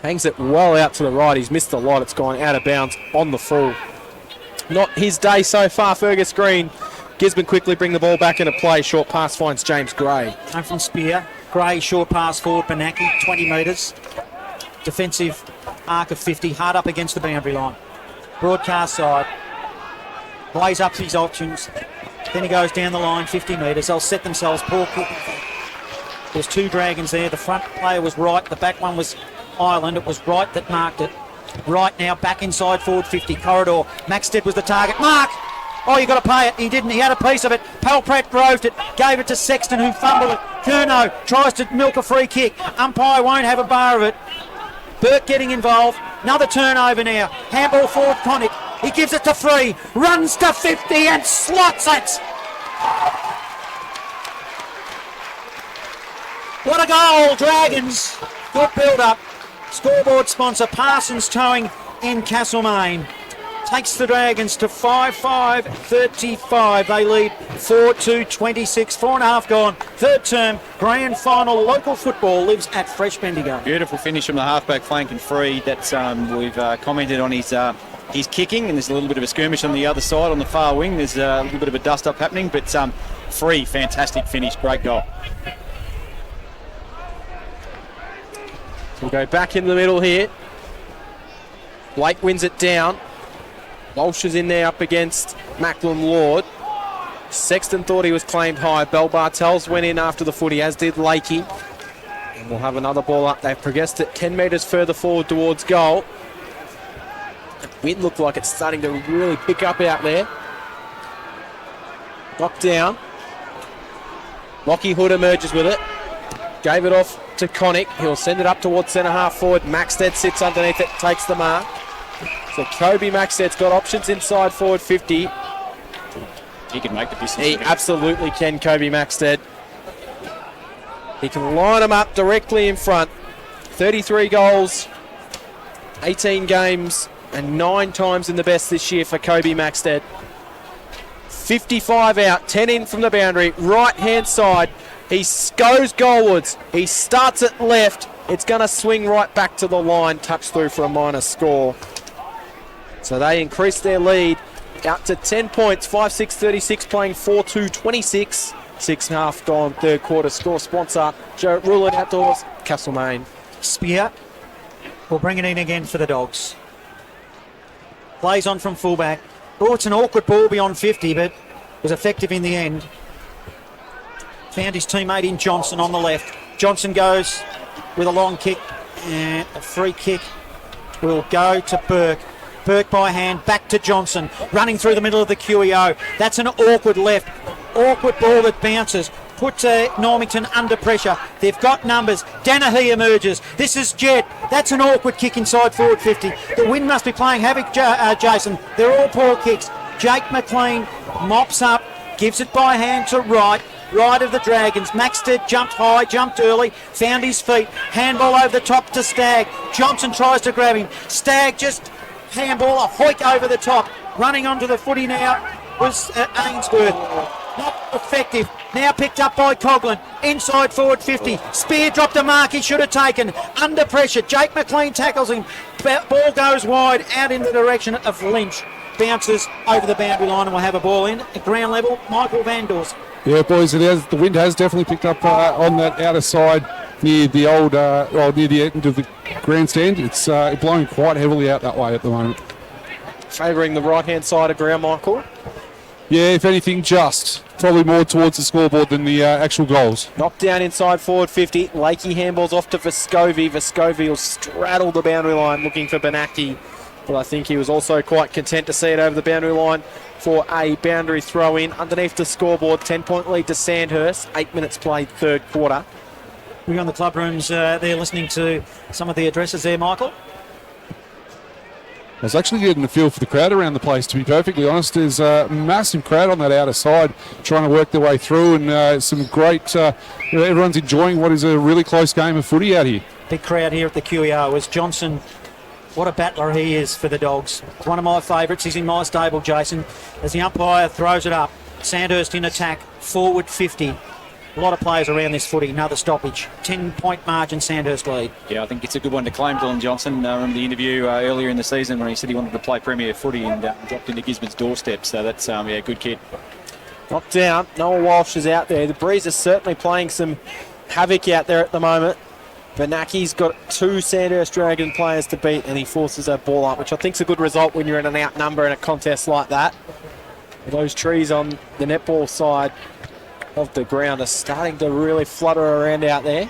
Speaker 3: Hangs it well out to the right. He's missed a lot. It's gone out of bounds on the full. Not his day so far, Fergus Green. Gisborne quickly bring the ball back into play. Short pass finds James Gray.
Speaker 4: Home from Spear. Gray, short pass forward. Benaki, 20 metres. Defensive arc of 50. Hard up against the boundary line. Broadcast side. Plays up his options. Then he goes down the line, 50 metres. They'll set themselves. Poor kicking. There's two Dragons there. The front player was right. The back one was Ireland. It was right that marked it. Right now, back inside forward 50. Corridor. Maxted was the target. Mark! Oh, you got to pay it. He didn't. He had a piece of it. Palprat roved it. Gave it to Sexton, who fumbled it. Curnow tries to milk a free kick. Umpire won't have a bar of it. Burke getting involved. Another turnover now. Handball forward, Connick. He gives it to Free. Runs to 50 and slots it. What a goal, Dragons. Good build-up. Scoreboard sponsor Parsons Towing in Castlemaine. Takes the Dragons to 5-5-35. They lead 4-2-26. 4.5 gone. Third term, grand final. Local football lives at Fresh Bendigo.
Speaker 5: Beautiful finish from the halfback flank and Free. That's we've commented on his kicking, and there's a little bit of a skirmish on the other side on the far wing. There's a little bit of a dust-up happening, but Free, fantastic finish. Great goal.
Speaker 3: We'll go back in the middle here. Blake wins it down. Walsh is in there up against Macklin Lord. Sexton thought he was claimed high. Bell Bartels went in after the footy, as did Lakey. And we'll have another ball up. They've progressed it 10 metres further forward towards goal. The wind looked like it's starting to really pick up out there. Knocked down. Lockie Hood emerges with it. Gave it off to Connick. He'll send it up towards centre half forward. Maxted sits underneath it, takes the mark. So Kobe Maxted's got options inside forward 50.
Speaker 5: He can make the distance.
Speaker 3: He absolutely can, Kobe Maxted. He can line them up directly in front. 33 goals, 18 games, and 9 times in the best this year for Kobe Maxted. 55 out, 10 in from the boundary, right-hand side. He goes goalwards. He starts it left. It's going to swing right back to the line. Touch through for a minor score. So they increase their lead out to 10 points. 5-6-36 playing 4-2-26. 6.5 gone third quarter. Score sponsor Joe Rulin Outdoors, Castlemaine.
Speaker 4: Spear will bring it in again for the Dogs. Plays on from fullback. Oh, it's an awkward ball beyond 50, but was effective in the end. Found his teammate in Johnson on the left. Johnson goes with a long kick, and a free kick will go to Burke. Burke by hand, back to Johnson, running through the middle of the QEO. That's an awkward left. Awkward ball that bounces. Puts Normington under pressure. They've got numbers. Danahy emerges. This is Jed. That's an awkward kick inside forward 50. The wind must be playing havoc, Jason. They're all poor kicks. Jake McLean mops up, gives it by hand to right of the Dragons. Maxted jumped high, jumped early, found his feet. Handball over the top to Stagg. Johnson tries to grab him. Stagg just handball, a hoik over the top. Running onto the footy now was Ainsworth. Not effective. Now picked up by Coughlin. Inside forward 50. Spear dropped a mark he should have taken. Under pressure. Jake McLean tackles him. Ball goes wide out in the direction of Lynch. Bounces over the boundary line and we'll have a ball in at ground level. Michael Van Dors.
Speaker 7: Yeah, boys, the wind has definitely picked up on that outer side near the near the end of the grandstand. It's blowing quite heavily out that way at the moment.
Speaker 3: Favouring the right-hand side of ground, Michael.
Speaker 7: Yeah, if anything, just probably more towards the scoreboard than the actual goals.
Speaker 3: Knocked down inside forward 50. Lakey handballs off to Vescovi. Vescovi will straddle the boundary line looking for Benaki. But I think he was also quite content to see it over the boundary line for a boundary throw in. Underneath the scoreboard, 10-point lead to Sandhurst. 8 minutes played, third quarter.
Speaker 4: We're on the club rooms there listening to some of the addresses there, Michael.
Speaker 7: I was actually getting a feel for the crowd around the place, to be perfectly honest. There's a massive crowd on that outer side trying to work their way through, and some great, everyone's enjoying what is a really close game of footy out here.
Speaker 4: Big crowd here at the QEO as Johnson, what a battler he is for the Dogs. One of my favourites. He's in my stable, Jason, as the umpire throws it up. Sandhurst in attack, forward 50. A lot of players around this footy. Another stoppage. 10-point margin, Sandhurst lead.
Speaker 5: Yeah, I think it's a good one to claim, Dylan Johnson. I remember the interview earlier in the season when he said he wanted to play Premier footy and dropped into Gisborne's doorstep. So that's, good kid.
Speaker 3: Knocked down. Noah Walsh is out there. The Breeze is certainly playing some havoc out there at the moment. Benaki's got 2 Sandhurst Dragon players to beat, and he forces a ball up, which I think is a good result when you're in an outnumber in a contest like that. Those trees on the netball side of the ground are starting to really flutter around out there.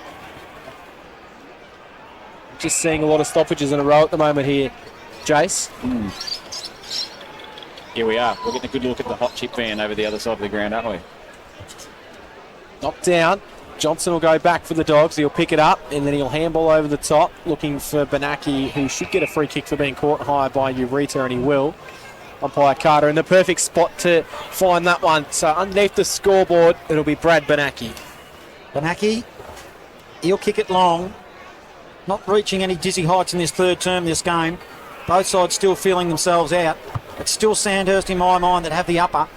Speaker 3: Just seeing a lot of stoppages in a row at the moment here, Jace.
Speaker 5: Here we are. We're getting a good look at the hot chip van over the other side of the ground, aren't we?
Speaker 3: Knocked down. Johnson will go back for the Dogs. He'll pick it up and then he'll handball over the top, looking for Benaki, who should get a free kick for being caught high by Eureka, and he will. Umpire Carter in the perfect spot to find that one. So underneath the scoreboard, it'll be Brad Benaki.
Speaker 4: Benaki, he'll kick it long. Not reaching any dizzy heights in this third term this game. Both sides still feeling themselves out. It's still Sandhurst in my mind that have the upper.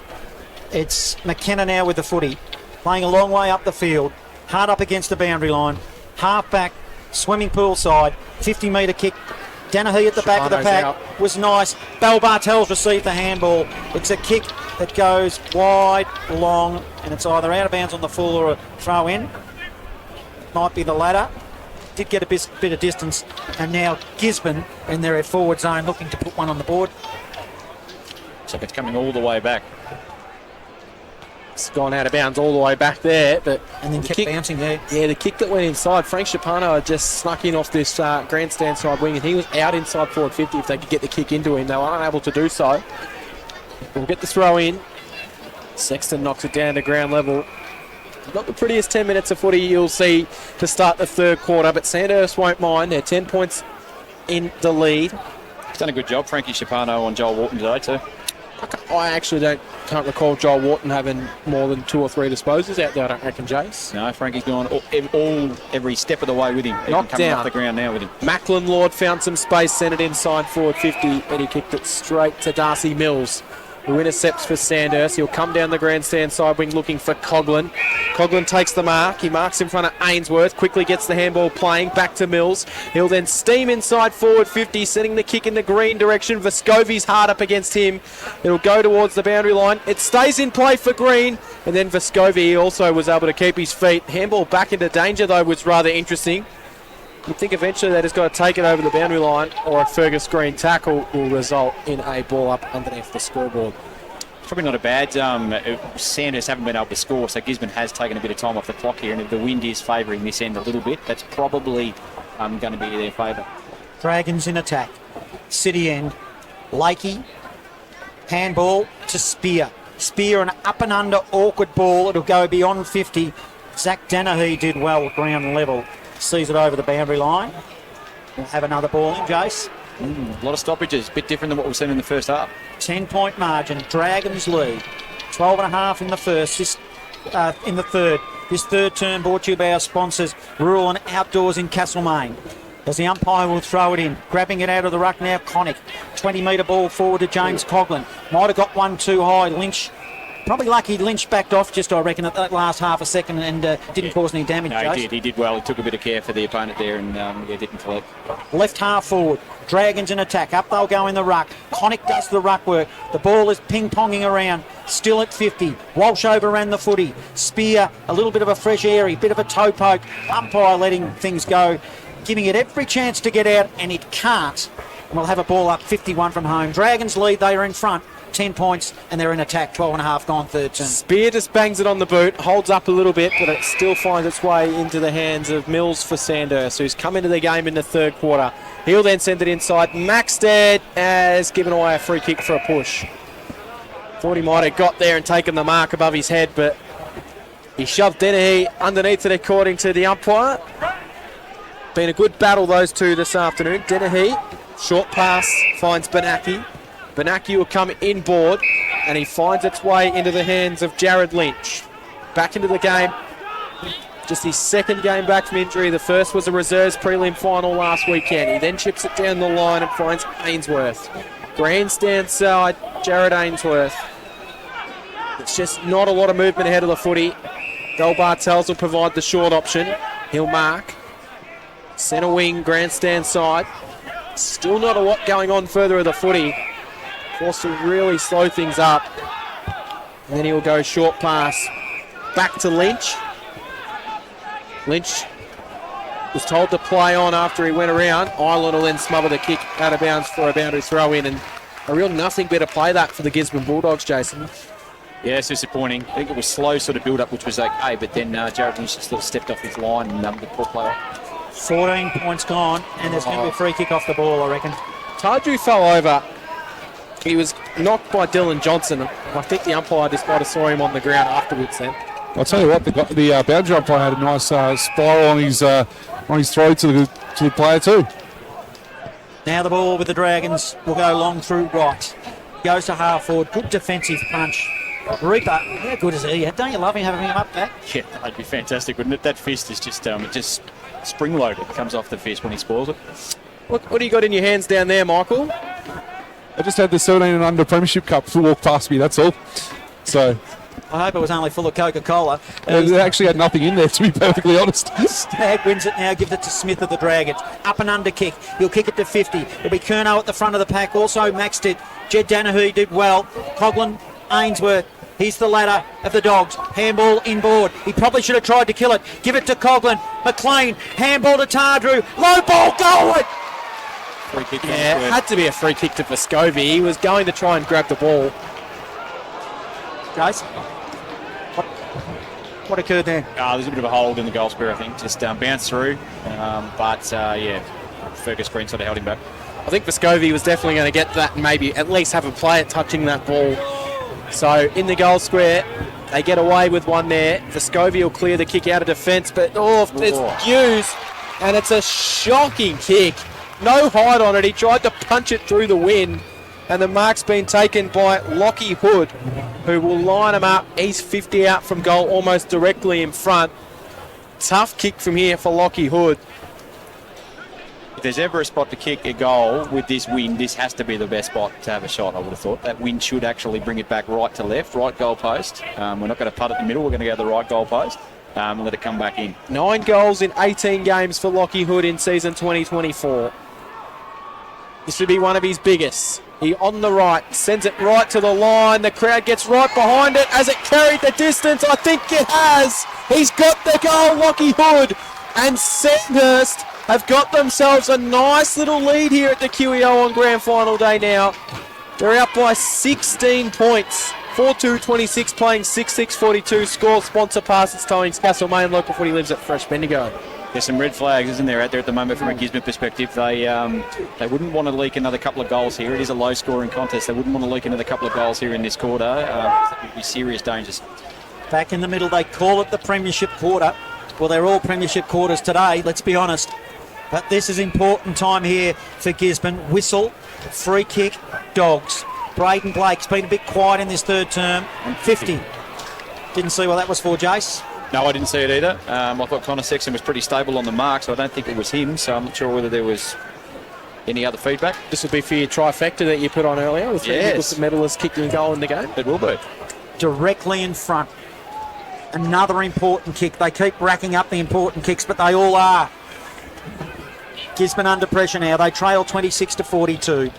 Speaker 4: It's McKenna now with the footy. Playing a long way up the field. Hard up against the boundary line. Half back, swimming pool side. 50-metre kick. Danahy at the back of the pack was nice. Bell Bartels received the handball. It's a kick that goes wide, long, and it's either out of bounds on the full or a throw in. Might be the latter. Did get a bit of distance, and now Gisborne in their forward zone looking to put one on the board.
Speaker 5: So it's coming all the way back.
Speaker 3: It's gone out of bounds all the way back there, but
Speaker 4: and then kept bouncing there.
Speaker 3: Yeah, the kick that went inside, Frank Shapano had just snuck in off this grandstand side wing, and he was out inside forward 50 if they could get the kick into him. They were unable to do so. We'll get the throw in. Sexton knocks it down to ground level. Not the prettiest 10 minutes of footy you'll see to start the third quarter, but Sandhurst won't mind. They're 10 points in the lead.
Speaker 5: He's done a good job, Frankie Shapano, on Joel Wharton today too.
Speaker 3: I actually can't recall Joel Wharton having more than 2 or 3 disposals out there, I don't reckon, Jace.
Speaker 5: No, Frankie's gone every step of the way with him.
Speaker 3: Knocked
Speaker 5: coming
Speaker 3: down
Speaker 5: off the ground now with him.
Speaker 3: Macklin Lord found some space, sent it inside forward 50, and he kicked it straight to Darcy Mills, who intercepts for Sandhurst. He'll come down the grandstand side wing looking for Coughlin. Coughlin takes the mark. He marks in front of Ainsworth. Quickly gets the handball playing. Back to Mills. He'll then steam inside forward 50, sending the kick in the green direction. Vescovi's hard up against him. It'll go towards the boundary line. It stays in play for Green. And then Vescovi also was able to keep his feet. Handball back into danger, though, was rather interesting. You'd think eventually they just got to take it over the boundary line, or a Fergus Green tackle will result in a ball up underneath the scoreboard.
Speaker 5: Probably not a bad. Sandhurst haven't been able to score, so Gisborne has taken a bit of time off the clock here, and if the wind is favouring this end a little bit, that's probably going to be their favour.
Speaker 4: Dragons in attack. City end. Lakey. Handball to Spear. Spear, an up and under awkward ball. It'll go beyond 50. Zach Danahy did well at ground level. Sees it over the boundary line. We'll have another ball in, Jace.
Speaker 5: A lot of stoppages, a bit different than what we've seen in the first half.
Speaker 4: 10-point margin, Dragons lead. 12.5 in the first, in the third. This third term brought to you by our sponsors, Rural and Outdoors in Castlemaine. As the umpire will throw it in, grabbing it out of the ruck now, Connick. 20-metre ball forward to James Coughlin. Might have got one too high. Lynch, probably lucky Lynch backed off just, I reckon, at that last half a second and didn't cause any damage.
Speaker 5: No, he did well. He took a bit of care for the opponent there and didn't collect.
Speaker 4: Left half forward. Dragons in attack. Up they'll go in the ruck. Connick does the ruck work. The ball is ping-ponging around. Still at 50. Walsh overran the footy. Spear, a little bit of a fresh airy, bit of a toe poke. Umpire letting things go, giving it every chance to get out, and it can't. And we'll have a ball up 51 from home. Dragons lead. They are in front. 10 points, and they're in attack. 12.5 gone third term.
Speaker 3: Spear just bangs it on the boot, holds up a little bit, but it still finds its way into the hands of Mills for Sandhurst, who's come into the game in the third quarter. He'll then send it inside. Maxted has given away a free kick for a push. Thought he might have got there and taken the mark above his head, but he shoved Dennehy underneath it according to the umpire. Been a good battle, those two, this afternoon. Dennehy, short pass, finds Benaki. Benaki will come inboard, and he finds its way into the hands of Jared Lynch. Back into the game. Just his second game back from injury. The first was a reserves prelim final last weekend. He then chips it down the line and finds Ainsworth. Grandstand side, Jared Ainsworth. It's just not a lot of movement ahead of the footy. Bell Bartels will provide the short option. He'll mark. Centre wing, grandstand side. Still not a lot going on further of the footy. Forced to really slow things up. And then he'll go short pass back to Lynch. Lynch was told to play on after he went around. Island will then smother the kick out of bounds for a boundary throw in, and a real nothing better play that for the Gisborne Bulldogs, Jason.
Speaker 5: Yeah, it's disappointing. I think it was slow sort of build-up, which was okay, but then Jared Lynch just sort of stepped off his line and the poor player.
Speaker 4: 14 points gone, and there's going to be a free kick off the ball, I reckon.
Speaker 3: Taju fell over. He was knocked by Dylan Johnson. I think the umpire just might have saw him on the ground afterwards then.
Speaker 7: I'll tell you what, the boundary umpire had a nice spiral on his throw to the player too.
Speaker 4: Now the ball with the Dragons will go long through right. Goes to half forward. Good defensive punch. Reaper, how good is he? Don't you love him having him up back?
Speaker 5: Yeah, that'd be fantastic, wouldn't it? That fist is just spring-loaded. It comes off the fist when he spoils it.
Speaker 3: What do you got in your hands down there, Michael?
Speaker 7: I just had the 17 and under Premiership Cup walk past me, that's all. So
Speaker 4: I hope it was only full of Coca-Cola.
Speaker 7: it actually had nothing in there, to be perfectly honest.
Speaker 4: Stagg wins it now, gives it to Smith of the Dragons. Up and under kick. He'll kick it to 50. It'll be Curnow at the front of the pack. Also Max did. Jed Danahy did well. Coughlin, Ainsworth. He's the ladder of the Dogs. Handball inboard. He probably should have tried to kill it. Give it to Coughlin. McLean. Handball to Tardrew. Low ball going.
Speaker 5: Free kick.
Speaker 3: Yeah, it had to be a free kick to Vescovi. He was going to try and grab the ball.
Speaker 4: Guys, what occurred there?
Speaker 5: There's a bit of a hold in the goal square, I think. Just bounced through. Fergus Green sort of held him back.
Speaker 3: I think Vescovi was definitely going to get that and maybe at least have a play at touching that ball. So in the goal square, they get away with one there. Vescovi will clear the kick out of defence, but it's Hughes, and it's a shocking kick. No height on it. He tried to punch it through the wind, and the mark's been taken by Lockie Hood, who will line him up. He's 50 out from goal, almost directly in front. Tough kick from here for Lockie Hood.
Speaker 5: If there's ever a spot to kick a goal with this wind, this has to be the best spot to have a shot, I would have thought. That wind should actually bring it back right to left, right goal post. We're not going to putt it in the middle. We're going to go to the right goal post and let it come back in. 9
Speaker 3: goals in 18 games for Lockie Hood in season 2024. This would be one of his biggest. He on the right, sends it right to the line. The crowd gets right behind it. Has it carried the distance? I think it has. He's got the goal, Lockie Hood. And Sandhurst have got themselves a nice little lead here at the QEO on grand final day now. They're out by 16 points. 4-2-26 playing 6-6-42. Score, sponsor, passes, towings, Castlemaine. Local footy lives at Fresh Bendigo.
Speaker 5: There's some red flags, isn't there, out there at the moment from a Gisborne perspective. They wouldn't want to leak another couple of goals here. It is a low-scoring contest. They wouldn't want to leak another couple of goals here in this quarter. That would be serious dangers.
Speaker 4: Back in the middle, they call it the Premiership quarter. Well, they're all Premiership quarters today, let's be honest. But this is important time here for Gisborne. Whistle, free kick, Dogs. Braden Blake's been a bit quiet in this third term. 50. Didn't see what that was for, Jace.
Speaker 5: No, I didn't see it either. I thought Connor Sexton was pretty stable on the mark, so I don't think it was him. So I'm not sure whether there was any other feedback.
Speaker 3: This will be for your trifecta that you put on earlier with the medalists kicking a goal in the game.
Speaker 5: It will be.
Speaker 4: Directly in front. Another important kick. They keep racking up the important kicks, but they all are. Gisborne under pressure now. They trail 26-42.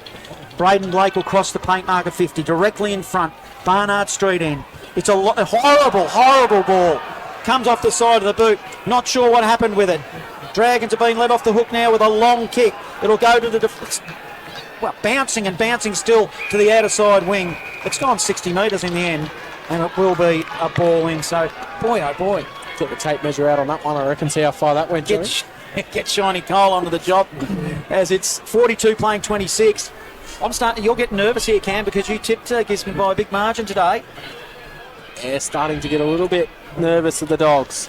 Speaker 4: Braden Blake will cross the paint mark at 50. Directly in front. Barnard Street end. It's a horrible, horrible ball. Comes off the side of the boot. Not sure what happened with it. Dragons are being let off the hook now with a long kick. It'll go to the bouncing and bouncing still to the outer side wing. It's gone 60 metres in the end, and it will be a ball in. So, boy, oh boy.
Speaker 3: Get the tape measure out on that one, I reckon, see how far that went.
Speaker 4: Get Shiny Cole onto the job as it's 42 playing 26. You're getting nervous here, Cam, because you tipped Gisborne by a big margin today.
Speaker 3: Yeah, starting to get a little bit nervous of the Dogs.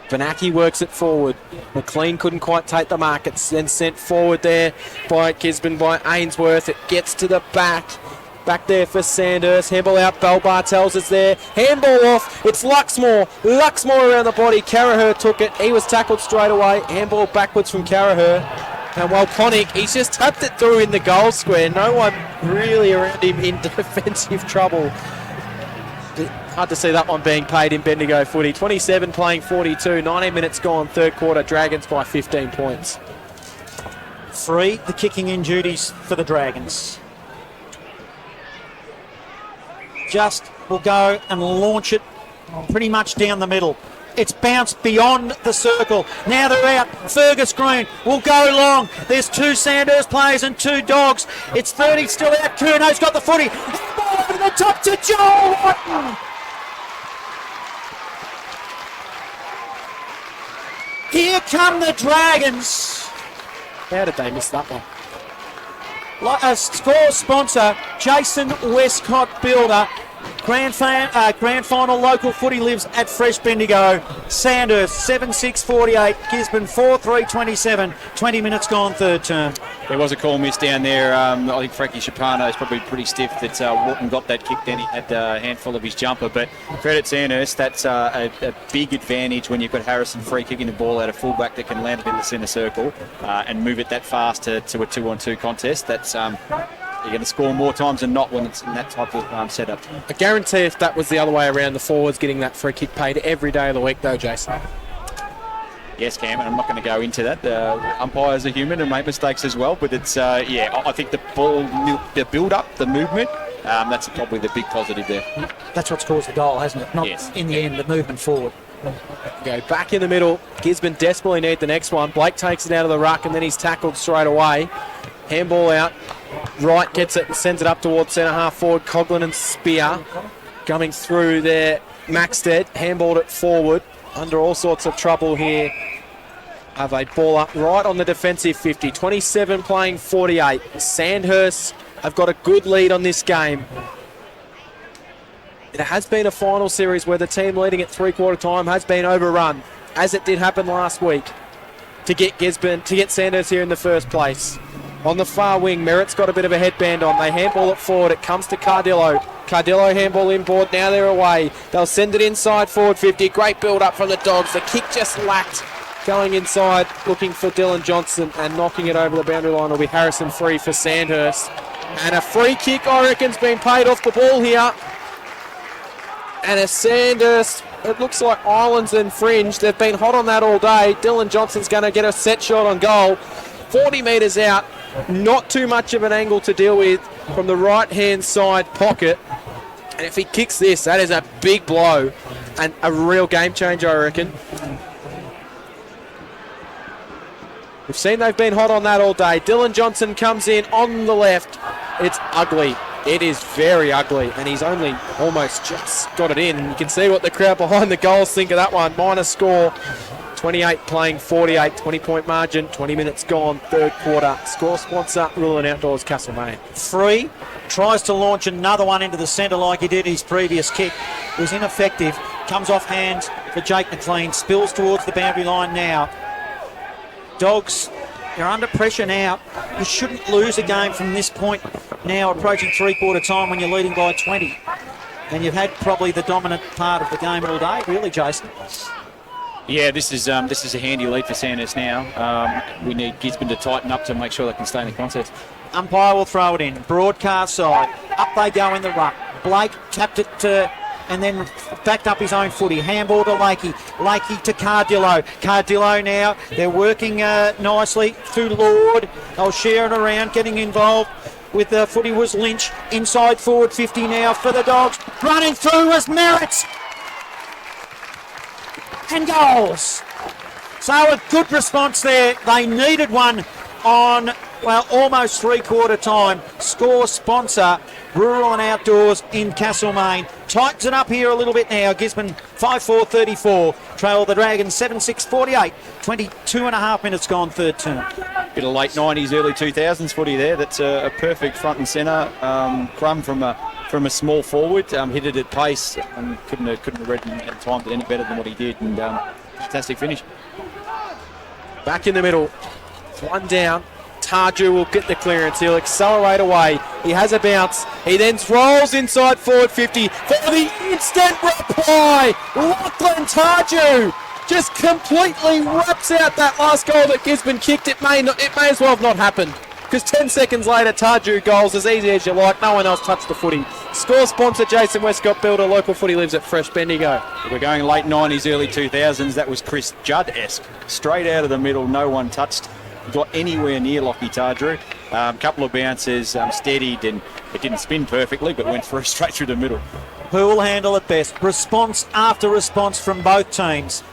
Speaker 3: Benaki works it forward. McLean couldn't quite take the mark. It's then sent forward there by Gisborne, by Ainsworth. It gets to the back. Back there for Sandhurst. Handball out. Bell Bartels is there. Handball off. It's Luxmore. Luxmore around the body. Carraher took it. He was tackled straight away. Handball backwards from Carraher. And while Connick, he's just tapped it through in the goal square. No one really around him in defensive trouble. Hard to see that one being paid in Bendigo footy. 27 playing 42, 19 minutes gone, third quarter, Dragons by 15 points.
Speaker 4: Free the kicking in duties for the Dragons. Just will go and launch it pretty much down the middle. It's bounced beyond the circle. Now they're out. Fergus Green will go long. There's two Sandhurst players and two Dogs. It's 30 still out. Curno's got the footy. Ball over the top to Joel Watton. Here come the Dragons.
Speaker 3: How did they miss that one?
Speaker 4: A score sponsor, Jason Westcott Builder. Grand final local footy lives at Fresh Bendigo. Sandhurst 7-6-48, Gisborne 4-3-27, 20 minutes gone, third term.
Speaker 5: There was a call miss down there. I think Frankie Shapano is probably pretty stiff that Wharton got that kick, then he had a handful of his jumper. But credit Sandhurst, that's a big advantage when you've got Harrison free kicking the ball out of fullback that can land it in the centre circle and move it that fast to a 2-on-2 contest. That's you're going to score more times than not when it's in that type of setup.
Speaker 3: I guarantee if that was the other way around, the forwards getting that free kick paid every day of the week though, Jason.
Speaker 5: Yes, Cam, and I'm not going to go into that. Umpires are human and make mistakes as well, but it's, I think the ball, the build-up, the movement, that's probably the big positive there.
Speaker 4: That's what's caused the goal, hasn't it? Not in the end, the movement forward.
Speaker 3: Go back in the middle. Gisborne desperately need the next one. Blake takes it out of the ruck and then he's tackled straight away. Handball out. Wright gets it and sends it up towards centre half forward. Coughlin and Spear coming through there. Maxted handballed it forward. Under all sorts of trouble here. Have a ball up right on the defensive 50. 27 playing 48. Sandhurst have got a good lead on this game. It has been a final series where the team leading at three-quarter time has been overrun, as it did happen last week, to get Sandhurst here in the first place. On the far wing, Merritt's got a bit of a headband on. They handball it forward. It comes to Cardillo. Cardillo handball inboard. Now they're away. They'll send it inside forward 50. Great build up from the Dogs. The kick just lacked. Going inside, looking for Dylan Johnson and knocking it over the boundary line will be Harrison free for Sandhurst. And a free kick, I reckon, has been paid off the ball here. And a Sandhurst, it looks like Islands and Fringe. They've been hot on that all day. Dylan Johnson's going to get a set shot on goal. 40 metres out. Not too much of an angle to deal with from the right-hand side pocket. And if he kicks this, that is a big blow and a real game changer, I reckon. We've seen they've been hot on that all day. Dylan Johnson comes in on the left. It's ugly. It is very ugly. And he's only almost just got it in. You can see what the crowd behind the goals think of that one. Minor score. 28 playing 48, 20-point margin, 20 minutes gone, third quarter. Score sponsor, Rural and Outdoors, Castlemaine.
Speaker 4: Free, tries to launch another one into the centre like he did his previous kick. It was ineffective. Comes off hands for Jake McLean. Spills towards the boundary line now. Dogs, you're under pressure now. You shouldn't lose a game from this point now, approaching three-quarter time when you're leading by 20. And you've had probably the dominant part of the game all day, really, Jason.
Speaker 5: Yeah, this is a handy lead for Sandhurst now. We need Gisborne to tighten up to make sure they can stay in the contest.
Speaker 4: Umpire will throw it in. Broadcast side. Up they go in the ruck. Blake tapped it to, and then backed up his own footy. Handball to Lakey. Lakey to Cardillo. Cardillo now. They're working nicely through Lord. They'll share it around, getting involved. With the footy was Lynch. Inside forward 50 now for the Dogs. Running through was Merritt. And goals. So a good response there. They needed one on, well, almost three-quarter time. Score sponsor, Rural and Outdoors in Castlemaine. Tightens it up here a little bit now. Gisborne 5-4-34. Trail the Dragons 7-6-48. 22 and a half minutes gone, third term.
Speaker 5: Bit of late 90s, early 2000s footy there. That's a perfect front and centre. Crumb from a small forward, hit it at pace and couldn't have read and timed it any better than what he did, and fantastic finish.
Speaker 3: Back in the middle, one down. Tarju will get the clearance. He'll accelerate away. He has a bounce. He then rolls inside forward 50 for the instant reply. Lachlan Tarju just completely wraps out that last goal that Gisborne kicked. It may as well have not happened. Because 10 seconds later, Tarju goals as easy as you like. No one else touched the footy. Score sponsor Jason Westcott Builder. Local footy lives at Fresh Bendigo.
Speaker 5: We're going late 90s, early 2000s. That was Chris Judd-esque. Straight out of the middle, no one touched, got anywhere near Lockie Tardrew. Couple of bounces, steadied, and it didn't spin perfectly, but went for straight through the middle.
Speaker 4: Who will handle it best? Response after response from both teams.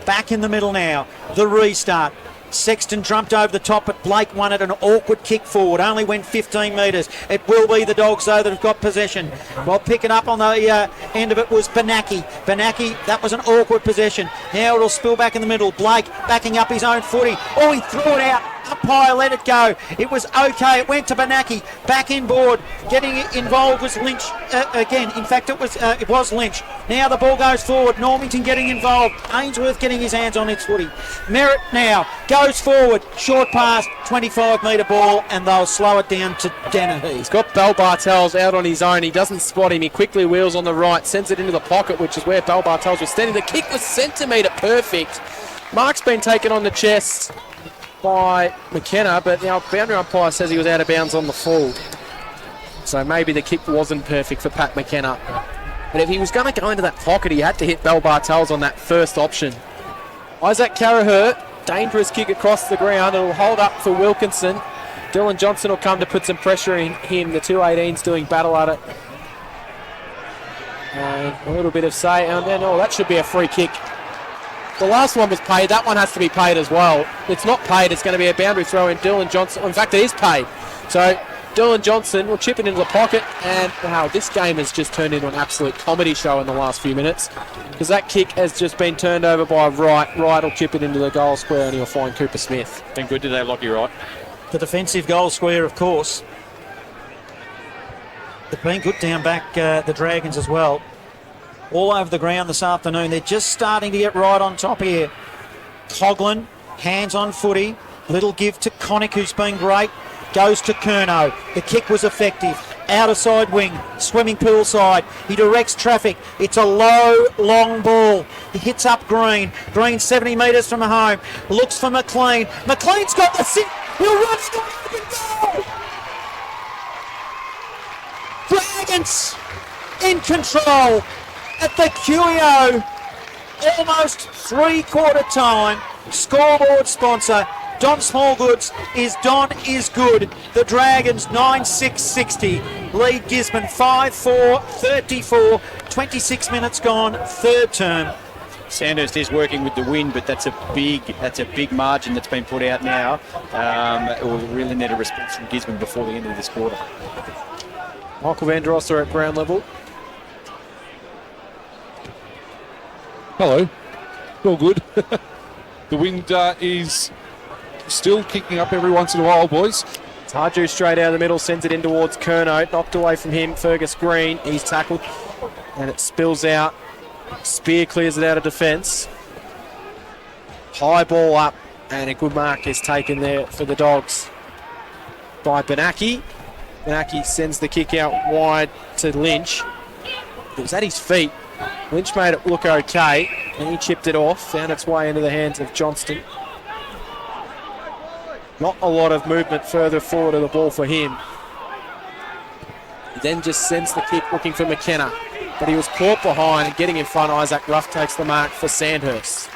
Speaker 4: Back in the middle now. The restart. Sexton jumped over the top, but Blake won it, an awkward kick forward. Only went 15 metres. It will be the Dogs, though, that have got possession. Well, picking up on the end of it was Benaki. Benaki, that was an awkward possession. Now it'll spill back in the middle. Blake backing up his own footy. Oh, he threw it out. Umpire let it go. It was okay. It went to Benaki. Back inboard. Getting involved was Lynch again. In fact, it was Lynch. Now the ball goes forward. Normington getting involved. Ainsworth getting his hands on its footy. Merritt now goes forward. Short pass. 25-metre ball, and they'll slow it down to Dennehy.
Speaker 3: He's got Bell Bartels out on his own. He doesn't spot him. He quickly wheels on the right, sends it into the pocket, which is where Bell Bartels was standing. The kick was centimetre perfect. Mark's been taken on the chest by McKenna, but now boundary umpire says he was out of bounds on the full. So maybe the kick wasn't perfect for Pat McKenna. But if he was going to go into that pocket, he had to hit Bell Bartels on that first option. Isaac Carraher, dangerous kick across the ground. It'll hold up for Wilkinson. Dylan Johnson will come to put some pressure in him. The 218's doing battle at it. And a little bit of say, and then, oh, that should be a free kick. The last one was paid. That one has to be paid as well. It's not paid. It's going to be a boundary throw in. Dylan Johnson. In fact, it is paid. So Dylan Johnson will chip it into the pocket. And, wow, this game has just turned into an absolute comedy show in the last few minutes. Because that kick has just been turned over by Wright. Wright will chip it into the goal square and he'll find Cooper Smith.
Speaker 5: Been good today, Lockie Wright.
Speaker 4: The defensive goal square, of course. They've been good down back, the Dragons as well. All over the ground this afternoon. They're just starting to get right on top here. Coughlin, hands on footy. Little give to Connick, who's been great. Goes to Curnow. The kick was effective. Outer side wing, swimming pool side. He directs traffic. It's a low, long ball. He hits up Green. Green 70 metres from home. Looks for McLean. McLean's got the sit. He'll run into an open goal. Dragons in control at the QEO. Almost three-quarter time. Scoreboard sponsor Don Smallgoods is Don is good. The Dragons 9-6-60 lead Gisborne 5-4 34. 26 minutes gone, third term.
Speaker 5: Sandhurst is working with the wind, but that's a big margin that's been put out now. It will really need a response from Gisborne before the end of this quarter.
Speaker 3: Michael Van Drosser at ground level.
Speaker 7: Hello. All good. The wind is still kicking up every once in a while, boys.
Speaker 3: Tardrew straight out of the middle, sends it in towards Curnow. Knocked away from him, Fergus Green. He's tackled and it spills out. Spear clears it out of defence. High ball up and a good mark is taken there for the Dogs by Benaki. Benaki sends the kick out wide to Lynch. It was at his feet. Lynch made it look okay and he chipped it off, found its way into the hands of Johnston. Not a lot of movement further forward of the ball for him. He then just sends the kick looking for McKenna, but he was caught behind and getting in front. Isaac Ruff takes the mark for Sandhurst.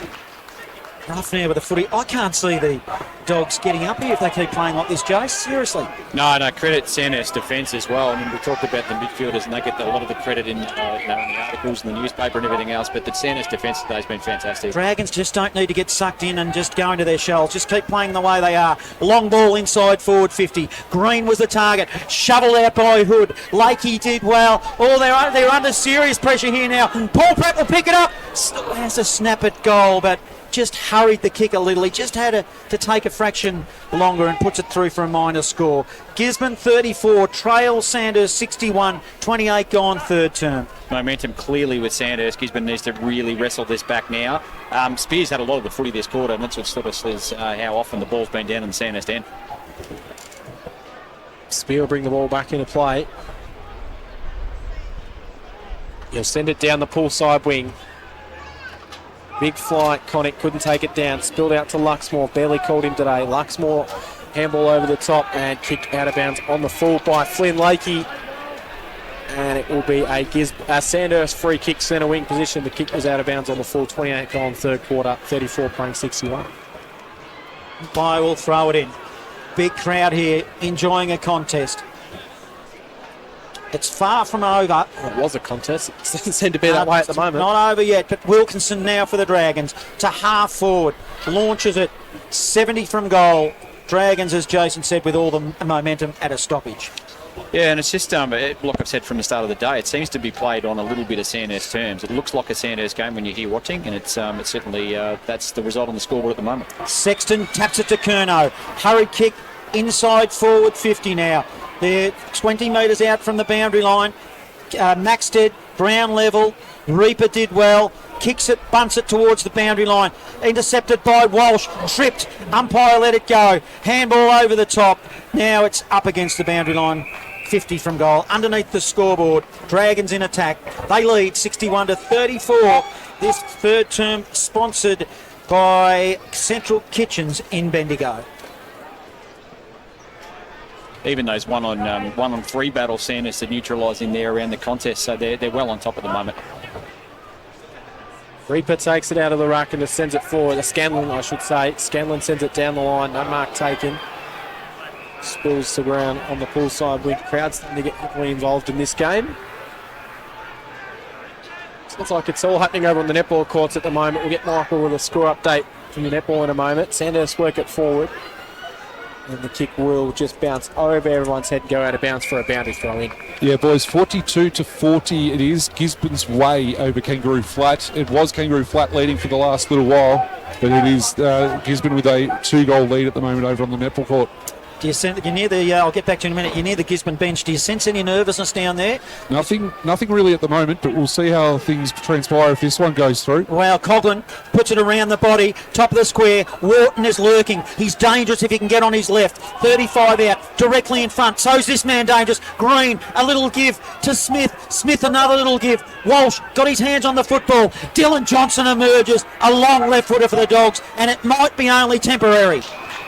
Speaker 4: Ruff now with the footy. I can't see the Dogs getting up here if they keep playing like this, Jace. Seriously.
Speaker 5: No, credit Sandhurst defence as well. I mean, we talked about the midfielders and they get a lot of the credit in, in the articles and the newspaper and everything else, but the Sandhurst defence today has been fantastic.
Speaker 4: Dragons just don't need to get sucked in and just go into their shells. Just keep playing the way they are. Long ball inside forward 50. Green was the target. Shoveled out by Hood. Lakey did well. Oh, they're under serious pressure here now. Paul Pratt will pick it up. Still has a snap at goal, but just hurried the kick a little. He just had to take a fraction longer and puts it through for a minor score. Gisborne 34, trail Sandhurst 61, 28 gone, third term.
Speaker 5: Momentum clearly with Sandhurst. Gisborne needs to really wrestle this back now. Spears had a lot of the footy this quarter, and that's what sort of says how often the ball's been down in the Sandhurst end.
Speaker 3: Spear will bring the ball back into play. He'll send it down the pool side wing. Big flight, Connick couldn't take it down. Spilled out to Luxmore, barely called him today. Luxmore, handball over the top and kicked out of bounds on the full by Flynn Lakey. and it will be a Sandhurst free kick centre wing position. The kick was out of bounds on the full 28 gone third quarter, 34 playing 61.
Speaker 4: Umpire will throw it in. Big crowd here enjoying a contest. It's far from over.
Speaker 3: It was a contest. It doesn't seem to be that way at the moment.
Speaker 4: Not over yet, but Wilkinson now for the Dragons to half forward. Launches it 70 from goal. Dragons, as Jason said, with all the momentum at a stoppage.
Speaker 5: Yeah, and it's just, like I've said from the start of the day, it seems to be played on a little bit of Sandhurst terms. It looks like a Sandhurst game when you're here watching, and it's certainly, that's the result on the scoreboard at the moment.
Speaker 4: Sexton taps it to Curnow. Hurried kick inside forward 50 now. They're 20 metres out from the boundary line. Maxted, Brown level. Reaper did well. Kicks it, bunts it towards the boundary line. Intercepted by Walsh. Tripped. Umpire let it go. Handball over the top. Now it's up against the boundary line. 50 from goal. Underneath the scoreboard. Dragons in attack. They lead 61 to 34. This third term sponsored by Central Kitchens in Bendigo.
Speaker 5: Even those one on three battles, Sandhurst are neutralising there around the contest, so they're well on top at the moment.
Speaker 3: Reaper takes it out of the ruck and just sends it forward. Scanlon, I should say. Scanlon sends it down the line. No mark taken. Spills to ground on the pool side. With crowds starting to get heavily involved in this game. Looks like it's all happening over on the netball courts at the moment. We'll get Michael with a score update from the netball in a moment. Sandhurst work it forward. And the kick will just bounce over everyone's head and go out of bounds for a boundary throw in.
Speaker 7: Yeah, boys, 42 to 40. It is Gisborne's way over Kangaroo Flat. It was Kangaroo Flat leading for the last little while, but it is Gisborne with a 2-goal lead at the moment over on the netball court.
Speaker 4: Do you sense, you're near the, I'll get back to you in a minute, you're near the Gisborne bench. Do you sense any nervousness down there?
Speaker 7: Nothing really at the moment, but we'll see how things transpire if this one goes through.
Speaker 4: Wow, Coughlin puts it around the body, top of the square. Wharton is lurking. He's dangerous if he can get on his left. 35 out, directly in front. So's this man dangerous. Green, a little give to Smith. Smith, another little give. Walsh got his hands on the football. Dylan Johnson emerges. A long left footer for the Dogs, and it might be only temporary.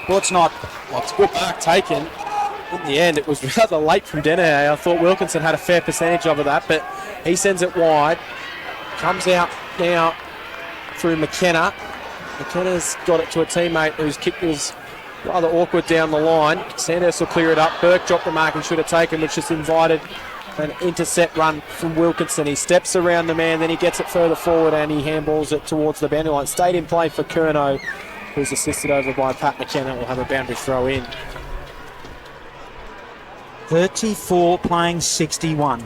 Speaker 4: Well, it's not.
Speaker 3: Well, it's good mark taken. In the end, it was rather late from Deniher. I thought Wilkinson had a fair percentage of that, but he sends it wide. Comes out now through McKenna. McKenna's got it to a teammate whose kick was rather awkward down the line. Sandhurst will clear it up. Burke dropped the mark and should have taken, which just invited an intercept run from Wilkinson. He steps around the man, then he gets it further forward and he handballs it towards the boundary line. Stayed in play for Curnow, who's assisted over by Pat McKenna. Will have a boundary throw in.
Speaker 4: 34 playing 61.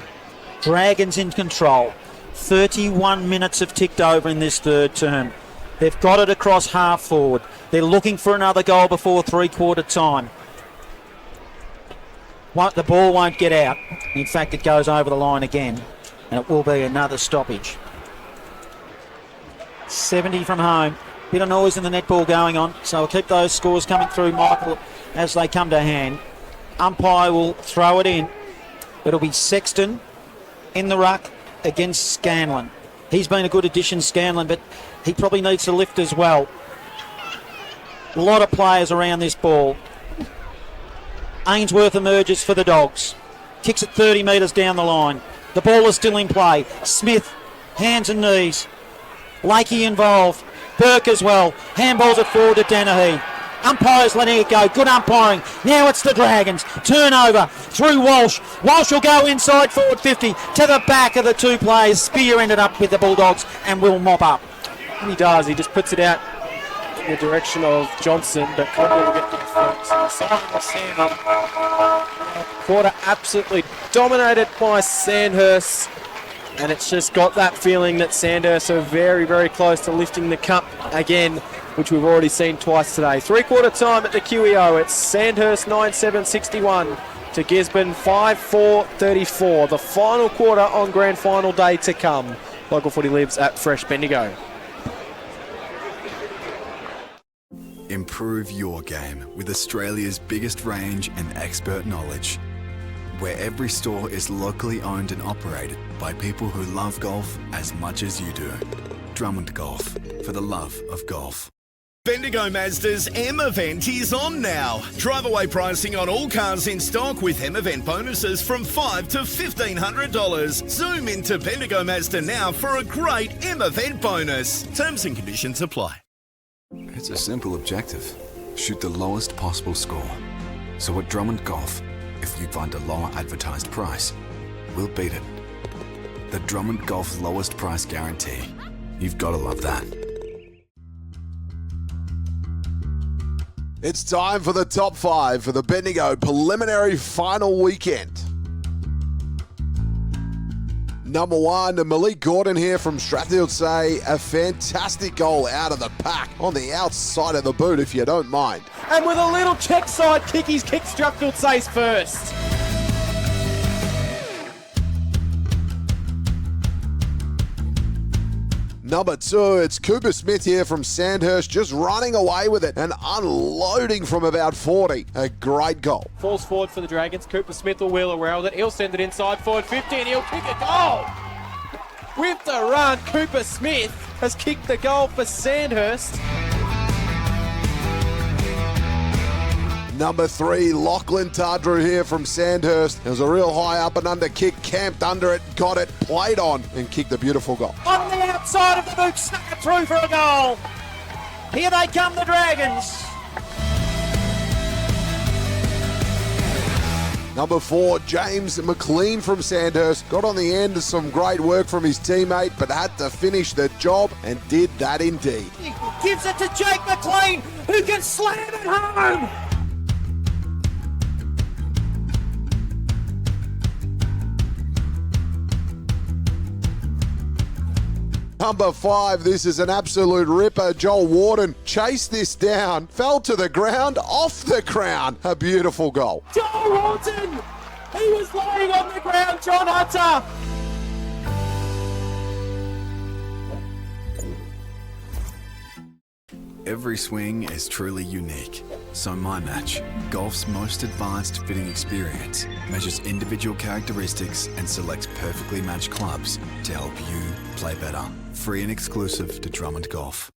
Speaker 4: Dragons in control. 31 minutes have ticked over in this third term. They've got it across half forward. They're looking for another goal before three-quarter time. The ball won't get out. In fact, it goes over the line again, and it will be another stoppage. 70 from home. Bit of noise in the netball going on, so we'll keep those scores coming through, Michael, as they come to hand. Umpire will throw it in. It'll be Sexton in the ruck against Scanlon. He's been a good addition, Scanlon, but he probably needs to lift as well. A lot of players around this ball. Ainsworth emerges for the Dogs. Kicks it 30 metres down the line. The ball is still in play. Smith, hands and knees. Lakey involved. Burke as well. Handballs it forward to Deniher. Umpires letting it go. Good umpiring. Now it's the Dragons. Turnover through Walsh. Walsh will go inside forward 50 to the back of the two players. Spear ended up with the Bulldogs and will mop up.
Speaker 3: And he does. He just puts it out in the direction of Johnson, but Conway will get to the front. So Simon will stand up. Quarter absolutely dominated by Sandhurst. And it's just got that feeling that Sandhurst are very, very close to lifting the cup again, which we've already seen twice today. Three-quarter time at the QEO. It's Sandhurst 9-7-61 to Gisborne 5-4-34. The final quarter on grand final day to come. Local footy lives at Fresh Bendigo.
Speaker 1: Improve your game with Australia's biggest range and expert knowledge, where every store is locally owned and operated by people who love golf as much as you do. Drummond Golf, for the love of golf.
Speaker 2: Bendigo Mazda's M event is on now. Drive away pricing on all cars in stock with M event bonuses from $500 to $1,500. Zoom into Bendigo Mazda now for a great M event bonus. Terms and conditions apply.
Speaker 1: It's a simple objective. Shoot the lowest possible score. So at Drummond Golf, if you find a lower advertised price, we'll beat it. The Drummond Golf lowest price guarantee. You've got to love that.
Speaker 8: It's time for the top 5 for the Bendigo preliminary final weekend. Number 1, Malik Gordon here from Strathfield say a fantastic goal out of the pack on the outside of the boot, if you don't mind.
Speaker 3: And with a little check side kick, he's kicked Strathfield Say's first.
Speaker 8: Number 2, it's Cooper Smith here from Sandhurst, just running away with it and unloading from about 40. A great goal.
Speaker 3: Falls forward for the Dragons. Cooper Smith will wheel around with it. He'll send it inside forward 50 and he'll kick a goal. With the run, Cooper Smith has kicked the goal for Sandhurst.
Speaker 8: Number 3, Lachlan Tardrew here from Sandhurst. It was a real high up and under kick, camped under it, got it, played on, and kicked a beautiful goal.
Speaker 4: On the outside of the boot, snuck it through for a goal. Here they come, the Dragons.
Speaker 8: Number 4, James McLean from Sandhurst. Got on the end of some great work from his teammate, but had to finish the job and did that indeed.
Speaker 4: He gives it to Jake McLean, who can slam it home.
Speaker 8: Number 5, this is an absolute ripper. Joel Warden chased this down, fell to the ground, off the crown. A beautiful goal.
Speaker 9: Joel Walton! He was laying on the ground, John Hunter!
Speaker 1: Every swing is truly unique. So My Match, golf's most advanced fitting experience, measures individual characteristics and selects perfectly matched clubs to help you play better. Free and exclusive to Drummond Golf.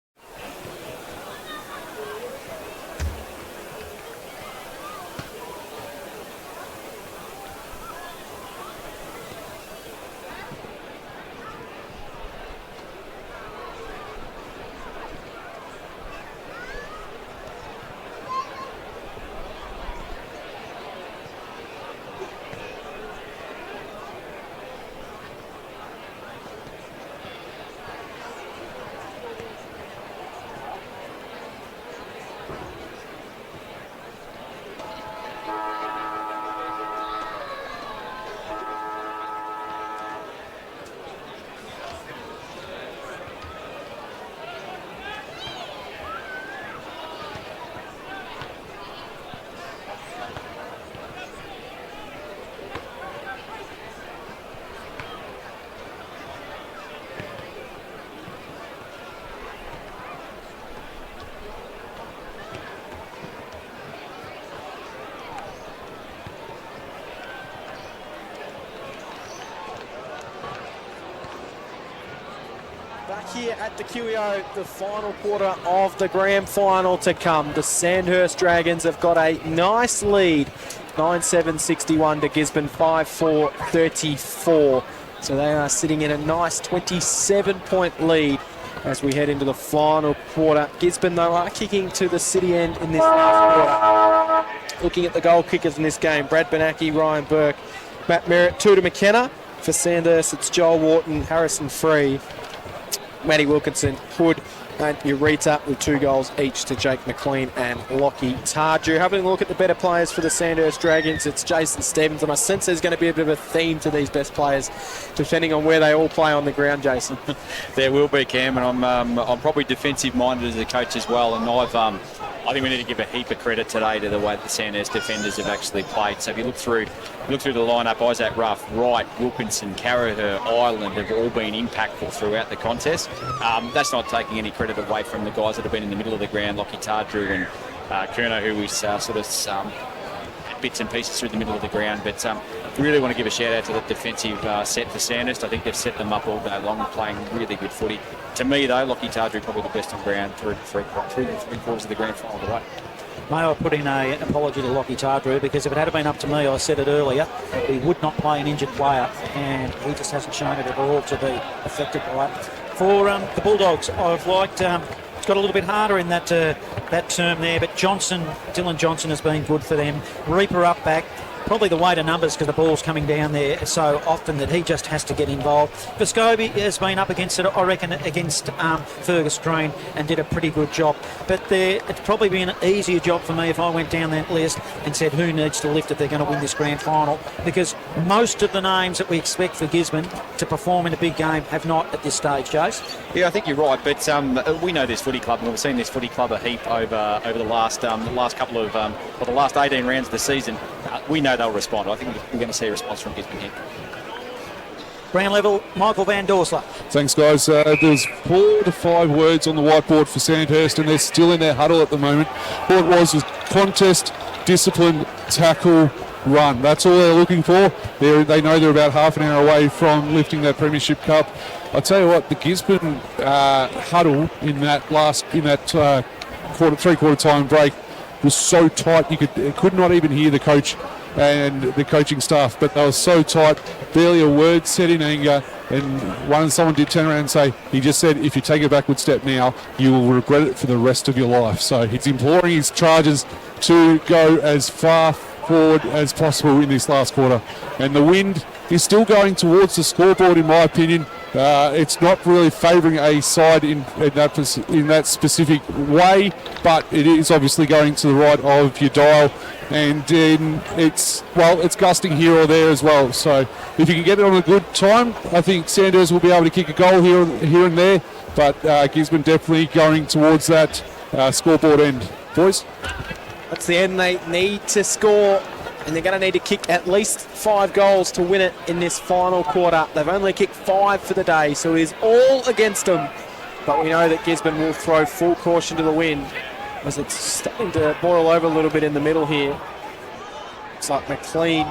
Speaker 3: Back here at the QEO, the final quarter of the grand final to come. The Sandhurst Dragons have got a nice lead, 9-7-61 to Gisborne, 5-4-34. So they are sitting in a nice 27-point lead as we head into the final quarter. Gisborne, though, are kicking to the city end in this last quarter. Looking at the goal kickers in this game, Brad Benacki, Ryan Burke, Matt Merritt, Tudor McKenna. For Sandhurst, it's Joel Wharton, Harrison Free, Matty Wilkinson, Hood and Ureta with 2 goals each to Jake McLean and Lockie Tardrew. Having a look at the better players for the Sandhurst Dragons, it's Jason Stevens, and I sense there's going to be a bit of a theme to these best players depending on where they all play on the ground, Jason.
Speaker 5: There will be, Cam, and I'm probably defensive-minded as a coach as well, and I think we need to give a heap of credit today to the way the Sandhurst defenders have actually played. So if you look through the lineup, Isaac Ruff, Wright, Wilkinson, Carraher, Ireland have all been impactful throughout the contest. That's not taking any credit away from the guys that have been in the middle of the ground, Lockie Tardrew and Kerno, who is sort of bits and pieces through the middle of the ground. But really want to give a shout out to the defensive set for Sandhurst. I think they've set them up all day long, playing really good footy. To me, though, Lockie Tardru probably the best on ground through the three quarters of the grand final today.
Speaker 4: May I put in an apology to Lockie Tardru, because if it had been up to me, I said it earlier, he would not play an injured player, and he just hasn't shown it at all to be effective by it. For the Bulldogs, I've liked, it's got a little bit harder in that term there, but Dylan Johnson has been good for them. Reaper up back. Probably the weight of numbers, because the ball's coming down there so often that he just has to get involved. Vescovi has been up against it, I reckon, against Fergus Green, and did a pretty good job. But it's probably been an easier job for me if I went down that list and said who needs to lift if they're going to win this grand final, because most of the names that we expect for Gisborne to perform in a big game have not at this stage, Jace.
Speaker 5: Yeah, I think you're right, but we know this footy club, and we've seen this footy club a heap over the last couple of, the last 18 rounds of the season. We know they'll respond. I think we're going to see a response from Gisborne here.
Speaker 4: Ground level, Michael Van Dorsler.
Speaker 7: Thanks, guys. There's 4 to 5 words on the whiteboard for Sandhurst, and they're still in their huddle at the moment. All it was contest, discipline, tackle, run. That's all they're looking for. They know they're about half an hour away from lifting that Premiership Cup. I'll tell you what, the Gisborne huddle in that three-quarter time break was so tight you could not even hear the coach and the coaching staff, but they were so tight, barely a word said in anger, and someone did turn around and say, he just said, if you take a backward step now, you will regret it for the rest of your life. So he's imploring his charges to go as far forward as possible in this last quarter, and the wind is still going towards the scoreboard, in my opinion. It's not really favouring a side in that specific way, but it is obviously going to the right of your dial, and it's gusting here or there as well. So if you can get it on a good time, I think Sandhurst will be able to kick a goal here and there, but Gisborne definitely going towards that scoreboard end. Boys?
Speaker 3: That's the end they need to score, and they're going to need to kick at least 5 goals to win it in this final quarter. They've only kicked 5 for the day, so it is all against them. But we know that Gisborne will throw full caution to the wind, as it's starting to boil over a little bit in the middle here. It's like McLean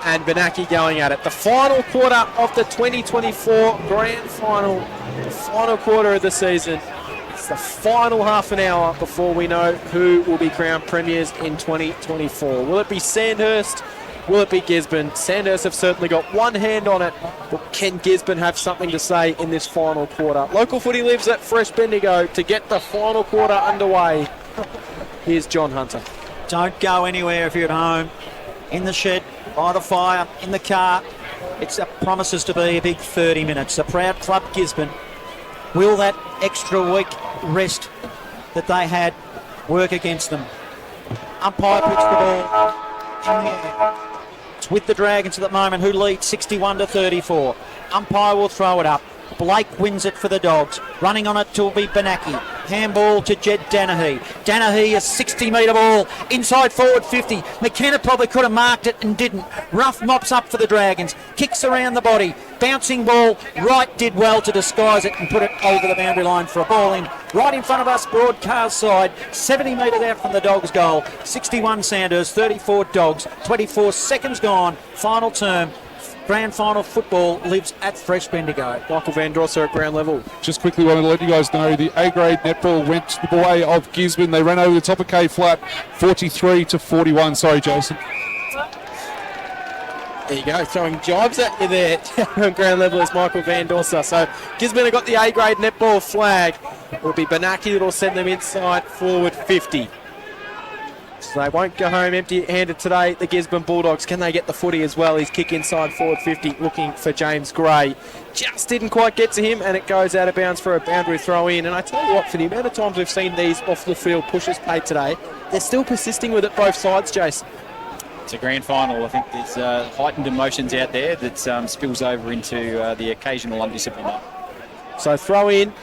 Speaker 3: and Benaki going at it. The final quarter of the 2024 grand final, the final quarter of the season. It's the final half an hour before we know who will be crowned premiers in 2024. Will it be Sandhurst? Will it be Gisborne? Sandhurst have certainly got one hand on it, but can Gisborne have something to say in this final quarter? Local footy lives at Fresh Bendigo to get the final quarter underway. Here's John Hunter.
Speaker 4: Don't go anywhere if you're at home, in the shed, by the fire, in the car. It promises to be a big 30 minutes. A proud club, Gisborne. Will that extra week rest that they had work against them? Umpire puts the ball in the air. It's with the Dragons at the moment, who lead 61-34. Umpire will throw it up. Blake wins it for the Dogs. Running on it will be Benaki. Handball to Jed Danahy. Danahy, a 60-metre ball. Inside forward 50. McKenna probably could have marked it and didn't. Rough mops up for the Dragons. Kicks around the body. Bouncing ball. Wright did well to disguise it and put it over the boundary line for a ball in. Right in front of us, broadcast side. 70 metres out from the Dogs' goal. 61 Sandhurst, 34 Dogs. 24 seconds gone. Final term. Grand final football lives at Fresh Bendigo.
Speaker 3: Michael Van Dorsler at ground level.
Speaker 7: Just quickly wanted to let you guys know the A-grade netball went the way of Gisborne. They ran over the top of K Flat, 43-41. Sorry, Jason.
Speaker 3: There you go, throwing jibes at you there. On ground level is Michael Van Dorsler. So Gisborne have got the A-grade netball flag. It will be Benaki that will send them inside forward 50. So they won't go home empty-handed today, the Gisborne Bulldogs. Can they get the footy as well? He's kick inside forward 50, looking for James Gray. Just didn't quite get to him, and it goes out of bounds for a boundary throw in. And I tell you what, for the amount of times we've seen these off-the-field pushes played today, they're still persisting with it both sides, Jason.
Speaker 5: It's a grand final. I think there's heightened emotions out there that spills over into the occasional undisciplined.
Speaker 3: So throw in.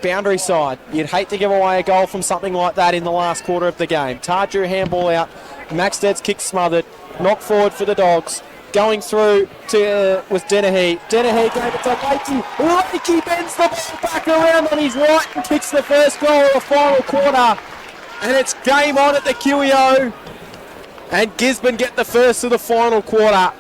Speaker 3: Boundary side. You'd hate to give away a goal from something like that in the last quarter of the game. Tardru handball out. Maxted's kick smothered. Knock forward for the Dogs. Going through to with Dennehy. Dennehy gave it to Lakey. Lakey bends the ball back around on his right and kicks the first goal of the final quarter. And it's game on at the QEO. And Gisborne get the first of the final quarter.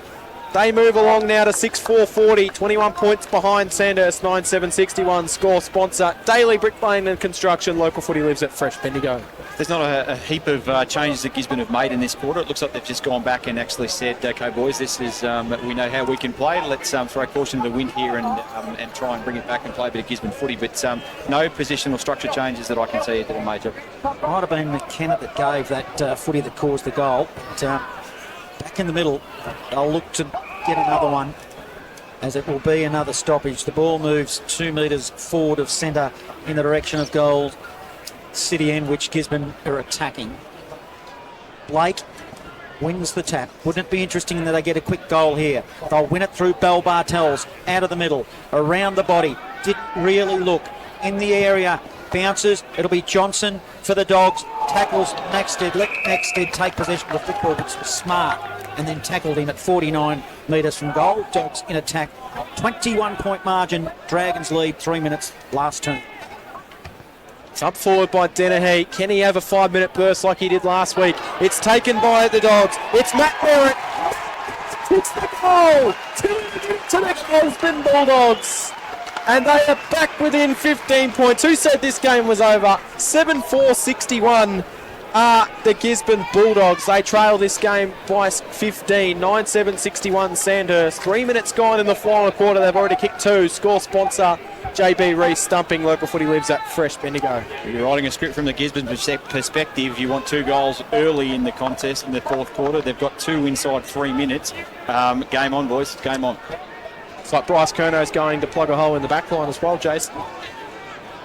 Speaker 3: They move along now to 6-4-40, 21 points behind Sandhurst, 9-7-61. Score sponsor, Daily Bricklaying and Construction. Local footy lives at Fresh Bendigo.
Speaker 5: There's not a heap of changes that Gisborne have made in this quarter. It looks like they've just gone back and actually said, okay, boys, this is we know how we can play. Let's throw caution to the wind here and try and bring it back and play a bit of Gisborne footy. But no positional structure changes that I can see that are major.
Speaker 4: Might have been McKenna that gave that footy that caused the goal. But, back in the middle, they'll look to get another one, as it will be another stoppage. The ball moves 2 metres forward of centre in the direction of goal City end, which Gisborne are attacking. Blake wins the tap. Wouldn't it be interesting that they get a quick goal here? They'll win it through Bell Bartels, out of the middle, around the body. Didn't really look in the area. Bounces. It'll be Johnson for the Dogs. Tackles Maxted. Let Maxted take possession of the football, which was smart, and then tackled him at 49 metres from goal. Dogs in attack. 21-point margin. Dragons lead. 3 minutes last turn.
Speaker 3: It's up forward by Dennehy. Can he have a 5-minute burst like he did last week? It's taken by the Dogs. It's Matt Merritt. It's the goal to the Gisborne Bulldogs. And they are back within 15 points. Who said this game was over? 7-4-61 are the Gisborne Bulldogs. They trail this game by 15. 9-7-61 Sandhurst. 3 minutes gone in the final quarter. They've already kicked 2. Score sponsor, JB Reese stumping. Local footy lives at Fresh Bendigo.
Speaker 5: If you're writing a script from the Gisborne perspective, you want 2 goals early in the contest in the fourth quarter. They've got 2 inside 3 minutes. Game on, boys. Game on.
Speaker 3: It's like Bryce Curno's going to plug a hole in the back line as well, Jason.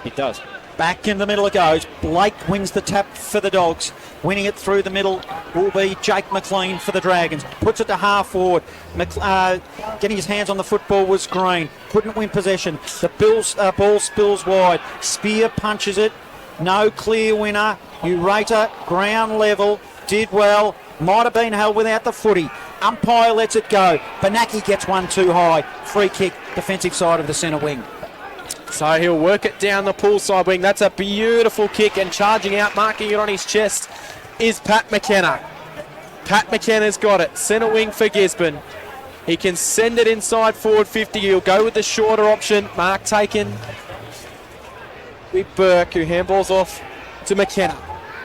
Speaker 5: It does.
Speaker 4: Back in the middle it goes. Blake wins the tap for the Dogs. Winning it through the middle will be Jake McLean for the Dragons. Puts it to half forward. Getting his hands on the football was Green. Couldn't win possession. The ball spills wide. Spear punches it. No clear winner. Ureta, ground level. Did well. Might have been held without the footy. Umpire lets it go. Banaki gets one too high. Free kick, defensive side of the centre wing.
Speaker 3: So he'll work it down the poolside wing. That's a beautiful kick, and charging out, marking it on his chest, is Pat McKenna. Pat McKenna's got it. Centre wing for Gisborne. He can send it inside forward 50. He'll go with the shorter option. Mark taken with Burke, who handballs off to McKenna.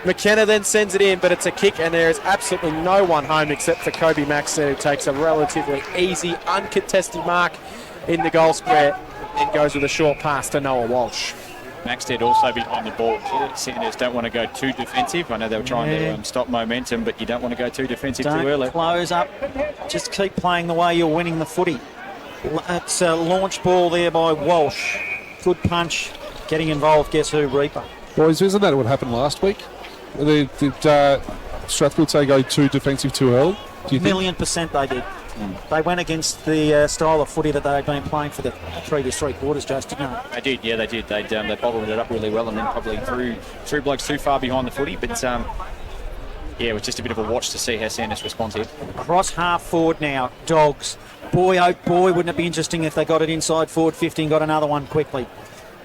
Speaker 3: McKenna then sends it in, but it's a kick, and there is absolutely no one home except for Kobe Maxton, who takes a relatively easy, uncontested mark in the goal square and goes with a short pass to Noah Walsh.
Speaker 5: Maxted also behind the ball. Sandhurst don't want to go too defensive. I know they were trying to stop momentum, but you don't want to go too defensive too early.
Speaker 4: Close up. Just keep playing the way you're winning the footy. It's a launch ball there by Walsh. Good punch. Getting involved, guess who? Reaper.
Speaker 7: Boys, isn't that what happened last week? Did Strathfield say go too defensive too early? Do you think?
Speaker 4: 1,000,000% they did. They went against the style of footy that they had been playing for the previous 3 quarters, Just, didn't they?
Speaker 5: They did, yeah, they did. They bottled it up really well and then probably threw blokes too far behind the footy. But, yeah, it was just a bit of a watch to see how Sandhurst responds here.
Speaker 4: Cross half forward now, Dogs. Boy, oh boy, wouldn't it be interesting if they got it inside forward 50 and got another one quickly.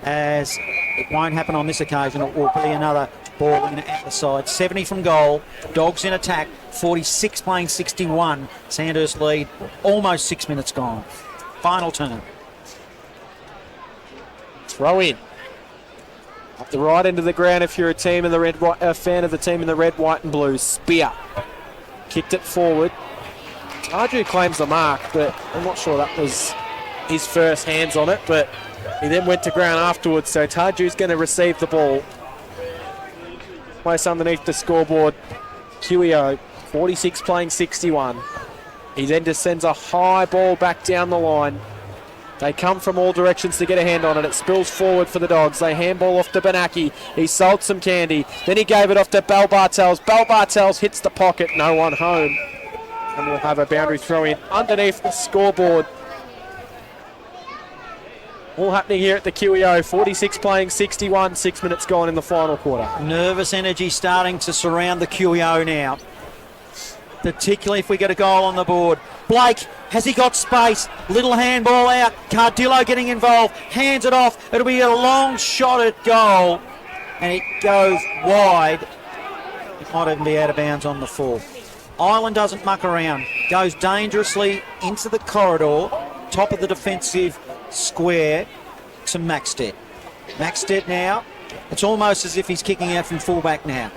Speaker 4: As it won't happen on this occasion, it will be another ball in at the side. 70 from goal. Dogs in attack. 46 playing 61. Sandhurst lead. Almost 6 minutes gone. Final turn.
Speaker 3: Throw in. Up the right end of the ground if you're a team in the red, a fan of the team in the red, white and blue. Spear. Kicked it forward. Tarju claims the mark, but I'm not sure that was his first hands on it, but he then went to ground afterwards, so Tarju's going to receive the ball. Place underneath the scoreboard. QEO, 46 playing 61. He then just sends a high ball back down the line. They come from all directions to get a hand on it. It spills forward for the Dogs. They handball off to Banaki. He sold some candy. Then he gave it off to Bell Bartels. Bell Bartels hits the pocket. No one home. And we'll have a boundary throw in underneath the scoreboard. All happening here at the QEO. 46 playing 61. 6 minutes gone in the final quarter.
Speaker 4: Nervous energy starting to surround the QEO now. Particularly if we get a goal on the board. Blake, has he got space? Little handball out. Cardillo getting involved. Hands it off. It'll be a long shot at goal. And it goes wide. It might even be out of bounds on the full. Ireland doesn't muck around. Goes dangerously into the corridor, top of the defensive square to Maxted. Maxted now, it's almost as if he's kicking out from fullback now.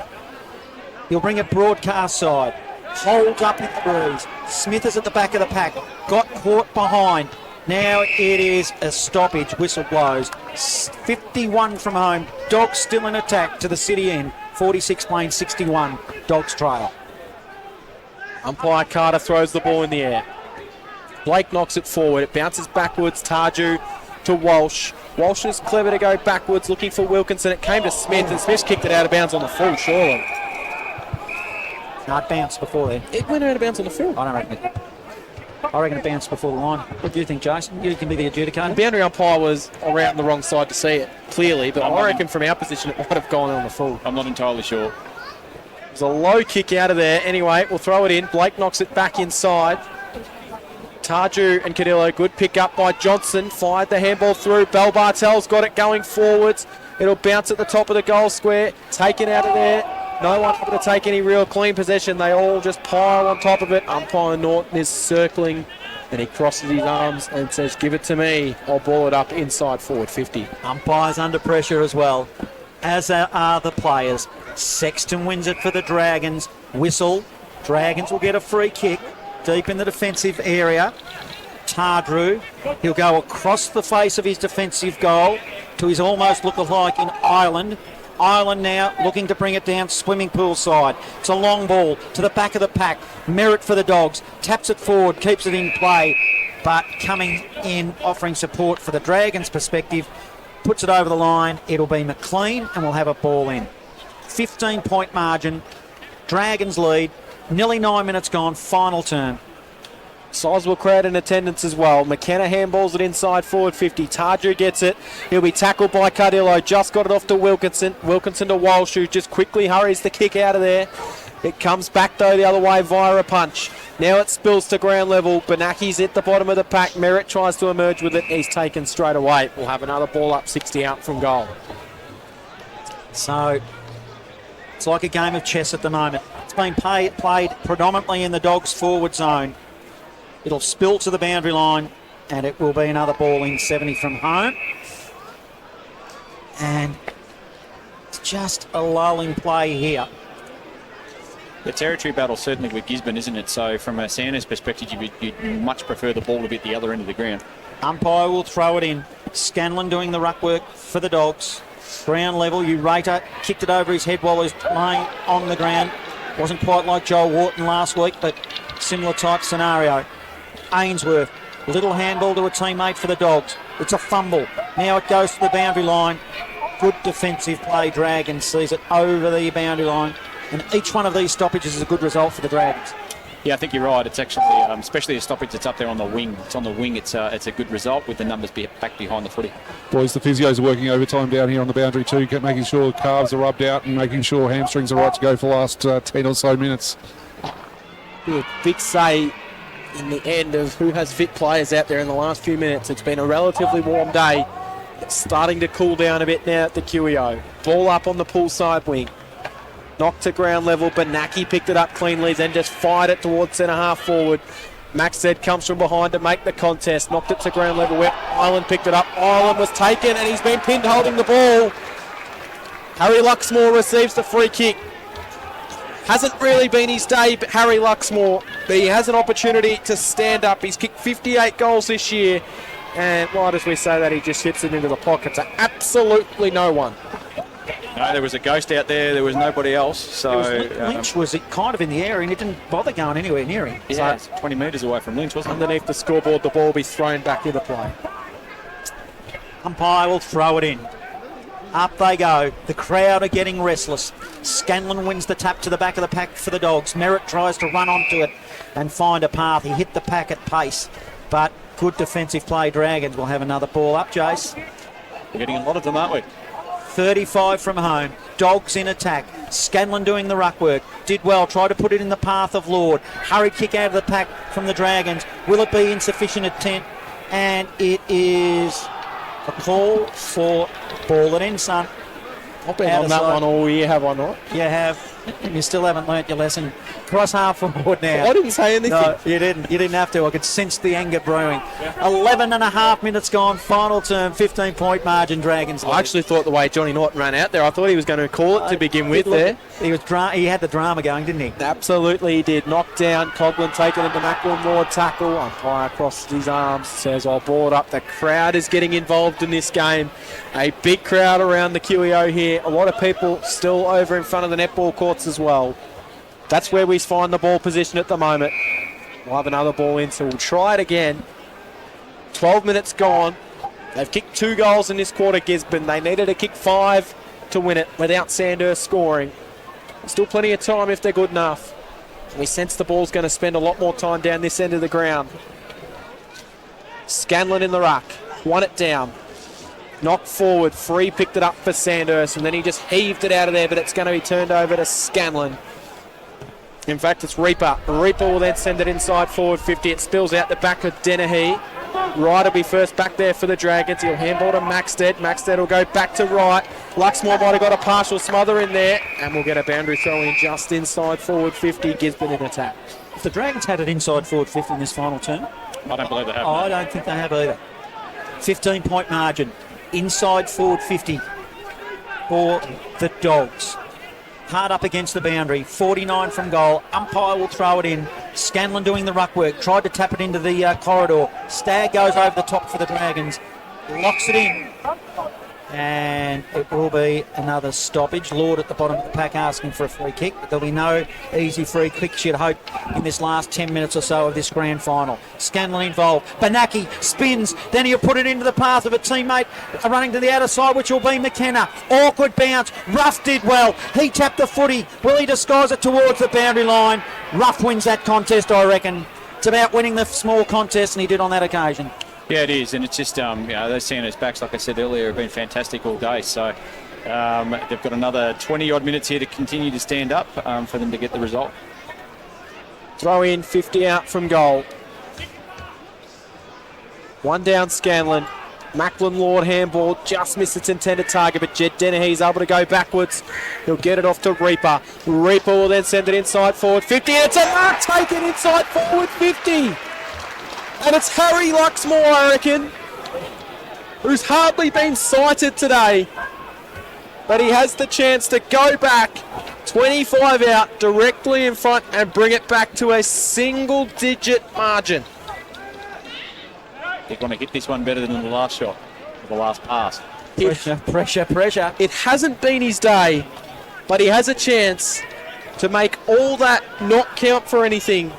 Speaker 4: He'll bring a broadcast side. Holds up in the breeze. Smith is at the back of the pack. Got caught behind. Now it is a stoppage. Whistle blows. 51 from home. Dogs still in attack to the city end. 46 playing 61. Dogs trail.
Speaker 3: Umpire Carter throws the ball in the air. Blake knocks it forward. It bounces backwards. Tarju to Walsh. Walsh is clever to go backwards looking for Wilkinson. It came to Smith and Smith kicked it out of bounds on the full, surely.
Speaker 4: No, it bounced before then.
Speaker 3: It went out of bounds on the field.
Speaker 4: I don't reckon it. I reckon it bounced before the line. What do you think, Jason? You can be the adjudicator.
Speaker 3: The boundary umpire was around the wrong side to see it, clearly, but I reckon from our position it might have gone on the full.
Speaker 5: I'm not entirely sure.
Speaker 3: It was a low kick out of there. Anyway, we'll throw it in. Blake knocks it back inside. Tarju and Cadillo, good pick up by Johnson. Fired the handball through. Bell Bartel's got it going forwards. It'll bounce at the top of the goal square. Taken out of there. No one able to take any real clean possession. They all just pile on top of it. Umpire Norton is circling and he crosses his arms and says, give it to me. I'll ball it up inside forward 50.
Speaker 4: Umpire's under pressure as well, as are the players. Sexton wins it for the Dragons. Whistle. Dragons will get a free kick deep in the defensive area. Tardrew, he'll go across the face of his defensive goal to his almost look-alike in Ireland. Ireland now looking to bring it down swimming pool side. It's a long ball to the back of the pack. Merritt for the Dogs. Taps it forward, keeps it in play. But coming in, offering support for the Dragons' perspective, puts it over the line. It'll be McLean and we'll have a ball in. 15-point margin. Dragons lead. Nearly 9 minutes gone. Final turn.
Speaker 3: Sizable crowd in attendance as well. McKenna handballs it inside forward 50. Tarju gets it. He'll be tackled by Cardillo. Just got it off to Wilkinson. Wilkinson to Walsh, who just quickly hurries the kick out of there. It comes back though the other way via a punch. Now it spills to ground level. Benaki's at the bottom of the pack. Merritt tries to emerge with it. He's taken straight away. We'll have another ball up 60 out from goal.
Speaker 4: So it's like a game of chess at the moment. It's been played predominantly in the Dogs' forward zone. It'll spill to the boundary line and it will be another ball in 70 from home. And it's just a lulling play here.
Speaker 5: The territory battle certainly with Gisborne, isn't it? So from a Sandhurst perspective, you'd much prefer the ball to be at the other end of the ground.
Speaker 4: Umpire will throw it in. Scanlon doing the ruck work for the Dogs. Ground level, Ureta kicked it over his head while he was laying on the ground. Wasn't quite like Joel Wharton last week, but similar type scenario. Ainsworth, little handball to a teammate for the Dogs. It's a fumble. Now it goes to the boundary line. Good defensive play. Dragons sees it over the boundary line. And each one of these stoppages is a good result for the Dragons.
Speaker 5: Yeah, I think you're right. It's actually, especially a stoppage that's up there on the wing. It's on the wing. It's a good result with the numbers back behind the footy.
Speaker 7: Boys, the physios are working overtime down here on the boundary too, making sure calves are rubbed out and making sure hamstrings are right to go for the last 10 or so minutes.
Speaker 3: Big say in the end of who has fit players out there in the last few minutes. It's been a relatively warm day. It's starting to cool down a bit now at the QEO. Ball up on the pool side wing. Knocked to ground level. Benaki picked it up cleanly, then just fired it towards centre half forward. Max Zed comes from behind to make the contest. Knocked it to ground level where Ireland picked it up. Ireland was taken and he's been pinned holding the ball. Harry Luxmore receives the free kick. Hasn't really been his day, but Harry Luxmore, but he has an opportunity to stand up. He's kicked 58 goals this year, and right as we say that, he just hits it into the pocket to absolutely no one.
Speaker 5: No, there was a ghost out there. There was nobody else. So
Speaker 4: Lynch was kind of in the air and he didn't bother going anywhere near him.
Speaker 5: Yeah, it's 20 metres away from Lynch, wasn't it?
Speaker 3: Underneath the scoreboard, the ball will be thrown back into play.
Speaker 4: Umpire will throw it in. Up they go. The crowd are getting restless. Scanlon wins the tap to the back of the pack for the Dogs. Merritt tries to run onto it and find a path. He hit the pack at pace, but good defensive play. Dragons will have another ball up, Jace.
Speaker 5: We're getting a lot of them, aren't we?
Speaker 4: 35 from home. Dogs in attack. Scanlon doing the ruck work. Did well. Tried to put it in the path of Lord. Hurried kick out of the pack from the Dragons. Will it be insufficient at 10? And it is a call for ball it in, son.
Speaker 3: I've been on that one all year, have I not?
Speaker 4: You have. You still haven't learnt your lesson. Cross half forward now.
Speaker 3: I didn't say anything.
Speaker 4: No, you didn't. You didn't have to. I could sense the anger brewing. 11 and a half minutes gone. Final term, 15-point margin, Dragons.
Speaker 3: I actually thought the way Johnny Norton ran out there, I thought he was going to call it to begin with there.
Speaker 4: He had the drama going, didn't he?
Speaker 3: Absolutely he did. Knocked down, Coughlin taking it to Macklin Ward, tackle, umpire across his arms, says I'll board up. The crowd is getting involved in this game. A big crowd around the QEO here. A lot of people still over in front of the netball courts as well. That's where we find the ball position at the moment. We'll have another ball in, so we'll try it again. 12 minutes gone. They've kicked 2 goals in this quarter, Gisborne. They needed to kick 5 to win it without Sandhurst scoring. Still plenty of time if they're good enough. We sense the ball's going to spend a lot more time down this end of the ground. Scanlon in the ruck. Won it down. Knocked forward. Free picked it up for Sandhurst, and then he just heaved it out of there, but it's going to be turned over to Scanlon. In fact, it's Reaper. Reaper will then send it inside forward 50. It spills out the back of Dennehy. Wright will be first back there for the Dragons. He'll handball to Maxted. Maxted will go back to Wright. Luxmore might have got a partial smother in there, and we'll get a boundary throw in just inside forward 50. Gisborne in attack.
Speaker 4: If the Dragons had it inside forward 50 in this final term,
Speaker 5: I don't believe they have.
Speaker 4: I don't think they have either. 15-point margin. Inside forward 50 for the Dogs. Hard up against the boundary. 49 from goal. Umpire will throw it in. Scanlon doing the ruck work. Tried to tap it into the corridor. Stagg goes over the top for the Dragons. Locks it in. And it will be another stoppage. Lord at the bottom of the pack asking for a free kick. But there'll be no easy free kicks, you'd hope, in this last 10 minutes or so of this grand final. Scanlon involved. Banaki spins. Then he'll put it into the path of a teammate running to the outer side, which will be McKenna. Awkward bounce. Ruff did well. He tapped the footy. Will he disguise it towards the boundary line? Ruff wins that contest, I reckon. It's about winning the small contest, and he did on that occasion.
Speaker 5: Yeah, it is, and it's just, those Sandhurst backs, like I said earlier, have been fantastic all day. So they've got another 20-odd minutes here to continue to stand up for them to get the result.
Speaker 3: Throw in, 50 out from goal. 1 down, Scanlon. Macklin Lord handball, just missed its intended target, but Jed Dennehy's able to go backwards. He'll get it off to Reaper. Reaper will then send it inside forward 50. It's a mark taken inside forward 50. And it's Harry Luxmore, I reckon, who's hardly been sighted today. But he has the chance to go back, 25 out, directly in front, and bring it back to a single-digit margin.
Speaker 5: They're going to hit this one better than the last shot, or the last pass.
Speaker 4: Pressure.
Speaker 3: It hasn't been his day, but he has a chance to make all that not count for anything.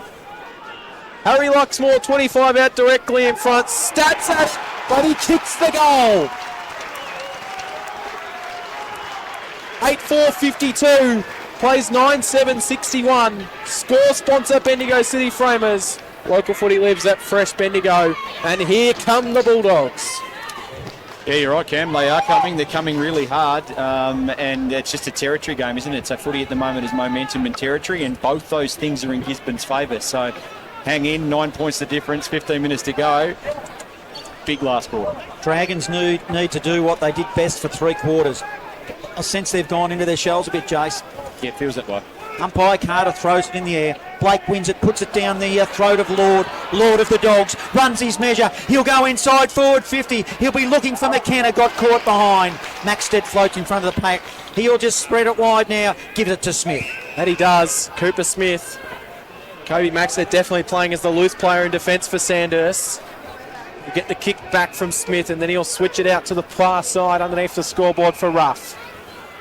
Speaker 3: Harry Luxmore, 25 out directly in front. Stats it, but he kicks the goal. 8-4-52, plays 9-7-61. Score sponsor Bendigo City Framers. Local footy lives at Fresh Bendigo. And here come the Bulldogs.
Speaker 5: Yeah, you're right, Cam. They are coming. They're coming really hard. And it's just a territory game, isn't it? So footy at the moment is momentum and territory, and both those things are in Gisborne's favour. So hang in, 9 points the difference, 15 minutes to go. Big last quarter.
Speaker 4: Dragons need to do what they did best for 3 quarters. I sense they've gone into their shells a bit, Jace.
Speaker 5: Yeah, it feels that way.
Speaker 4: Umpire Carter throws it in the air. Blake wins it, puts it down the throat of Lord. Lord of the Dogs runs his measure. He'll go inside forward 50. He'll be looking for McKenna. Got caught behind. Maxted floats in front of the pack. He'll just spread it wide now. Gives it to Smith.
Speaker 3: That he does. Cooper Smith. Kobe Maxted definitely playing as the loose player in defence for Sandhurst. He'll get the kick back from Smith, and then he'll switch it out to the far side underneath the scoreboard for Ruff.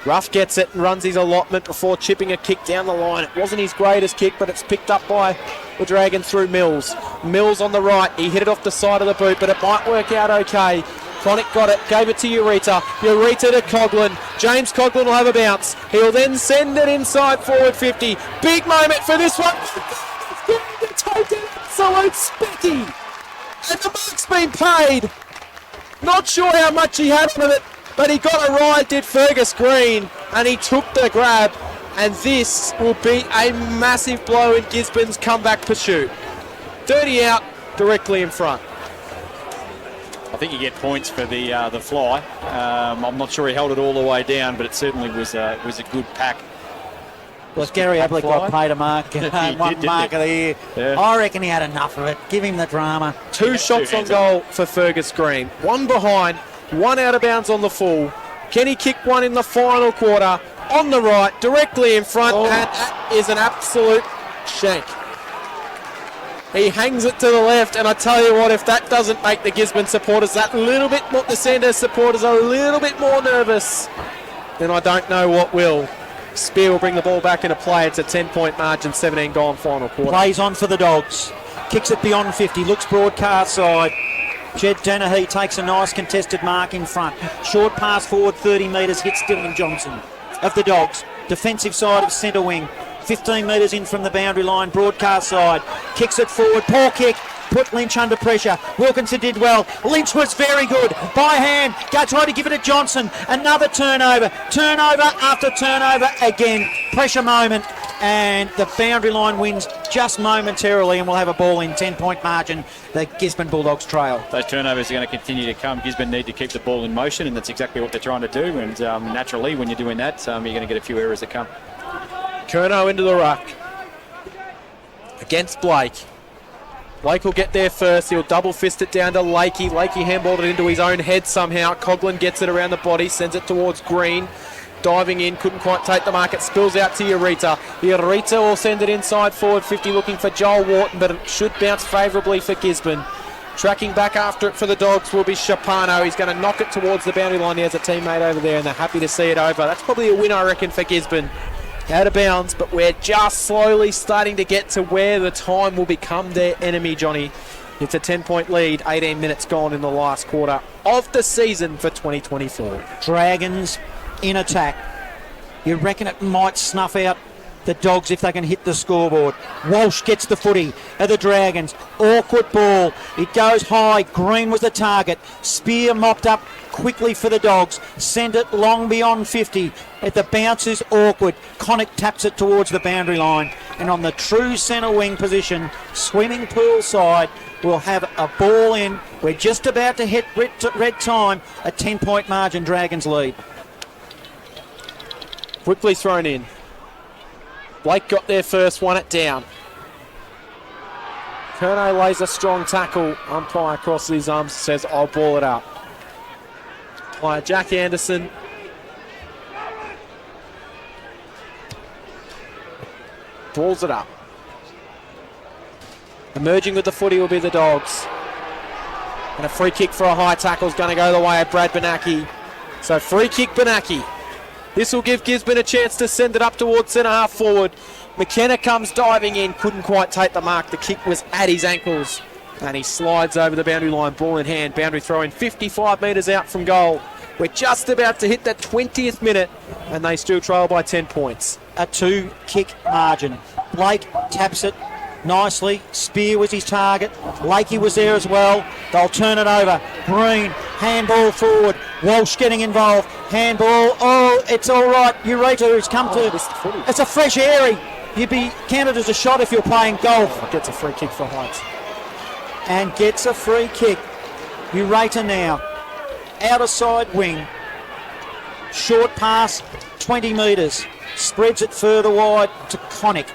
Speaker 3: Ruff gets it and runs his allotment before chipping a kick down the line. It wasn't his greatest kick, but it's picked up by the Dragons through Mills. Mills on the right. He hit it off the side of the boot, but it might work out okay. Chronic got it, gave it to Ureta. Ureta to Coughlin. James Coughlin will have a bounce. He'll then send it inside forward 50. Big moment for this one. Taken absolute specky. And the mark's been paid. Not sure how much he had on it, but he got a ride, did Fergus Green, and he took the grab. And this will be a massive blow in Gisborne's comeback pursuit. 30 out, directly in front.
Speaker 5: I think you get points for the fly. I'm not sure he held it all the way down, but it certainly was a good pack.
Speaker 4: Well, Gary Ablett got paid a mark, one
Speaker 5: did,
Speaker 4: mark of the year.
Speaker 5: Yeah.
Speaker 4: I reckon he had enough of it. Give him the drama.
Speaker 3: Two shots on goal for Fergus Green. One behind, one out of bounds on the full. Kenny kicked one in the final quarter on the right, directly in front, and that is an absolute shank. He hangs it to the left, and I tell you what, if that doesn't make the Gisborne supporters that little bit more, the Sandhurst supporters a little bit more nervous, then I don't know what will. Spear will bring the ball back into play. It's a 10-point margin, 17 goal in final quarter.
Speaker 4: Plays on for the Dogs. Kicks it beyond 50. Looks broadcast side. Jed Dennehy takes a nice contested mark in front. Short pass forward 30 metres. Hits Dylan Johnson of the Dogs. Defensive side of centre wing. 15 metres in from the boundary line. Broadcast side. Kicks it forward. Poor kick. Put Lynch under pressure. Wilkinson did well. Lynch was very good. By hand. Tried to give it to Johnson. Another turnover. Turnover after turnover again. Pressure moment. And the boundary line wins just momentarily, and we'll have a ball in 10-point margin. The Gisborne Bulldogs trail.
Speaker 5: Those turnovers are going to continue to come. Gisborne need to keep the ball in motion, and that's exactly what they're trying to do. And naturally, when you're doing that, you're going to get a few errors that come.
Speaker 3: Curnow into the ruck. Against Blake. Blake will get there first. He'll double fist it down to Lakey. Lakey handballed it into his own head somehow. Coughlin gets it around the body, sends it towards Green. Diving in, couldn't quite take the mark. It spills out to Eureka. Eureka will send it inside forward 50, looking for Joel Wharton, but it should bounce favourably for Gisborne. Tracking back after it for the Dogs will be Shapano. He's going to knock it towards the boundary line. He has a teammate over there, and they're happy to see it over. That's probably a win, I reckon, for Gisborne. Out of bounds, but we're just slowly starting to get to where the time will become their enemy, Johnny. It's a 10-point lead, 18 minutes gone in the last quarter of the season for 2024.
Speaker 4: Dragons in attack. You reckon it might snuff out the Dogs if they can hit the scoreboard. Walsh gets the footy of the Dragons. Awkward ball. It goes high. Green was the target. Spear mopped up quickly for the Dogs. Send it long beyond 50. The bounce is awkward. Connick taps it towards the boundary line. And on the true centre wing position, swimming pool side, we'll have a ball in. We're just about to hit red time. A 10-point margin, Dragons lead.
Speaker 3: Quickly thrown in. Blake got there first, won it down. Curnow lays a strong tackle. Umpire crosses his arms, says, I'll ball it up. By Jack Anderson. Balls it up. Emerging with the footy will be the Dogs. And a free kick for a high tackle is going to go the way of Brad Benaki. So free kick Benaki. This will give Gisborne a chance to send it up towards centre half forward. McKenna comes diving in, couldn't quite take the mark. The kick was at his ankles. And he slides over the boundary line, ball in hand. Boundary throw in 55 metres out from goal. We're just about to hit that 20th minute, and they still trail by 10 points.
Speaker 4: A 2-kick margin. Blake taps it nicely. Spear was his target. Lakey was there as well. They'll turn it over. Green, handball forward. Walsh getting involved. Handball. Oh, it's all right. Eureka has come to... It's a fresh airy. You'd be counted as a shot if you're playing golf.
Speaker 3: Gets a free kick for Heights.
Speaker 4: And gets a free kick. Eureka now. Outer side wing. Short pass, 20 metres. Spreads it further wide to Connick.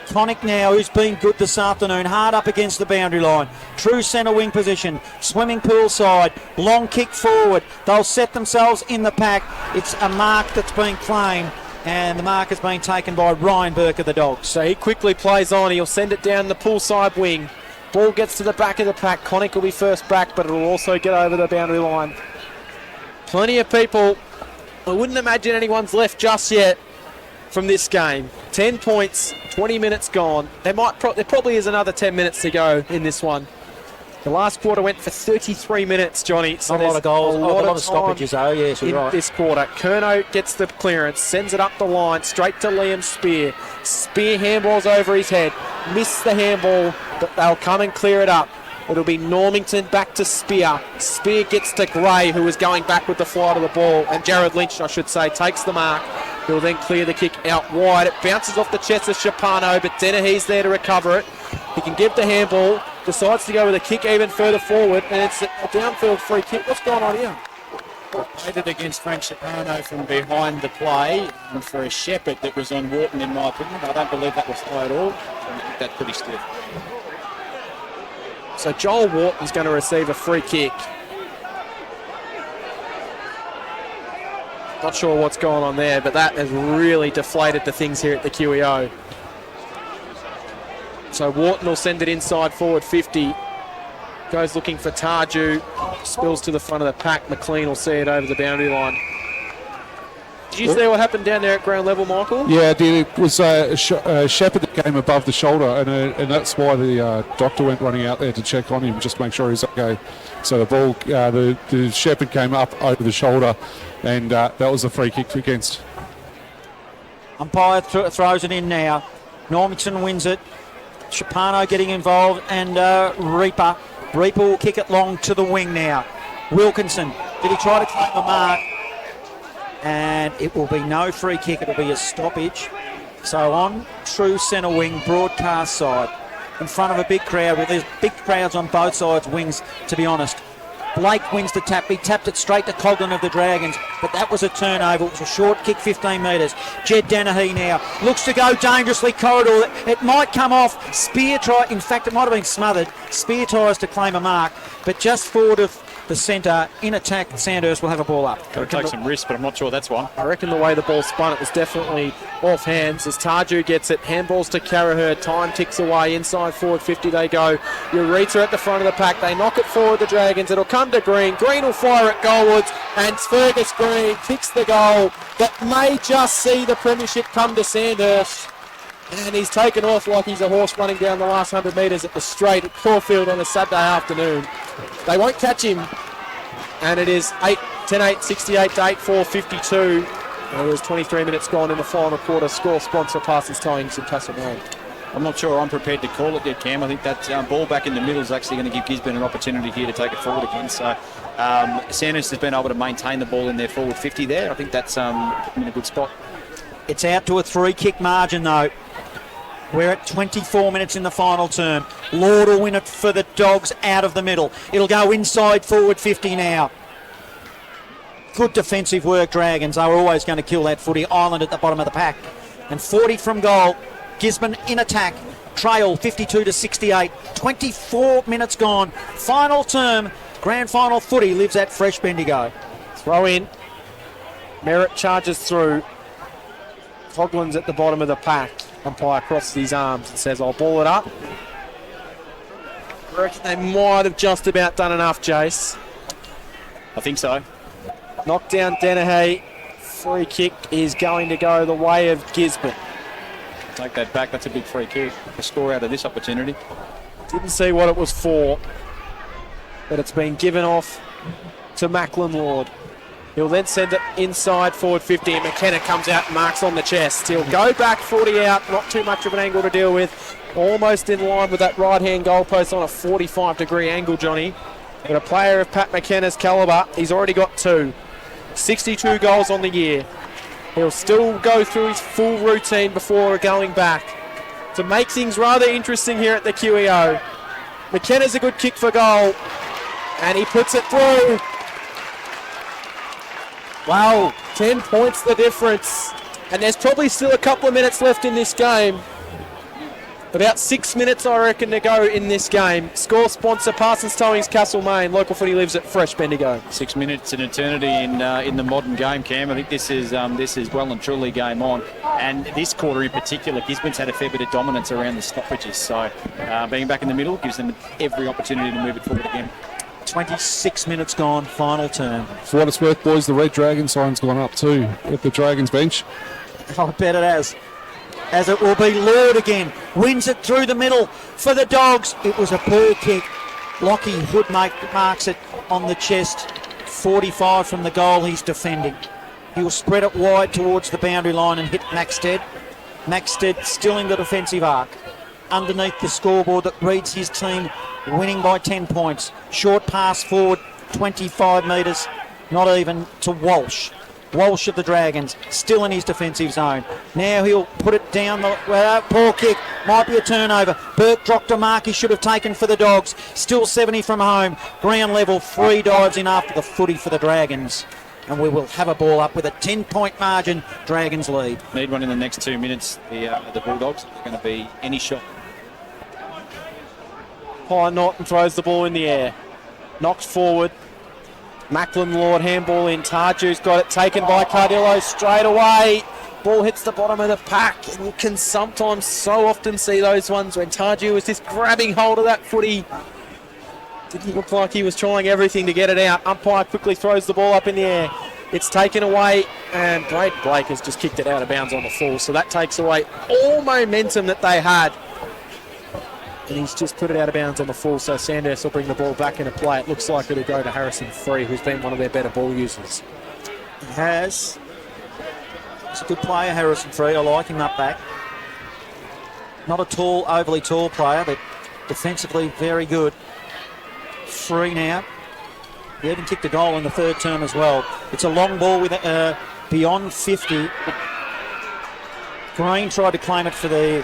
Speaker 4: Connick now, who's been good this afternoon, hard up against the boundary line. True centre wing position, swimming pool side, long kick forward. They'll set themselves in the pack. It's a mark that's been claimed, and the mark has been taken by Ryan Burke of the Dogs.
Speaker 3: So he quickly plays on. He'll send it down the pool side wing. Ball gets to the back of the pack. Connick will be first back, but it'll also get over the boundary line. Plenty of people. I wouldn't imagine anyone's left just yet from this game. 10 points, 20 minutes gone. There probably is another 10 minutes to go in this one. The last quarter went for 33 minutes, Johnny. So
Speaker 4: a lot of goals, a lot of stoppages, though. Yes, you're right.
Speaker 3: This quarter, Curnow gets the clearance, sends it up the line, straight to Liam Spear. Spear handballs over his head, missed the handball, but they'll come and clear it up. It'll be Normington back to Spear. Spear gets to Gray, who was going back with the flight of the ball, and Jared Lynch, I should say, takes the mark. He'll then clear the kick out wide. It bounces off the chest of Shapano, but Dennehy's there to recover it. He can give the handball, decides to go with a kick even further forward, and it's a downfield free kick. What's going on here?
Speaker 9: Played it against Frank Shapano from behind the play, and for a shepherd that was on Wharton, in my opinion. I don't believe that was high at all. I think that's pretty stiff.
Speaker 3: So Joel Wharton's going to receive a free kick. Not sure what's going on there, but that has really deflated the things here at the QEO. So Wharton will send it inside forward 50. Goes looking for Tarju. Spills to the front of the pack. McLean will see it over the boundary line. Did you see what happened down there at ground level, Michael?
Speaker 7: Yeah, I did. It was a shepherd that came above the shoulder, and that's why the doctor went running out there to check on him, just to make sure he's okay. So the ball, the shepherd came up over the shoulder, and that was a free kick against.
Speaker 4: Umpire throws it in now. Normington wins it. Shapano getting involved, and Reaper. Reaper will kick it long to the wing now. Wilkinson, did he try to claim a mark? And it will be no free kick, it'll be a stoppage. So on true centre wing, broadcast side, in front of a big crowd, with there's big crowds on both sides wings, to be honest. Blake wins the tap. He tapped it straight to Coglan of the Dragons, but that was a turnover. It was a short kick, 15 metres. Jed Danahy now looks to go dangerously corridor. It might come off. Spear try. In fact, it might have been smothered. Spear tries to claim a mark, but just forward of the centre in attack, Sandhurst will have a ball up.
Speaker 5: Got to take some risks, but I'm not sure that's one.
Speaker 3: I reckon the way the ball spun, it was definitely off hands. As Tarju gets it, handballs to Carraher, time ticks away, inside forward 50 they go. Eureka at the front of the pack, they knock it forward, the Dragons. It'll come to Green. Green will fire at goalwards, and Fergus Green kicks the goal that may just see the premiership come to Sandhurst. And he's taken off like he's a horse running down the last 100 metres at the straight at Caulfield on a Saturday afternoon. They won't catch him. And it is 10-8, 68 to 8-4, 52. There was 23 minutes gone in the final quarter. Score sponsor Parsons Towings in Castlemaine.
Speaker 5: I'm not sure I'm prepared to call it yet, Cam. I think that ball back in the middle is actually going to give Gisborne an opportunity here to take it forward again. So Sandhurst has been able to maintain the ball in their forward 50 there. I think that's in a good spot.
Speaker 4: It's out to a 3-kick margin though. We're at 24 minutes in the final term. Lord will win it for the Dogs out of the middle. It'll go inside forward 50 now. Good defensive work, Dragons. They were always going to kill that footy. Island at the bottom of the pack. And 40 from goal. Gisborne in attack. Trail 52 to 68. 24 minutes gone. Final term. Grand final footy lives at Fresh Bendigo.
Speaker 3: Throw in. Merritt charges through. Coglan's at the bottom of the pack. Umpire crosses his arms and says, I'll ball it up. I reckon they might have just about done enough, Jace.
Speaker 5: I think so.
Speaker 3: Knock down Danahy. Free kick is going to go the way of Gisborne.
Speaker 5: Take that back. That's a big free kick. A score out of this opportunity.
Speaker 3: Didn't see what it was for, but it's been given off to Macklin Lord. He'll then send it inside forward 50, and McKenna comes out and marks on the chest. He'll go back 40 out, not too much of an angle to deal with. Almost in line with that right-hand goalpost on a 45-degree angle, Johnny. But a player of Pat McKenna's calibre, he's already got 2. 62 goals on the year. He'll still go through his full routine before going back to make things rather interesting here at the QEO. McKenna's a good kick for goal, and he puts it through. Wow, 10 points the difference. And there's probably still a couple of minutes left in this game. About 6 minutes, I reckon, to go in this game. Score sponsor, Parsons Towings, Castlemaine. Local footy lives at Fresh Bendigo.
Speaker 5: 6 minutes, an eternity in the modern game, Cam. I think this is well and truly game on. And this quarter in particular, Gisborne's had a fair bit of dominance around the stoppages. So being back in the middle gives them every opportunity to move it forward again.
Speaker 4: 26 minutes gone, final term.
Speaker 7: For what it's worth, boys, the Red Dragon sign's gone up too at the Dragons bench.
Speaker 4: I bet it has. As it will be Lord again. Wins it through the middle for the Dogs. It was a poor kick. Lockie Hood marks it on the chest. 45 from the goal he's defending. He'll spread it wide towards the boundary line and hit Maxted. Maxted still in the defensive arc. Underneath the scoreboard that reads his team winning by 10 points. Short pass forward, 25 metres, not even to Walsh. Walsh of the Dragons, still in his defensive zone. Now he'll put it down the poor kick, might be a turnover. Burke dropped a mark he should have taken for the Dogs. Still 70 from home. Ground level, 3 dives in after the footy for the Dragons. and we will have a ball up with a 10-point margin. Dragons lead.
Speaker 5: Need one in the next 2 minutes. The Bulldogs are going to be any shot.
Speaker 3: High Norton throws the ball in the air. Knocked forward. Macklin Lord handball in. Tarju's got it taken by Cardillo straight away. Ball hits the bottom of the pack, and you can sometimes so often see those ones when Tarju was just grabbing hold of that footy. Didn't look like he was trying everything to get it out. Umpire quickly throws the ball up in the air. It's taken away, and Braden Blake has just kicked it out of bounds on the full, so that takes away all momentum that they had. And he's just put it out of bounds on the full, so Sandhurst will bring the ball back into play. It looks like it'll go to Harrison Free, who's been one of their better ball users.
Speaker 4: He has. He's a good player, Harrison Free. I like him up back. Not a tall, overly tall player, but defensively very good. Free now. He even kicked a goal in the third term as well. It's a long ball with beyond 50. Green tried to claim it for the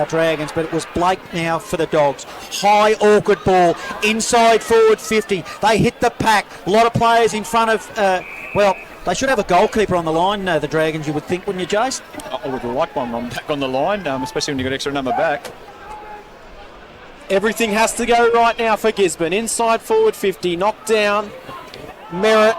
Speaker 4: Dragons, but it was Blake now for the Dogs. High, awkward ball, inside forward 50. They hit the pack. A lot of players in front of, they should have a goalkeeper on the line, the Dragons, you would think, wouldn't you, Jace?
Speaker 5: I would like one back on the line, especially when you've got extra number back.
Speaker 3: Everything has to go right now for Gisborne. Inside forward 50, knocked down. Merritt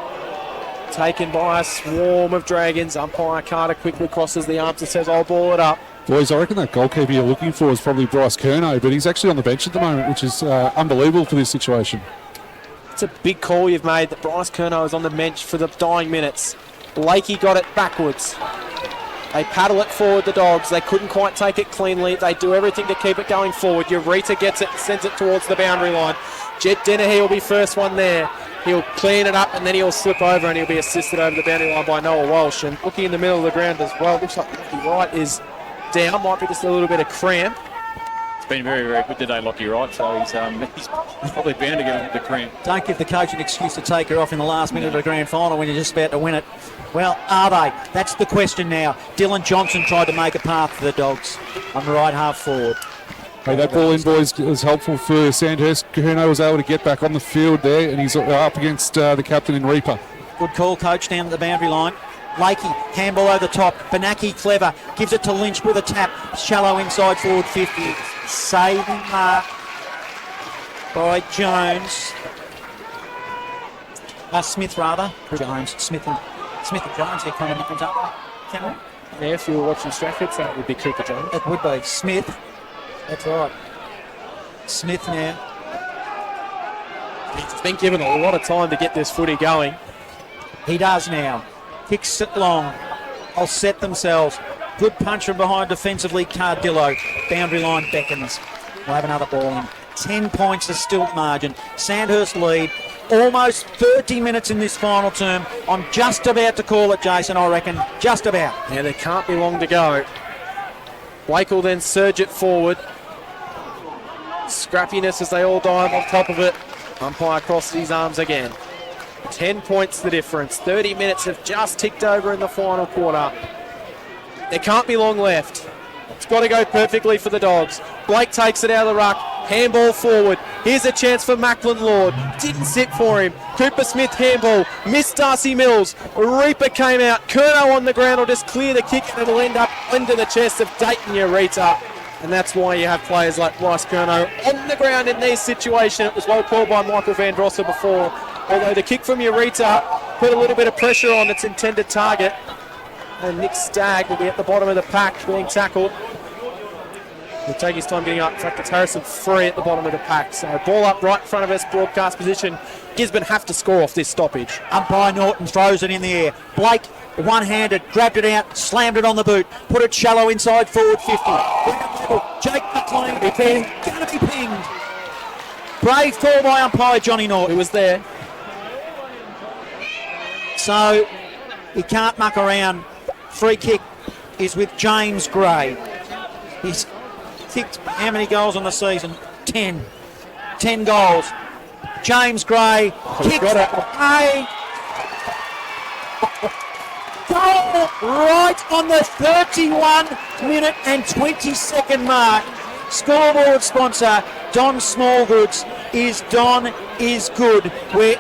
Speaker 3: taken by a swarm of Dragons. Umpire Carter quickly crosses the arms and says, I'll ball it up.
Speaker 7: Boys, I reckon that goalkeeper you're looking for is probably Bryce Curnow, but he's actually on the bench at the moment, which is unbelievable for this situation.
Speaker 3: It's a big call you've made that Bryce Curnow is on the bench for the dying minutes. Blakey got it backwards. They paddle it forward, the Dogs. They couldn't quite take it cleanly. They do everything to keep it going forward. Eureka gets it and sends it towards the boundary line. Jed Dennehy will be first one there. He'll clean it up and then he'll slip over and he'll be assisted over the boundary line by Noah Walsh. And looking in the middle of the ground as well, looks like Lockie Wright is down. Might be just a little bit of cramp.
Speaker 5: It's been very, very good today, Lockie Wright, so he's probably bound to get the cramp.
Speaker 4: Don't give the coach an excuse to take her off in the last minute of the grand final when you're just about to win it. Well, are they? That's the question now. Dylan Johnson tried to make a path for the Dogs on the right half forward.
Speaker 7: Hey, that ball in, boys, was helpful for Sandhurst. Curnow was able to get back on the field there, and he's up against the captain in Reaper.
Speaker 4: Good call, coach, down at the boundary line. Lakey, handball over the top. Benaki, clever, gives it to Lynch with a tap. Shallow inside forward 50. Saving mark by Jones. Smith, rather. Jones. Smith and Jones, they're kind of different, aren't they, Cameron?
Speaker 3: Yeah, if you were watching Stratford, so it would be Cooper Jones.
Speaker 4: It would be. Smith. That's right. Smith now.
Speaker 3: He's been given a lot of time to get this footy going.
Speaker 4: He does now. Kicks it long. I'll set themselves. Good punch from behind defensively, Cardillo. Boundary line beckons. We'll have another ball in. 10 points is still margin. Sandhurst lead. Almost 30 minutes in this final term. I'm just about to call it, Jason, I reckon. Just about.
Speaker 3: Yeah, there can't be long to go. Blake will then surge it forward. Scrappiness as they all dive on top of it. Umpire crosses his arms again. 10 points the difference. 30 minutes have just ticked over in the final quarter. There can't be long left. It's got to go perfectly for the Dogs. Blake takes it out of the ruck. Handball forward. Here's a chance for Macklin Lord. Didn't sit for him. Cooper Smith handball. Missed Darcy Mills. Reaper came out. Curnow on the ground will just clear the kick and it'll end up into the chest of Dayton Eureka. And that's why you have players like Bryce Curnow on the ground in these situations. It was well called by Michael Van Drosser before. Although the kick from Eureka put a little bit of pressure on its intended target. And Nick Stagg will be at the bottom of the pack being tackled. He'll take his time getting up. In fact, it's Harrison Free at the bottom of the pack. So ball up right in front of us, broadcast position. Gisborne have to score off this stoppage.
Speaker 4: Umpire Norton throws it in the air. Blake, one-handed, grabbed it out, slammed it on the boot, put it shallow inside forward 50. Jake McLean going to be pinged. Brave call by umpire Johnny Norton.
Speaker 3: Who was there?
Speaker 4: So he can't muck around. Free kick is with James Gray. He's kicked how many goals on the season? 10. 10 goals. James Gray kicks a goal right on the 31-minute and 20-second mark. Scoreboard sponsor Don Smallgoods is Don is good. We're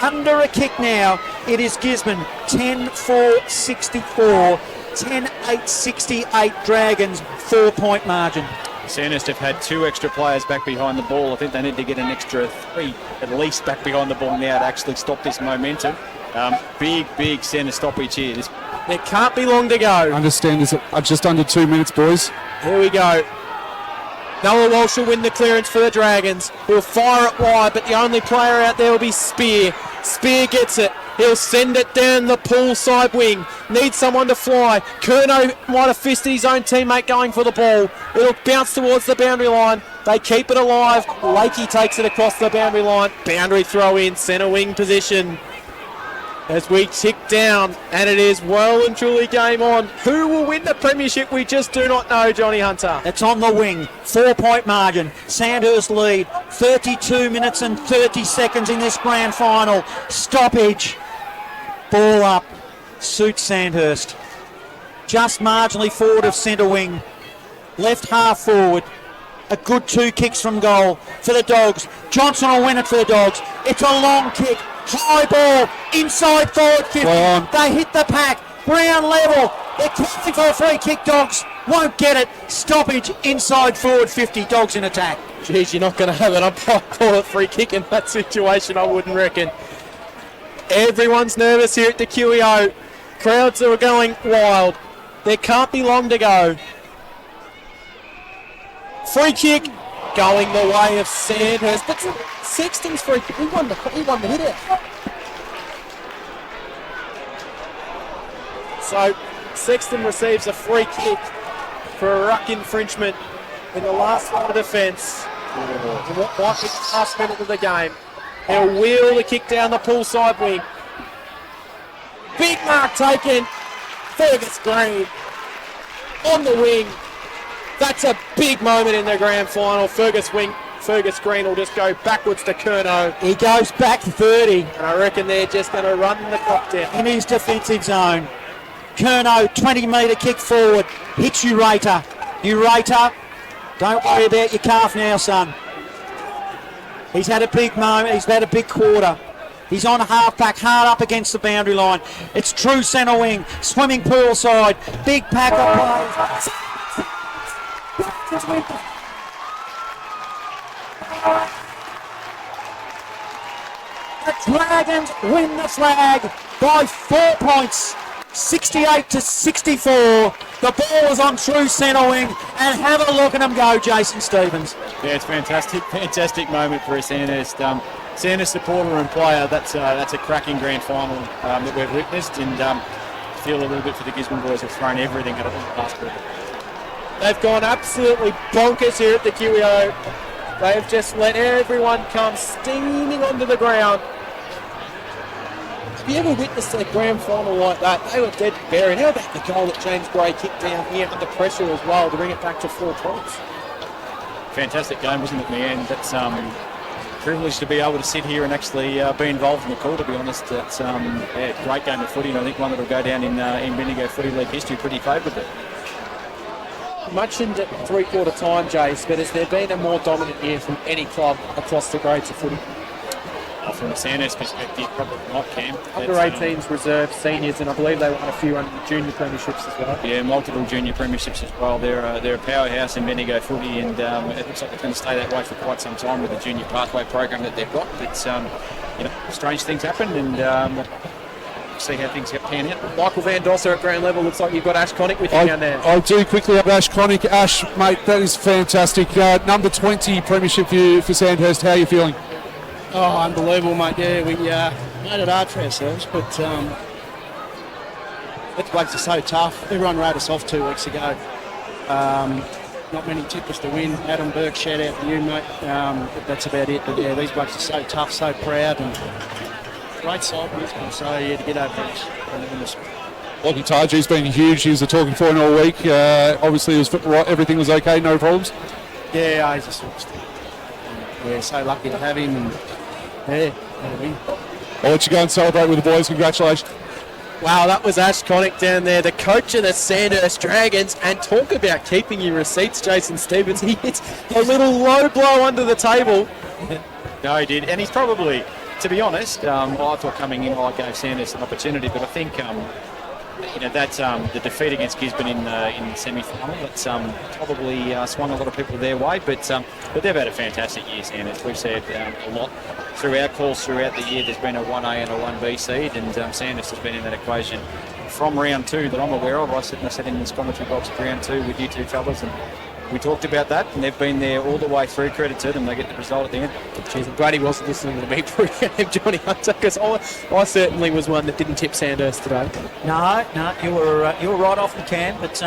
Speaker 4: under a kick now It is Gisborne 10-4-64, 10-8-68 Dragons, 4-point margin.
Speaker 5: Sandhurst have had 2 extra players back behind the ball. I think they need to get an extra 3 at least back behind the ball now to actually stop this momentum. Big centre stoppage here.
Speaker 3: It can't be long to go.
Speaker 7: Understand this at just under 2 minutes, boys.
Speaker 3: Here we go. Noah Walsh will win the clearance for the Dragons. He'll fire it wide, but the only player out there will be Spear. Spear gets it. He'll send it down the pool side wing. Needs someone to fly. Curnow might have fisted his own teammate going for the ball. It'll bounce towards the boundary line. They keep it alive. Lakey takes it across the boundary line. Boundary throw in, centre wing position. As we tick down, and it is well and truly game on. Who will win the premiership? We just do not know, Johnny Hunter.
Speaker 4: It's on the wing, 4-point margin. Sandhurst lead, 32 minutes and 30 seconds in this grand final. Stoppage. Ball up, suits Sandhurst. Just marginally forward of centre wing. Left half forward. A good 2 kicks from goal for the Dogs. Johnson will win it for the Dogs. It's a long kick. High ball. Inside forward 50. They hit the pack. Brown level. They're calling for a free kick, Dogs. Won't get it. Stoppage inside forward 50. Dogs in attack.
Speaker 3: Geez, you're not going to have an umpire call a free kick in that situation, I wouldn't reckon. Everyone's nervous here at the QEO. Crowds are going wild. There can't be long to go. Free kick going the way of Sandhurst. But Sexton's free kick. He won the hit out. So Sexton receives a free kick for a ruck infringement in the last line of defence. In what might be the last minute of the game. He'll wheel the kick down the pool side wing. Big mark taken. Fergus Green on the wing. That's a big moment in the grand final. Fergus Green will just go backwards to Curnow.
Speaker 4: He goes back 30.
Speaker 3: And I reckon they're just going to run the clock down.
Speaker 4: In his defensive zone. Curnow, 20-metre kick forward. Hits Ureta. Ureta, don't worry about your calf now, son. He's had a big moment. He's had a big quarter. He's on a half-back, hard up against the boundary line. It's true centre wing. Swimming pool side. Big pack of players. The Dragons win the flag by 4 points. 68-64. The ball was on true centre wing, and have a look at him go, Jason Stevens.
Speaker 5: Yeah, it's fantastic moment for a Sandhurst. Sandhurst supporter and player. That's a cracking grand final that we've witnessed, and feel a little bit for the Gisborne boys have thrown everything at it last week.
Speaker 3: They've gone absolutely bonkers here at the QEO. They've just let everyone come steaming onto the ground. Have you ever witnessed a grand final like that? They were dead buried. How about the goal that James Gray kicked down here under pressure as well to bring it back to 4 points?
Speaker 5: Fantastic game, wasn't it, in the end? That's privileged to be able to sit here and actually be involved in the call, to be honest. It's great game of footy, and I think one that will go down in Bendigo Footy League history pretty favourably.
Speaker 3: Much in three-quarter time, Jace, but has there been a more dominant year from any club across the grades of footy?
Speaker 5: From a Sandhurst perspective, probably not, Cam.
Speaker 3: Under 18s, reserve, seniors, and I believe they won a few under junior premierships as well.
Speaker 5: Yeah, multiple junior premierships as well. They're a powerhouse in Bendigo footy, and it looks like it's going to stay that way for quite some time with the junior pathway program that they've got. But strange things happen, and see how things pan out.
Speaker 3: Michael Van Dosser at ground level. Looks like you've got Ash Connick with you down there.
Speaker 7: I do quickly have Ash Connick. Ash, mate, that is fantastic. Number 20 premiership for Sandhurst. How are you feeling?
Speaker 10: Oh, unbelievable, mate. Yeah, we made it hard for ourselves, but the blokes are so tough. Everyone wrote us off 2 weeks ago. Not many tipped us to win. Adam Burke, shout out to you, mate. That's about it. But yeah, these blokes are so tough, so proud, and great side. So yeah, to get over this.
Speaker 7: Lockie Targie's been huge. He was a talking point all week. Obviously, it was everything was okay, no problems.
Speaker 10: Yeah, I just so lucky to have him, and yeah,
Speaker 7: I'll let you go and celebrate with the boys. Congratulations.
Speaker 3: Wow, that was Ash Connick down there, the coach of the Sandhurst Dragons, and talk about keeping your receipts, Jason Stevens. He hits a little low blow under the table.
Speaker 5: No, he did, and he's probably to be honest, I thought coming in I gave Sandhurst an opportunity, but I think that's the defeat against Gisborne in the semi-final. It's probably swung a lot of people their way, but they've had a fantastic year, Sandhurst. We've said a lot through our calls throughout the year. There's been a 1A and a 1B seed, and Sandhurst has been in that equation from round 2 that I'm aware of. I sat in this commentary box at round 2 with you two fellas, and we talked about that, and they've been there all the way through. Credit to them, they get the result at the end.
Speaker 3: Jeez, I'm glad he wasn't listening to me pre-game, Johnny Hunter, because I certainly was one that didn't tip Sandhurst today.
Speaker 4: No, you were right off the can, but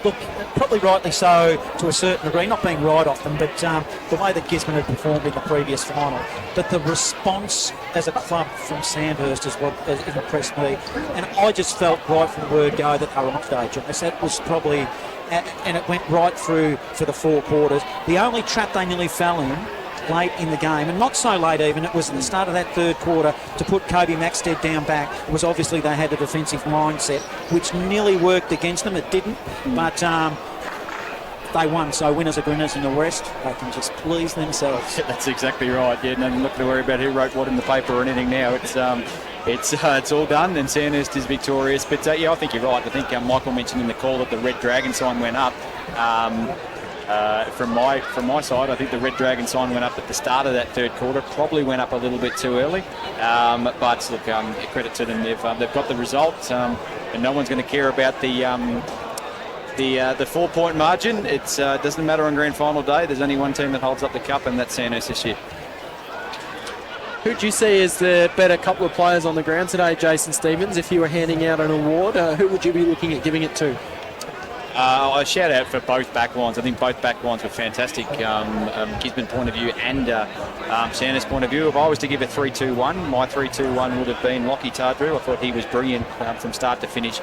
Speaker 4: look, probably rightly so to a certain degree. Not being right off them, but the way that Gisborne had performed in the previous final. But the response as a club from Sandhurst is what has impressed me, and I just felt right from the word go that they were on stage. That was probably. And it went right through for the 4 quarters. The only trap they nearly fell in late in the game, and not so late even, it was at the start of that 3rd quarter to put Kobe Maxted down back. It was obviously they had a defensive mindset, which nearly worked against them. It didn't, but they won. So winners are grinners, and the rest, they can just please themselves.
Speaker 5: That's exactly right. Yeah, no, not to worry about who wrote what in the paper or anything now. It's all done, and Sandhurst is victorious. But yeah, I think you're right. I think Michael mentioned in the call that the red dragon sign went up. From my side, I think the red dragon sign went up at the start of that 3rd quarter. Probably went up a little bit too early. But look, credit to them. They've got the result, and no one's going to care about the 4-point margin. It doesn't matter on grand final day. There's only one team that holds up the cup, and that's Sandhurst this year.
Speaker 3: Who do you see as the better couple of players on the ground today, Jason Stevens? If you were handing out an award, who would you be looking at giving it to?
Speaker 5: I shout out for both backlines. I think both backlines were fantastic. Gisborne point of view and Sandhurst point of view. If I was to give a 3-2-1, my 3-2-1 would have been Lockie Tardrew. I thought he was brilliant from start to finish.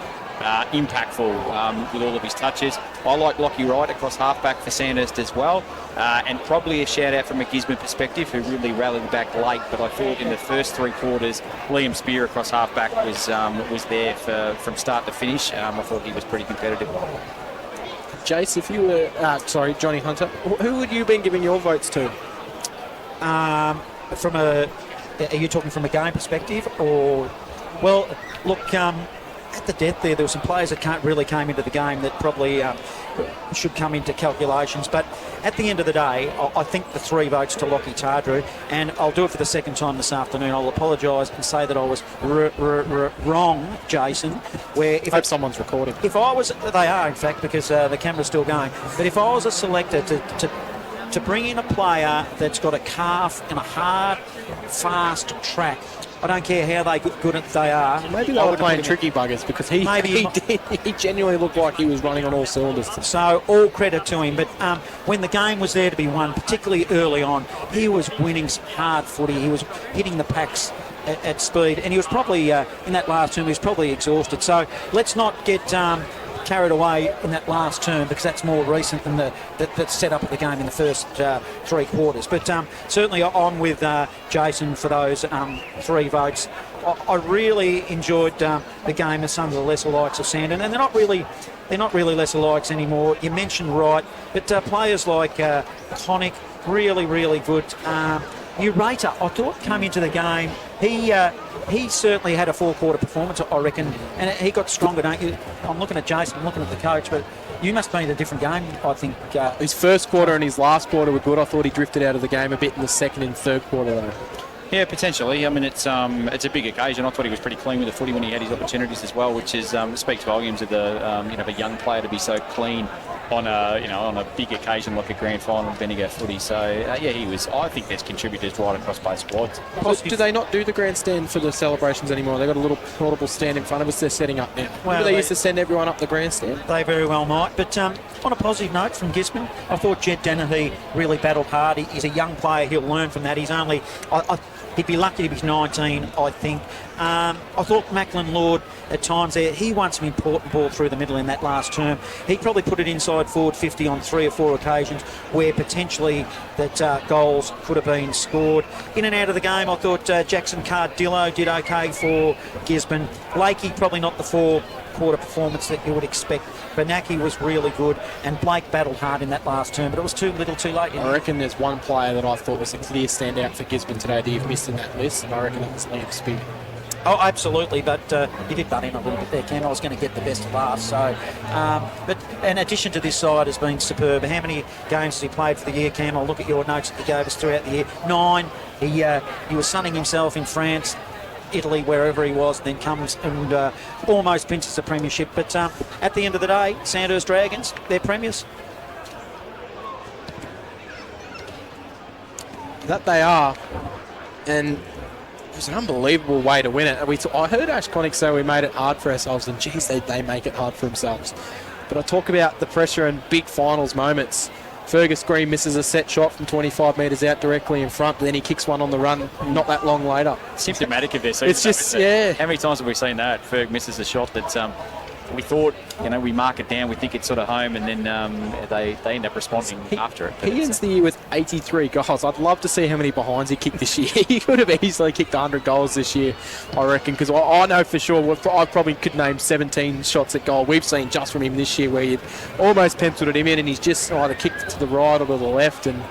Speaker 5: Impactful with all of his touches. I like Lockie Wright across halfback for Sandhurst as well, and probably a shout out from a Gisborne perspective, who really rallied back late. But I thought in the first 3 quarters, Liam Spear across halfback was there from start to finish. I thought he was pretty competitive.
Speaker 3: Jace, if you were, Johnny Hunter, who would you been giving your votes to?
Speaker 4: Are you talking from a game perspective, or? Well, look. At the death there were some players that really came into the game that probably should come into calculations. But at the end of the day, I think the 3 votes to Lockie Tardrew, and I'll do it for the 2nd time this afternoon. I'll apologise and say that I was wrong, Jason. Where if
Speaker 3: I hope someone's recording.
Speaker 4: If I was, they are in fact, because the camera's still going. But if I was a selector to bring in a player that's got a calf and a hard, fast track, I don't care how good they are.
Speaker 3: Maybe they were playing tricky buggers, because he genuinely looked like he was running on all cylinders.
Speaker 4: So all credit to him. But when the game was there to be won, particularly early on, he was winning some hard footy. He was hitting the packs at speed, and he was probably in that last term he was probably exhausted. So let's not get carried away in that last term, because that's more recent than the set up of the game in the first 3 quarters. But certainly I'm with Jason for those 3 votes. I really enjoyed the game of some of the lesser likes of Sandon, and they're not really lesser likes anymore. You mentioned Wright, but players like Connick, really good. Ureta, I thought, came into the game. He certainly had a 4-quarter performance, I reckon, and he got stronger, don't you? I'm looking at Jason, I'm looking at the coach, but you must have been in a different game, I think.
Speaker 3: His first quarter and his last quarter were good. I thought he drifted out of the game a bit in the 2nd and 3rd quarter, though.
Speaker 5: Yeah, potentially. I mean, it's a big occasion. I thought he was pretty clean with the footy when he had his opportunities as well, which is speaks volumes of the of a young player to be so clean on a big occasion like a grand final Bendigo footy. So yeah, he was. I think there's contributors right across both squads.
Speaker 3: Do they not do the grandstand for the celebrations anymore? They've got a little portable stand in front of us they're setting up now. Well, they used to send everyone up the grandstand.
Speaker 4: They very well might. But on a positive note from Gisborne, I thought Jed Dennehy really battled hard. He's a young player. He'll learn from that. He's only. He'd be lucky if he's 19, I think. I thought Macklin Lord at times there, he won some important ball through the middle in that last term. He probably put it inside forward 50 on 3 or 4 occasions where potentially that goals could have been scored. In and out of the game, I thought Jackson Cardillo did okay for Gisborne. Lakey probably not the 4 quarter performance that you would expect. Benaki was really good, and Blake battled hard in that last turn, but it was too little too late.
Speaker 11: I reckon there's one player that I thought was a clear standout for Gisborne today that you've missed in that list, and I reckon that was Liam Spin.
Speaker 4: Oh, absolutely, but you did butt in a little bit there, Cam. I was going to get the best of last. So, but in addition to this side has been superb. How many games has he played for the year, Cam? I'll look at your notes that you gave us throughout the year. 9. He was sunning himself in France, Italy, wherever he was, then comes and almost pinches the premiership. But at the end of the day, Sandhurst Dragons, they're premiers.
Speaker 11: That they are, and it was an unbelievable way to win it. I heard Ash Connick say we made it hard for ourselves, and geez, they make it hard for themselves. But I talk about the pressure and big finals moments. Fergus Green misses a set shot from 25 metres out directly in front, but then he kicks one on the run not that long later.
Speaker 5: Symptomatic of their season.
Speaker 11: It's just, yeah.
Speaker 5: How many times have we seen that? Ferg misses a shot that we thought, we mark it down, we think it's sort of home, and then they end up responding after it.
Speaker 11: He ends the year with 83 goals. I'd love to see how many behinds he kicked this year. He could have easily kicked 100 goals this year, I reckon, because I know for sure, I probably could name 17 shots at goal we've seen just from him this year where you'd almost penciled it him in and he's just either kicked it to the right or to the left, and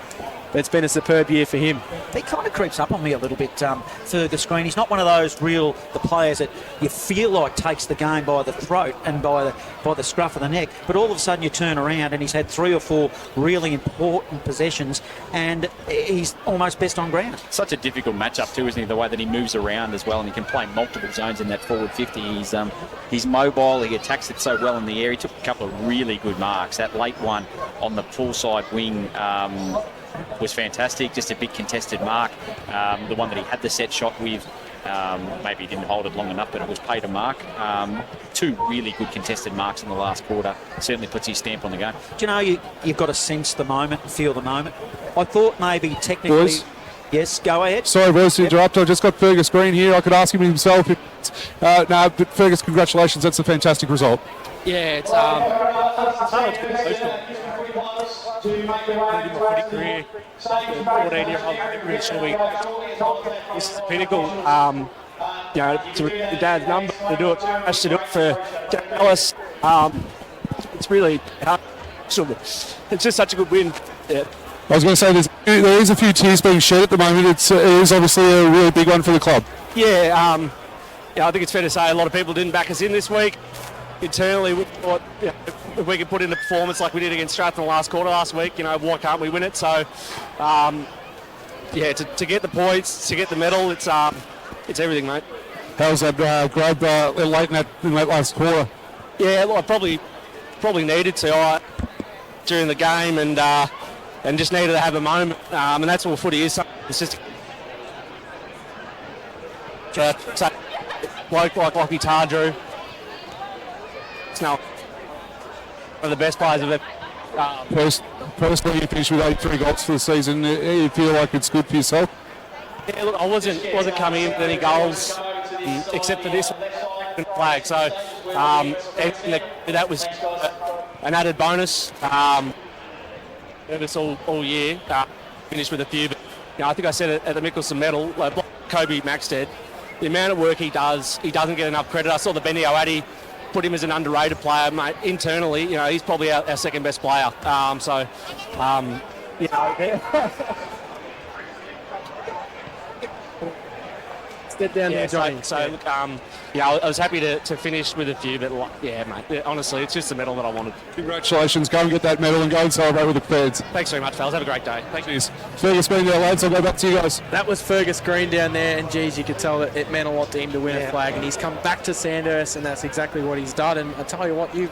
Speaker 11: it's been a superb year for him.
Speaker 4: He kind of creeps up on me a little bit, Fergus Green. He's not one of those the players that you feel like takes the game by the throat and by the scruff of the neck, but all of a sudden you turn around and he's had 3 or 4 really important possessions and he's almost best on ground.
Speaker 5: Such a difficult matchup too, isn't he? The way that he moves around as well, and he can play multiple zones in that forward 50. He's mobile, he attacks it so well in the air. He took a couple of really good marks. That late one on the full side wing was fantastic, just a big contested mark. The one that he had the set shot with, maybe he didn't hold it long enough, but it was paid a mark. 2 really good contested marks in the last quarter. Certainly puts his stamp on the game.
Speaker 4: Do you know, you've got to sense the moment, feel the moment. I thought maybe technically...
Speaker 7: Boys?
Speaker 4: Yes, go ahead.
Speaker 7: Sorry, boys, to interrupt. I just got Fergus Green here. I could ask him himself. No, but Fergus, congratulations. That's a fantastic result.
Speaker 11: Yeah, it's
Speaker 12: my career, 14-year-old, really showing this is the pinnacle. To Dad's number to do it, has to do it for Alice. It's really it's just such a good win. Yeah.
Speaker 7: I was going to say there is a few tears being shed at the moment. It is obviously a really big one for the club.
Speaker 12: Yeah, I think it's fair to say a lot of people didn't back us in this week. Internally, we thought if we could put in a performance like we did against Stratham last quarter last week, why can't we win it? So, to get the points, to get the medal, it's everything, mate.
Speaker 7: How was that grab late in that last quarter?
Speaker 12: Yeah, look, I probably needed to during the game and just needed to have a moment, and that's all footy is. It's just like Lockie Tardrew. It's now one of the best players of it.
Speaker 7: Personally, you finished with 83 goals for the season. You feel like it's good for yourself?
Speaker 12: Yeah, look, I wasn't coming in with any goals except for this flag. So and that was an added bonus. It's all year. Finished with a few, but I think I said it at the Mickelson medal. Kobe Maxted, the amount of work he does, he doesn't get enough credit. I saw the Benny O'Addy put him as an underrated player, mate. Internally, he's probably our second best player.
Speaker 11: Step down there, Johnny.
Speaker 12: Look, I was happy to finish with a few, but mate, honestly, it's just the medal that I wanted.
Speaker 7: Congratulations. Go and get that medal and go and celebrate with the fans.
Speaker 12: Thanks very much, fellas. Have a great day. Thank you.
Speaker 7: Fergus Green there, lads. I'll go back to you guys.
Speaker 11: That was Fergus Green down there, and geez, you could tell that it meant a lot to him to win a flag, and he's come back to Sandhurst, and that's exactly what he's done. And I tell you what, you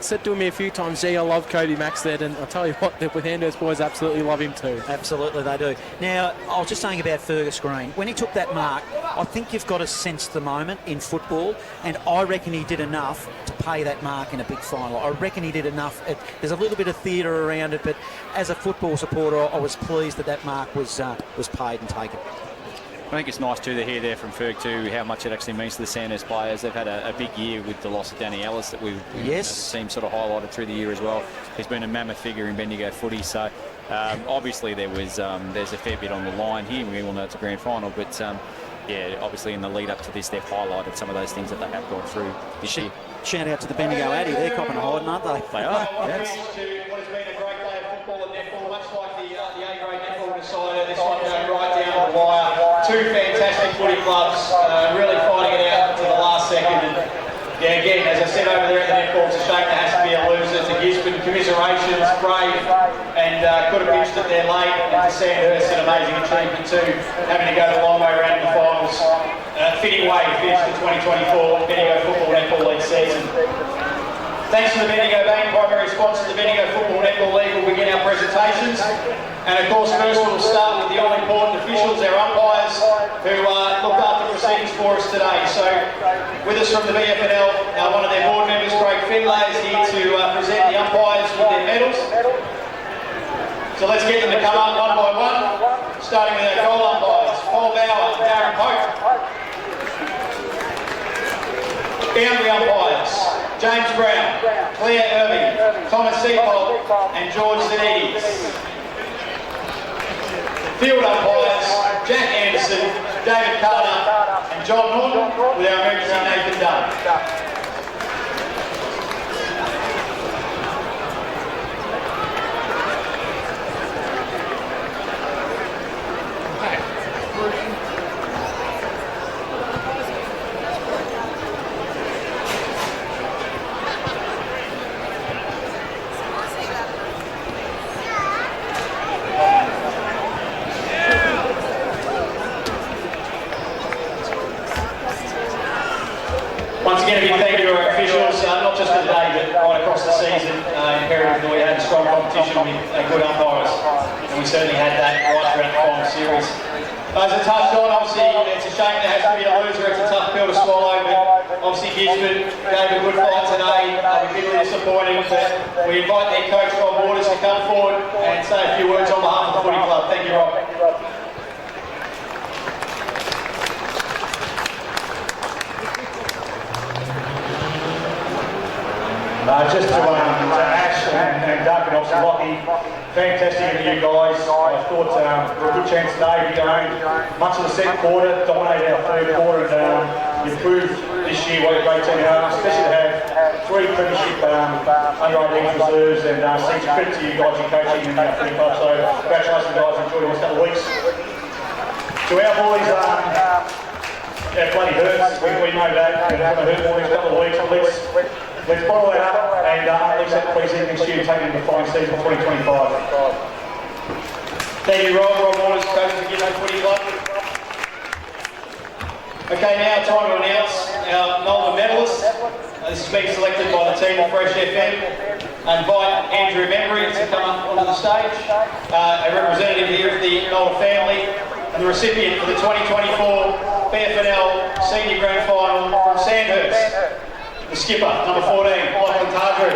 Speaker 11: said to me a few times, gee, I love Kobe Maxted, and I tell you what, the Sandhurst boys absolutely love him too.
Speaker 4: Absolutely, they do. Now, I was just saying about Fergus Green. When he took that mark, I think you've got to sense the moment in football, and I reckon he did enough to pay that mark in a big final. I reckon he did enough. There's a little bit of theatre around it, but as a football supporter, I was pleased that mark was paid and taken.
Speaker 5: I think it's nice too to hear there from Ferg too how much it actually means to the Sandhurst players. They've had a big year with the loss of Danny Ellis that we've seen sort of highlighted through the year as well. He's been a mammoth figure in Bendigo footy, so obviously there's a fair bit on the line here. We all know it's a grand final, but obviously in the lead up to this, they've highlighted some of those things that they have gone through this year.
Speaker 4: shout out to the Bendigo Addy. They're copping a hiding, aren't they?
Speaker 11: They are.
Speaker 6: Yes. What has been a great day of football and netball, much like the A-grade netball decider. This one going right down the wire. Two fantastic footy clubs, really fighting it out to the last second. And yeah, again, as I said over there at the netball, it's a shame there has to be a loser. To Gisborne, commiserations, brave, and could have pitched it there late. And to Sandhurst, an amazing achievement too, having to go the long way around in the finals. Fitting way to finish the 2024 Bendigo Football Netball League season. Thanks to the Bendigo Bank, primary sponsor of the Bendigo Football Netball League, we'll begin our presentations. And of course, first we'll start with the all-important officials, our umpires, who looked after proceedings for us today. So, with us from the BFNL, one of their board members, Craig Finlay, is here to present the umpires with their medals. So let's get them to come up one by one, starting with our goal umpires, Paul Bauer and Darren Pope. Boundary umpires, James Brown, Claire Irving, Thomas Seapold and George Zanides. Field umpires, Jack Anderson, David Carter and John Norton, with our emergency Nathan Dunn. Once again, a big thank you to our officials, not just for today, but right across the season. Imperative that we had strong competition with good umpires, and we certainly had that right throughout the final series. As I touched on, obviously, it's a shame there has to be a loser. It's a tough pill to swallow, but obviously Gisborne gave a good fight today. We're bitterly disappointed, but we invite their coach, Rob Waters, to come forward and say a few words on behalf of the footy club. Thank you, Rob.
Speaker 13: Just to Ash and Doug and obviously Lockie, fantastic of you guys. I thought we had a good chance today. We owned much of the second quarter, dominated our third quarter, and you proved this year what a great team you are, especially to have three premiership under-18 reserves, and such a credit to you guys in coaching and our footy club. So congratulations guys, enjoyed the next couple of weeks. To our boys, it bloody hurts. We know that. It's going to hurt more in a couple of weeks, but let's bottle that up and at least have the preseason next year and take it into the final season for 2025.
Speaker 6: Thank you, Rob. Rob Waters, coach of the Gisborne Footy Club. Okay, now time to announce our Melbourne medalists. This has been selected by the team of Fresh FM. I invite Andrew Membry to come up onto the stage, a representative here of the Nolan family, and the recipient for the 2024 BFNL Senior Grand Final from Sandhurst. The skipper, number 14, Lachlan Tardrew.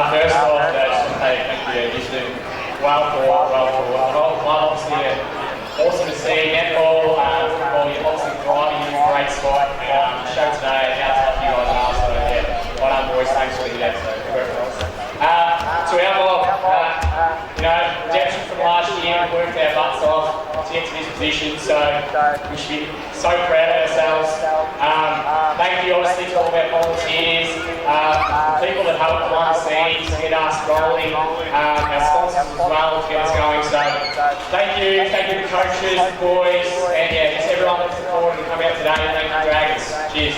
Speaker 14: First off, thank you. Just been well for the whole club. Obviously, awesome to see netball, football. You're obviously thriving in a great spot. Show today how tough you guys are. So yeah, well done, boys. Thanks for the day. So to our Bob, redemption from last year, we worked our butts off to get to this position. So we should be so proud of ourselves. Thank you, obviously, to all of our volunteers, people that help behind the scenes to get us rolling, our sponsors as well to get us going. So thank you to coaches, boys, and yeah, just everyone that's supported and come out today. Thank you, Dragons. Cheers.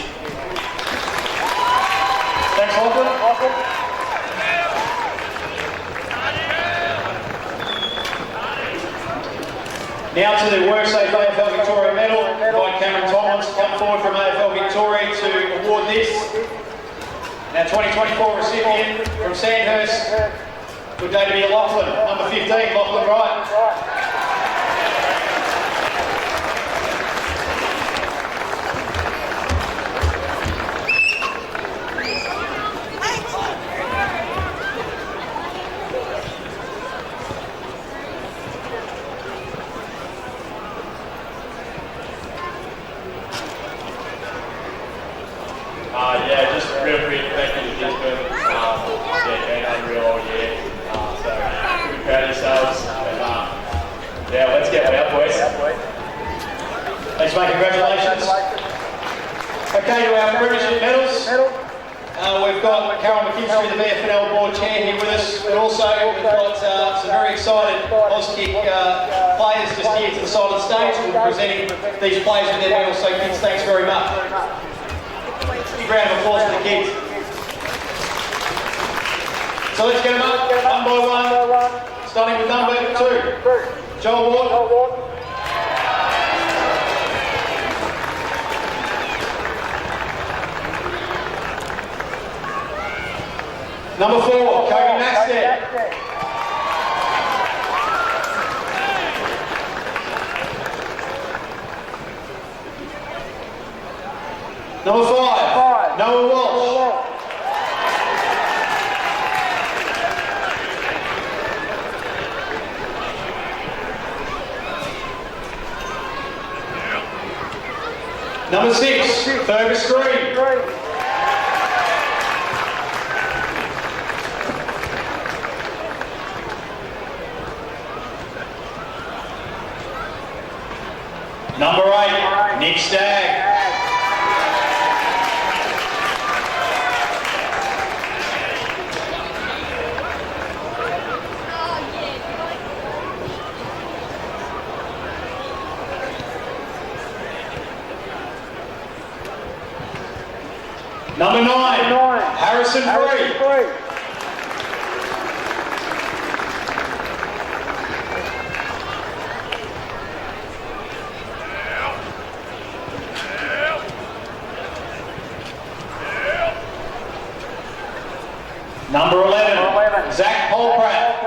Speaker 6: Thanks, Lachlan. Now to the WorkSafe AFL Victoria medal. Invite Cameron Tomlins to come forward from AFL Victoria to award this. Our 2024 recipient from Sandhurst. Good day to be a Lachlan, number 15, Lachlan Wright. Okay, to our premiership medals. We've got Carol McKinstry, the VFNL board chair, here with us, but also we've got some very excited Auskick players just here to the side of the stage who will be presenting these players with their medals. So kids, thanks very much. Big round of applause for the kids. So let's get them up, one by one, starting with number 2, Joel Ward. Number 4, Kogan Maxted. Number 5, Noah Walsh. Number 6, Fergus Green. Number 8, Nick Stagg. Number 9, Harrison Free. Number 11, Zach Polpratt.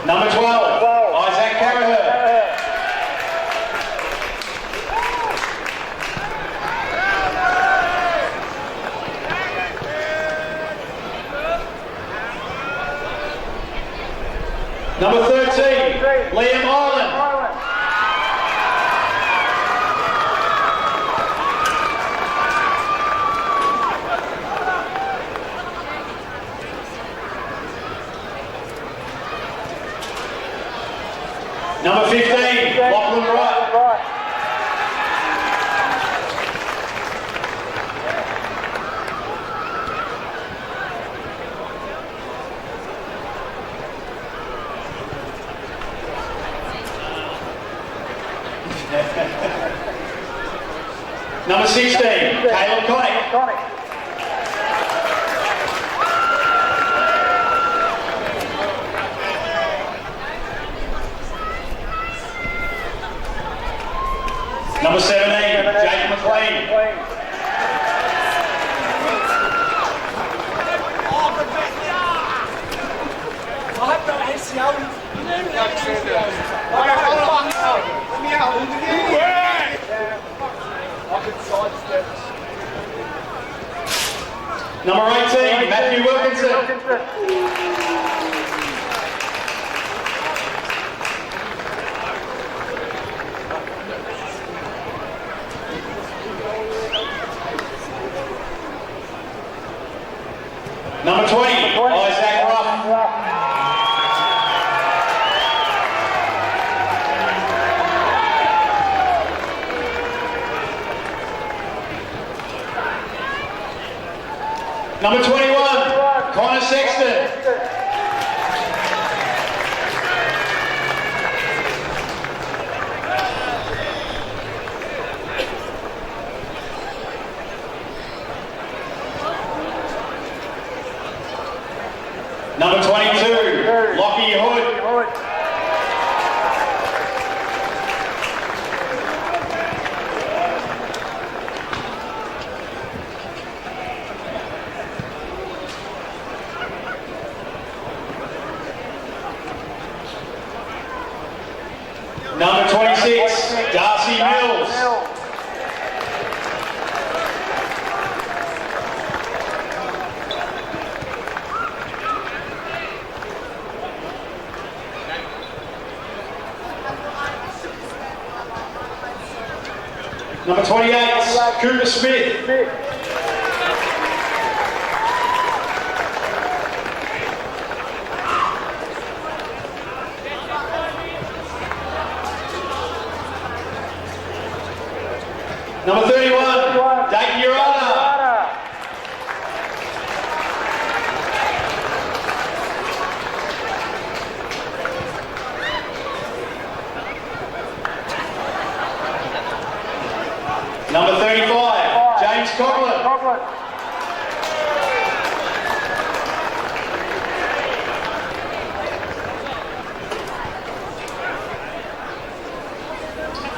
Speaker 6: Number 12, Isaac Carraher. Number 13, Liam Ireland. Number 15, Lachlan Wright. Number 16, Caleb Connick. Number 17, Jake McLean. Number 18, Matthew Wilkinson. Number 20, Isaac Ruff. Number 21, Connor Sexton. Number 22, Lockie Hood. Number 26, Darcy Mills. Number 28, Cooper Smith.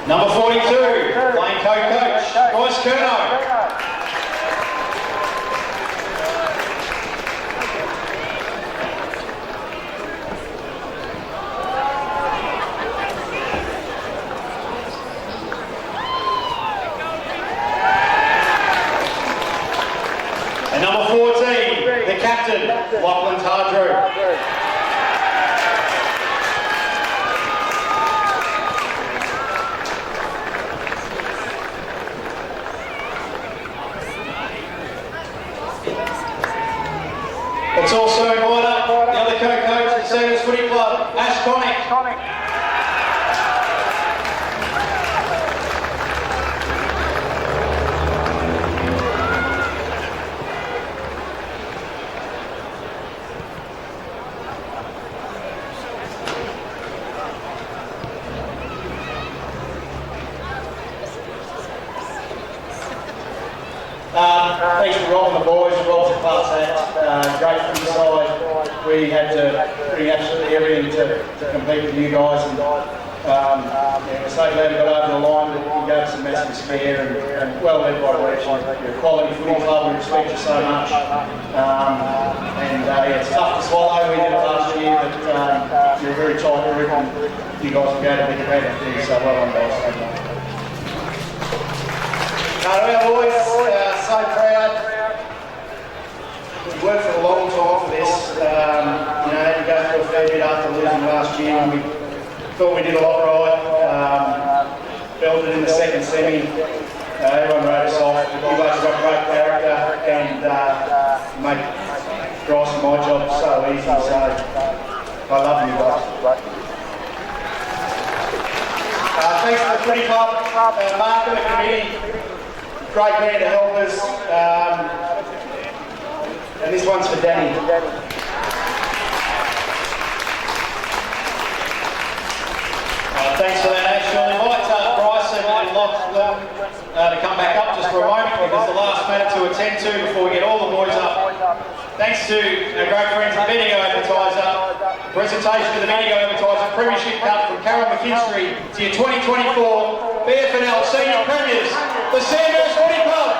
Speaker 6: Number 42, playing co-coach, Bryce Curnow. And number 14, the captain, Lachlan Tardrew. Let's also invite up the other co-coach of the Sandhurst Footy Club, Ash Connick. Thanks for rolling the boys. Rob's a class act. Great for the side. We had to bring absolutely everything to compete with you guys. And we're so glad we got over the line. That you gave us a massive scare and well led by Rich. You're a quality footy club. We respect you so much. It's tough to swallow. We did it last year, but you're a very tight group and you guys will go to be competitive. So well done, guys. Our boys, so proud. We've worked for a long time for this. Had to go through a fair bit after losing last year, and we thought we did a lot right. Belted in the second semi. Everyone wrote us off. You guys have got great character and make Bryce and my job so easy. So I love you guys. Thanks to the footy club, Mark and the committee. Great man to help us, and this one's for Danny. Thanks for that, Ash. I'll invite Bryce and Lachlan to come back up just for a moment because the last matter to attend to before we get all the boys up. Thanks to our great friends at Bendigo Advertiser, presentation of the Bendigo Advertiser Premiership Cup from Carol McKinstry to your 2024 BFNL Senior Premiers, the Sandhurst Footy Club.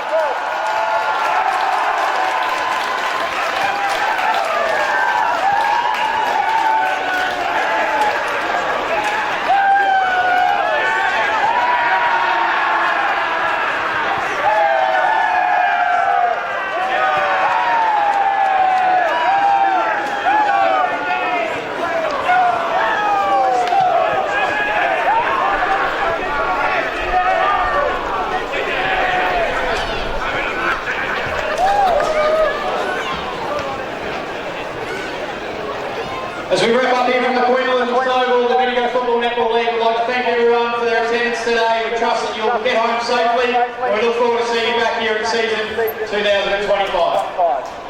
Speaker 6: As we wrap up here from the Queensland Global, the Bendigo Football Netball League, we'd like to thank everyone for their attendance today. We trust that you'll get home safely, and we look forward to seeing you back here in season 2025.